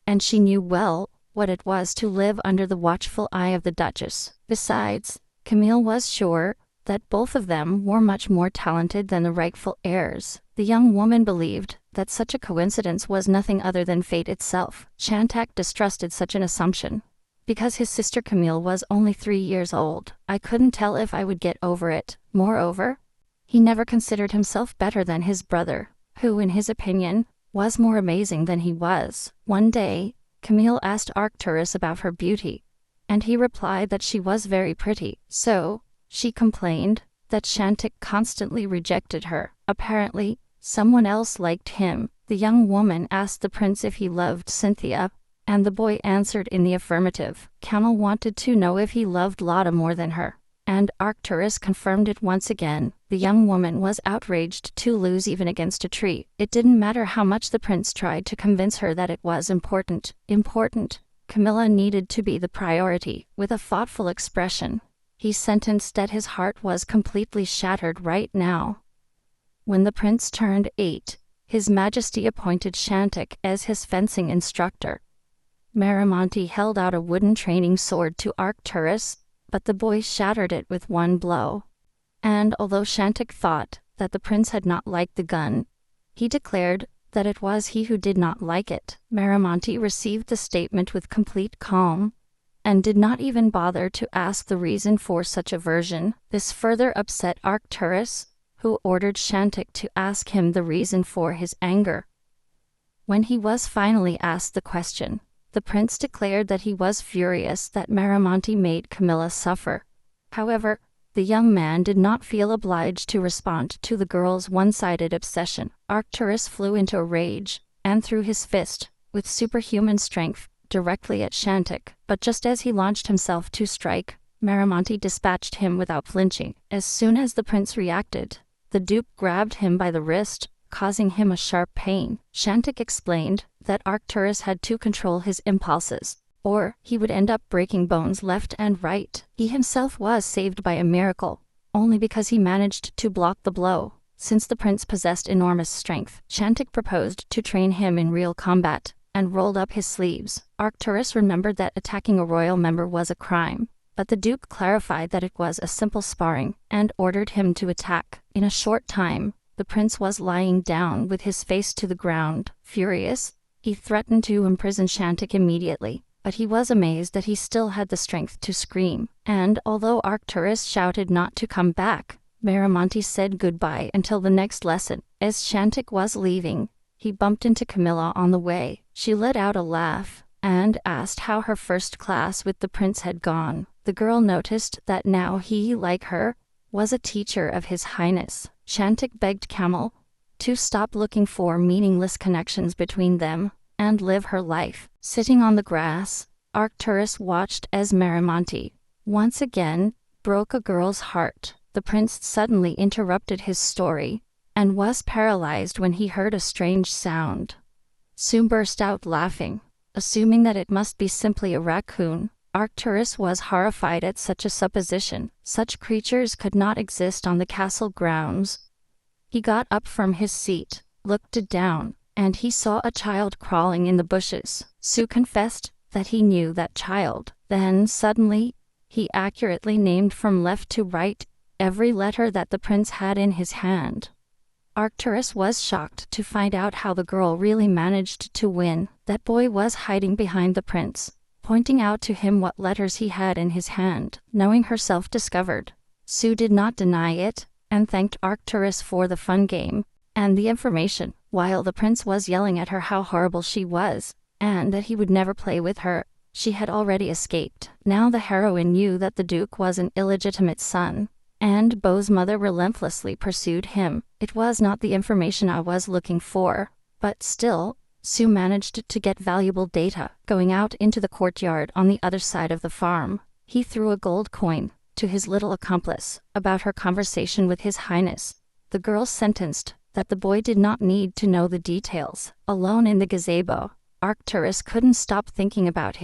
and she knew well what it was to live under the watchful eye of the Duchess. Besides, Camille was sure that both of them were much more talented than the rightful heirs. The young woman believed that such a coincidence was nothing other than fate itself. Shantak distrusted such an assumption, because his sister Camille was only 3 years old. I couldn't tell if I would get over it. Moreover, he never considered himself better than his brother, who in his opinion, was more amazing than he was. One day, Camille asked Arcturus about her beauty, and he replied that she was very pretty. So, she complained that Shantik constantly rejected her. Apparently, someone else liked him. The young woman asked the prince if he loved Cynthia, and the boy answered in the affirmative. Camille wanted to know if he loved Lotta more than her, and Arcturus confirmed it once again. The young woman was outraged to lose even against a tree. It didn't matter how much the prince tried to convince her that it was important. Camilla needed to be the priority. With a thoughtful expression, he sentenced that his heart was completely shattered right now. When the prince turned 8, His Majesty appointed Shantik as his fencing instructor. Maramonti held out a wooden training sword to Arcturus, but the boy shattered it with one blow. And although Shantik thought that the prince had not liked the gun, he declared that it was he who did not like it. Maramonti received the statement with complete calm, and did not even bother to ask the reason for such aversion. This further upset Arcturus, who ordered Shantik to ask him the reason for his anger. When he was finally asked the question, the prince declared that he was furious that Maramonti made Camilla suffer. However, the young man did not feel obliged to respond to the girl's one-sided obsession. Arcturus flew into a rage, and threw his fist, with superhuman strength, directly at Shantik. But just as he launched himself to strike, Maramonti dispatched him without flinching. As soon as the prince reacted, the duke grabbed him by the wrist, causing him a sharp pain. Shantik explained that Arcturus had to control his impulses, or he would end up breaking bones left and right. He himself was saved by a miracle, only because he managed to block the blow. Since the prince possessed enormous strength, Shantik proposed to train him in real combat, and rolled up his sleeves. Arcturus remembered that attacking a royal member was a crime, but the duke clarified that it was a simple sparring, and ordered him to attack. In a short time, the prince was lying down with his face to the ground. Furious, He threatened to imprison Shantik immediately, but he was amazed that he still had the strength to scream, and although Arcturus shouted not to come back, Miramonte said goodbye until the next lesson. As Shantik was leaving, he bumped into Camilla on the way. She let out a laugh and asked how her first class with the prince had gone. The girl noticed that now he, like her, was a teacher of His Highness. Shantik begged Camel to stop looking for meaningless connections between them and live her life. Sitting on the grass, Arcturus watched as Miramonte once again broke a girl's heart. The prince suddenly interrupted his story and was paralyzed when he heard a strange sound. Sue burst out laughing, assuming that it must be simply a raccoon. Arcturus was horrified at such a supposition. Such creatures could not exist on the castle grounds. He got up from his seat, looked down, and he saw a child crawling in the bushes. Sue confessed that he knew that child. Then suddenly, he accurately named from left to right every letter that the prince had in his hand. Arcturus was shocked to find out how the girl really managed to win. That boy was hiding behind the prince, pointing out to him what letters he had in his hand. Knowing herself discovered, Sue did not deny it, and thanked Arcturus for the fun game and the information, while the prince was yelling at her how horrible she was, and that he would never play with her. She had already escaped. Now the heroine knew that the Duke was an illegitimate son, and Beau's mother relentlessly pursued him. It was not the information I was looking for, but still, Sue managed to get valuable data. Going out into the courtyard on the other side of the farm, he threw a gold coin to his little accomplice about her conversation with His Highness. The girl sentenced that the boy did not need to know the details. Alone in the gazebo, Arcturus couldn't stop thinking about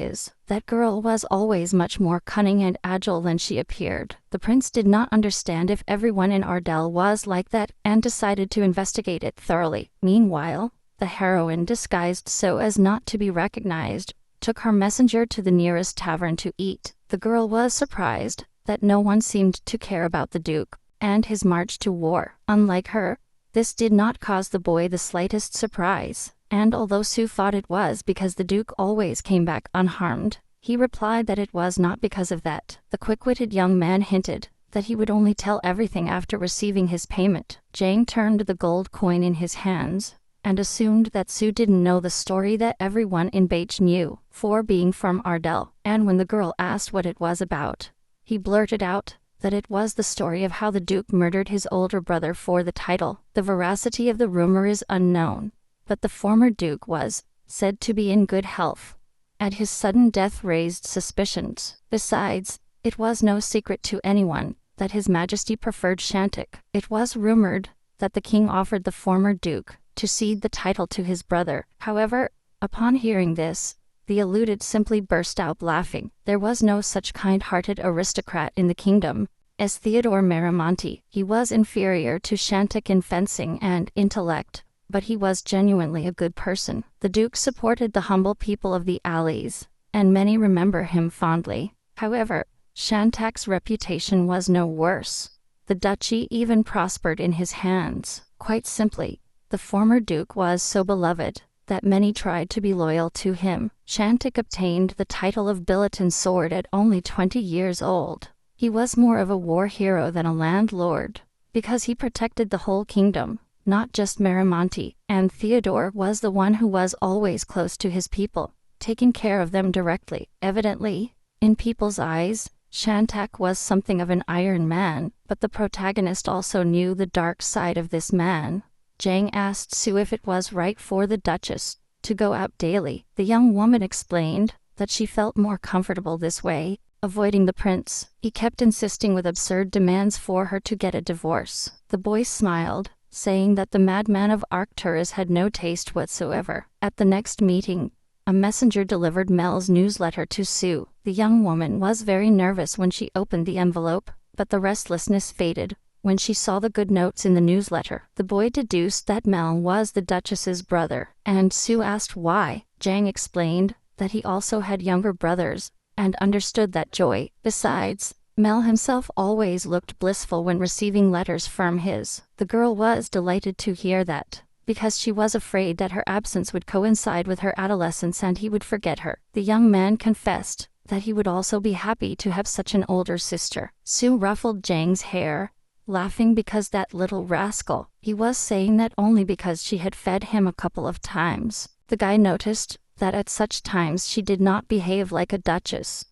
that girl was always much more cunning and agile than she appeared. The prince did not understand if everyone in Ardell was like that and decided to investigate it thoroughly. Meanwhile, the heroine, disguised so as not to be recognized, took her messenger to the nearest tavern to eat. The girl was surprised that no one seemed to care about the Duke and his march to war. Unlike her, this did not cause the boy the slightest surprise, and although Sue thought it was because the Duke always came back unharmed, he replied that it was not because of that. The quick-witted young man hinted that he would only tell everything after receiving his payment. Jang turned the gold coin in his hands and assumed that Sue didn't know the story that everyone in Beich knew, for being from Ardell, and when the girl asked what it was about, he blurted out that it was the story of how the Duke murdered his older brother for the title. The veracity of the rumor is unknown, but the former Duke was said to be in good health, and his sudden death raised suspicions. Besides, it was no secret to anyone that His Majesty preferred Shantik. It was rumored that the king offered the former Duke to cede the title to his brother. However, upon hearing this, the eluded simply burst out laughing. There was no such kind-hearted aristocrat in the kingdom as Theodore Miramonte. He was inferior to Shantik in fencing and intellect, but he was genuinely a good person. The Duke supported the humble people of the alleys, and many remember him fondly. However, Shantak's reputation was no worse. The duchy even prospered in his hands. Quite simply, the former Duke was so beloved that many tried to be loyal to him. Shantik obtained the title of Billiton Sword at only 20 years old. He was more of a war hero than a landlord, because he protected the whole kingdom, not just Miramonte, and Theodore was the one who was always close to his people, taking care of them directly. Evidently, in people's eyes, Shantak was something of an Iron Man, but the protagonist also knew the dark side of this man. Jang asked Sue if it was right for the Duchess to go out daily. The young woman explained that she felt more comfortable this way, avoiding the prince. He kept insisting with absurd demands for her to get a divorce. The boy smiled, saying that the madman of Arcturus had no taste whatsoever. At the next meeting, a messenger delivered Mel's newsletter to Sue. The young woman was very nervous when she opened the envelope, but the restlessness faded when she saw the good notes in the newsletter. The boy deduced that Mel was the Duchess's brother, and Sue asked why. Jang explained that he also had younger brothers, and understood that joy. Besides, Mel himself always looked blissful when receiving letters from his. The girl was delighted to hear that, because she was afraid that her absence would coincide with her adolescence and he would forget her. The young man confessed that he would also be happy to have such an older sister. Sue ruffled Jang's hair, laughing because that little rascal. He was saying that only because she had fed him a couple of times. The guy noticed that at such times she did not behave like a duchess.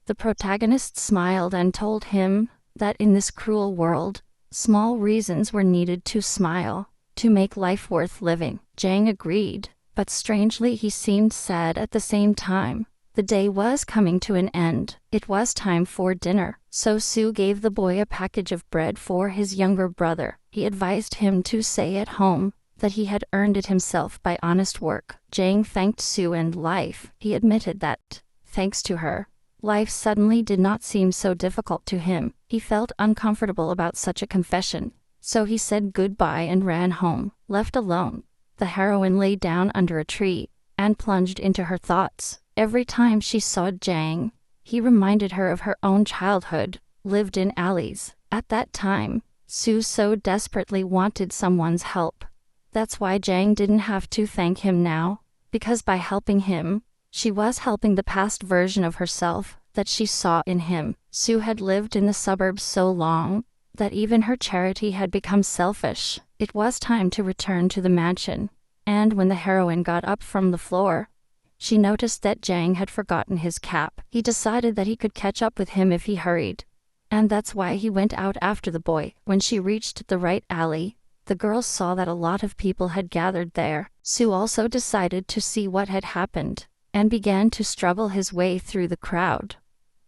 The protagonist smiled and told him that in this cruel world, small reasons were needed to smile, to make life worth living. Jang agreed, but strangely he seemed sad at the same time. The day was coming to an end. It was time for dinner, so Sue gave the boy a package of bread for his younger brother. He advised him to say at home that he had earned it himself by honest work. Jang thanked Sue and life. He admitted that, thanks to her, life suddenly did not seem so difficult to him. He felt uncomfortable about such a confession, so he said goodbye and ran home. Left alone, the heroine lay down under a tree and plunged into her thoughts. Every time she saw Jang, he reminded her of her own childhood, lived in alleys. At that time, Sue so desperately wanted someone's help. That's why Jang didn't have to thank him now, because by helping him, she was helping the past version of herself that she saw in him. Sue had lived in the suburbs so long that even her charity had become selfish. It was time to return to the mansion, and when the heroine got up from the floor, she noticed that Jang had forgotten his cap. He decided that he could catch up with him if he hurried, and that's why he went out after the boy. When she reached the right alley, the girls saw that a lot of people had gathered there. Sue also decided to see what had happened, and began to struggle his way through the crowd.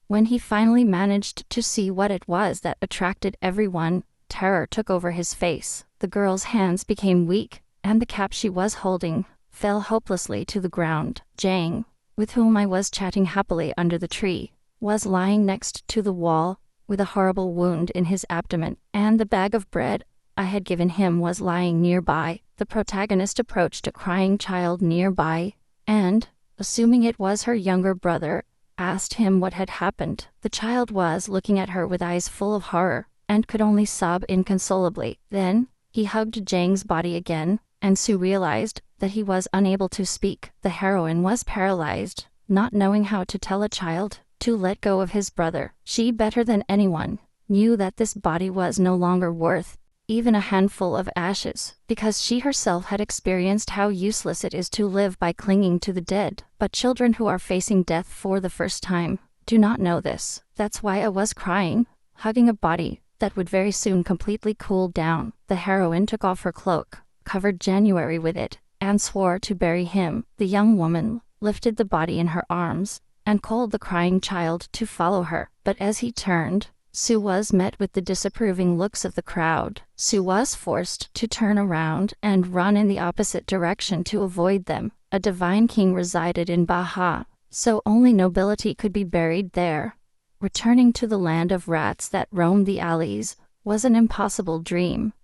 When he finally managed to see what it was that attracted everyone, terror took over his face. The girl's hands became weak, and the cap she was holding fell hopelessly to the ground. Jang, with whom I was chatting happily under the tree, was lying next to the wall, with a horrible wound in his abdomen, and the bag of bread I had given him was lying nearby. The protagonist approached a crying child nearby, and, assuming it was her younger brother, asked him what had happened. The child was looking at her with eyes full of horror, and could only sob inconsolably. Then, he hugged Jang's body again, and Sue realized that he was unable to speak. The heroine was paralyzed, not knowing how to tell a child to let go of his brother. She, better than anyone, knew that this body was no longer worth even a handful of ashes, because she herself had experienced how useless it is to live by clinging to the dead. But children who are facing death for the first time do not know this. That's why I was crying, hugging a body that would very soon completely cool down. The heroine took off her cloak, covered January with it, and swore to bury him. The young woman lifted the body in her arms and called the crying child to follow her. But as he turned, Sue was met with the disapproving looks of the crowd. Sue was forced to turn around and run in the opposite direction to avoid them. A divine king resided in Baja, so only nobility could be buried there. Returning to the land of rats that roamed the alleys was an impossible dream.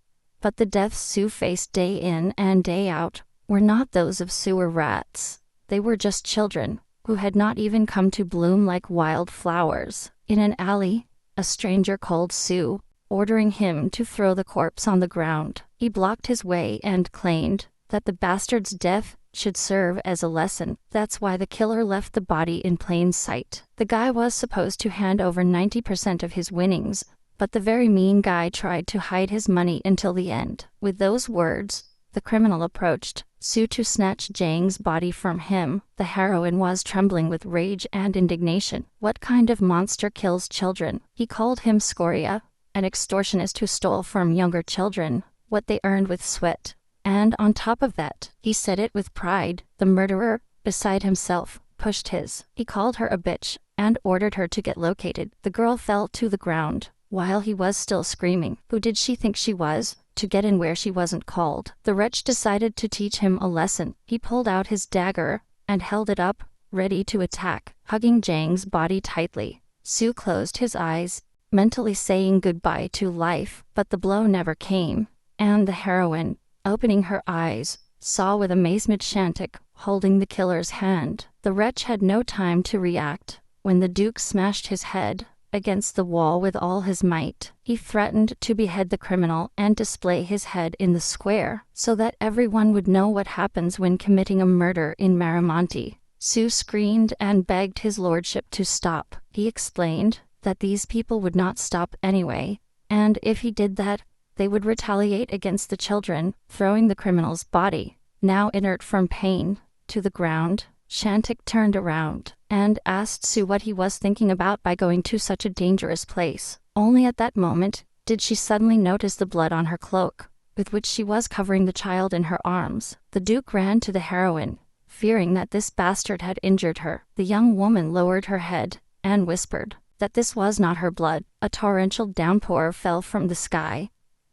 But the deaths Sue faced day in and day out were not those of sewer rats. They were just children who had not even come to bloom like wild flowers. In an alley, a stranger called Sue, ordering him to throw the corpse on the ground. He blocked his way and claimed that the bastard's death should serve as a lesson. That's why the killer left the body in plain sight. The guy was supposed to hand over 90% of his winnings, but the very mean guy tried to hide his money until the end. With those words, the criminal approached Sue to snatch Jang's body from him. The heroine was trembling with rage and indignation. What kind of monster kills children? He called him scoria, an extortionist who stole from younger children what they earned with sweat. And on top of that, he said it with pride. The murderer, beside himself, pushed his. He called her a bitch and ordered her to get located. The girl fell to the ground while he was still screaming. Who did she think she was, to get in where she wasn't called? The wretch decided to teach him a lesson. He pulled out his dagger and held it up, ready to attack. Hugging Jang's body tightly, Sue closed his eyes, mentally saying goodbye to life. But the blow never came, and the heroine, opening her eyes, saw with amazement Shantik holding the killer's hand. The wretch had no time to react when the Duke smashed his head against the wall with all his might. He threatened to behead the criminal and display his head in the square, so that everyone would know what happens when committing a murder in Maramonti. Su screamed and begged his lordship to stop. He explained that these people would not stop anyway, and if he did that, they would retaliate against the children, throwing the criminal's body, now inert from pain, to the ground. Shantik turned around and asked Su what he was thinking about by going to such a dangerous place. Only at that moment did she suddenly notice the blood on her cloak, with which she was covering the child in her arms. The Duke ran to the heroine, fearing that this bastard had injured her. The young woman lowered her head and whispered that this was not her blood. A torrential downpour fell from the sky,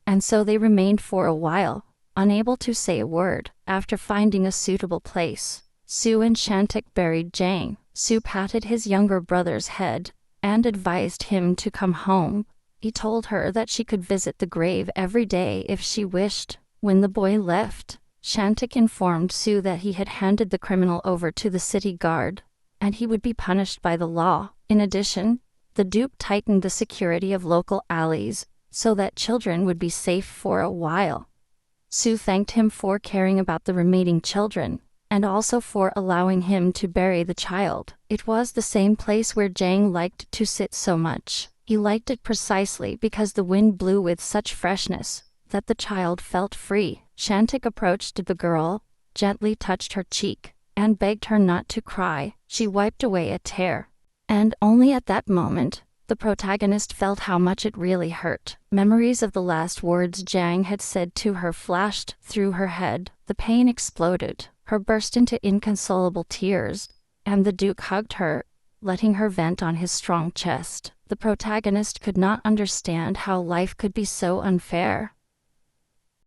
and so they remained for a while, unable to say a word. After finding a suitable place, Su and Shantik buried Jang. Su patted his younger brother's head and advised him to come home. He told her that she could visit the grave every day if she wished. When the boy left, Shantik informed Su that he had handed the criminal over to the city guard, and he would be punished by the law. In addition, the Duke tightened the security of local alleys, so that children would be safe for a while. Su thanked him for caring about the remaining children, and also for allowing him to bury the child. It was the same place where Jang liked to sit so much. He liked it precisely because the wind blew with such freshness that the child felt free. Shantik approached the girl, gently touched her cheek, and begged her not to cry. She wiped away a tear, and only at that moment, the protagonist felt how much it really hurt. Memories of the last words Jang had said to her flashed through her head. The pain exploded. Her burst into inconsolable tears, and the Duke hugged her, letting her vent on his strong chest. The protagonist could not understand how life could be so unfair.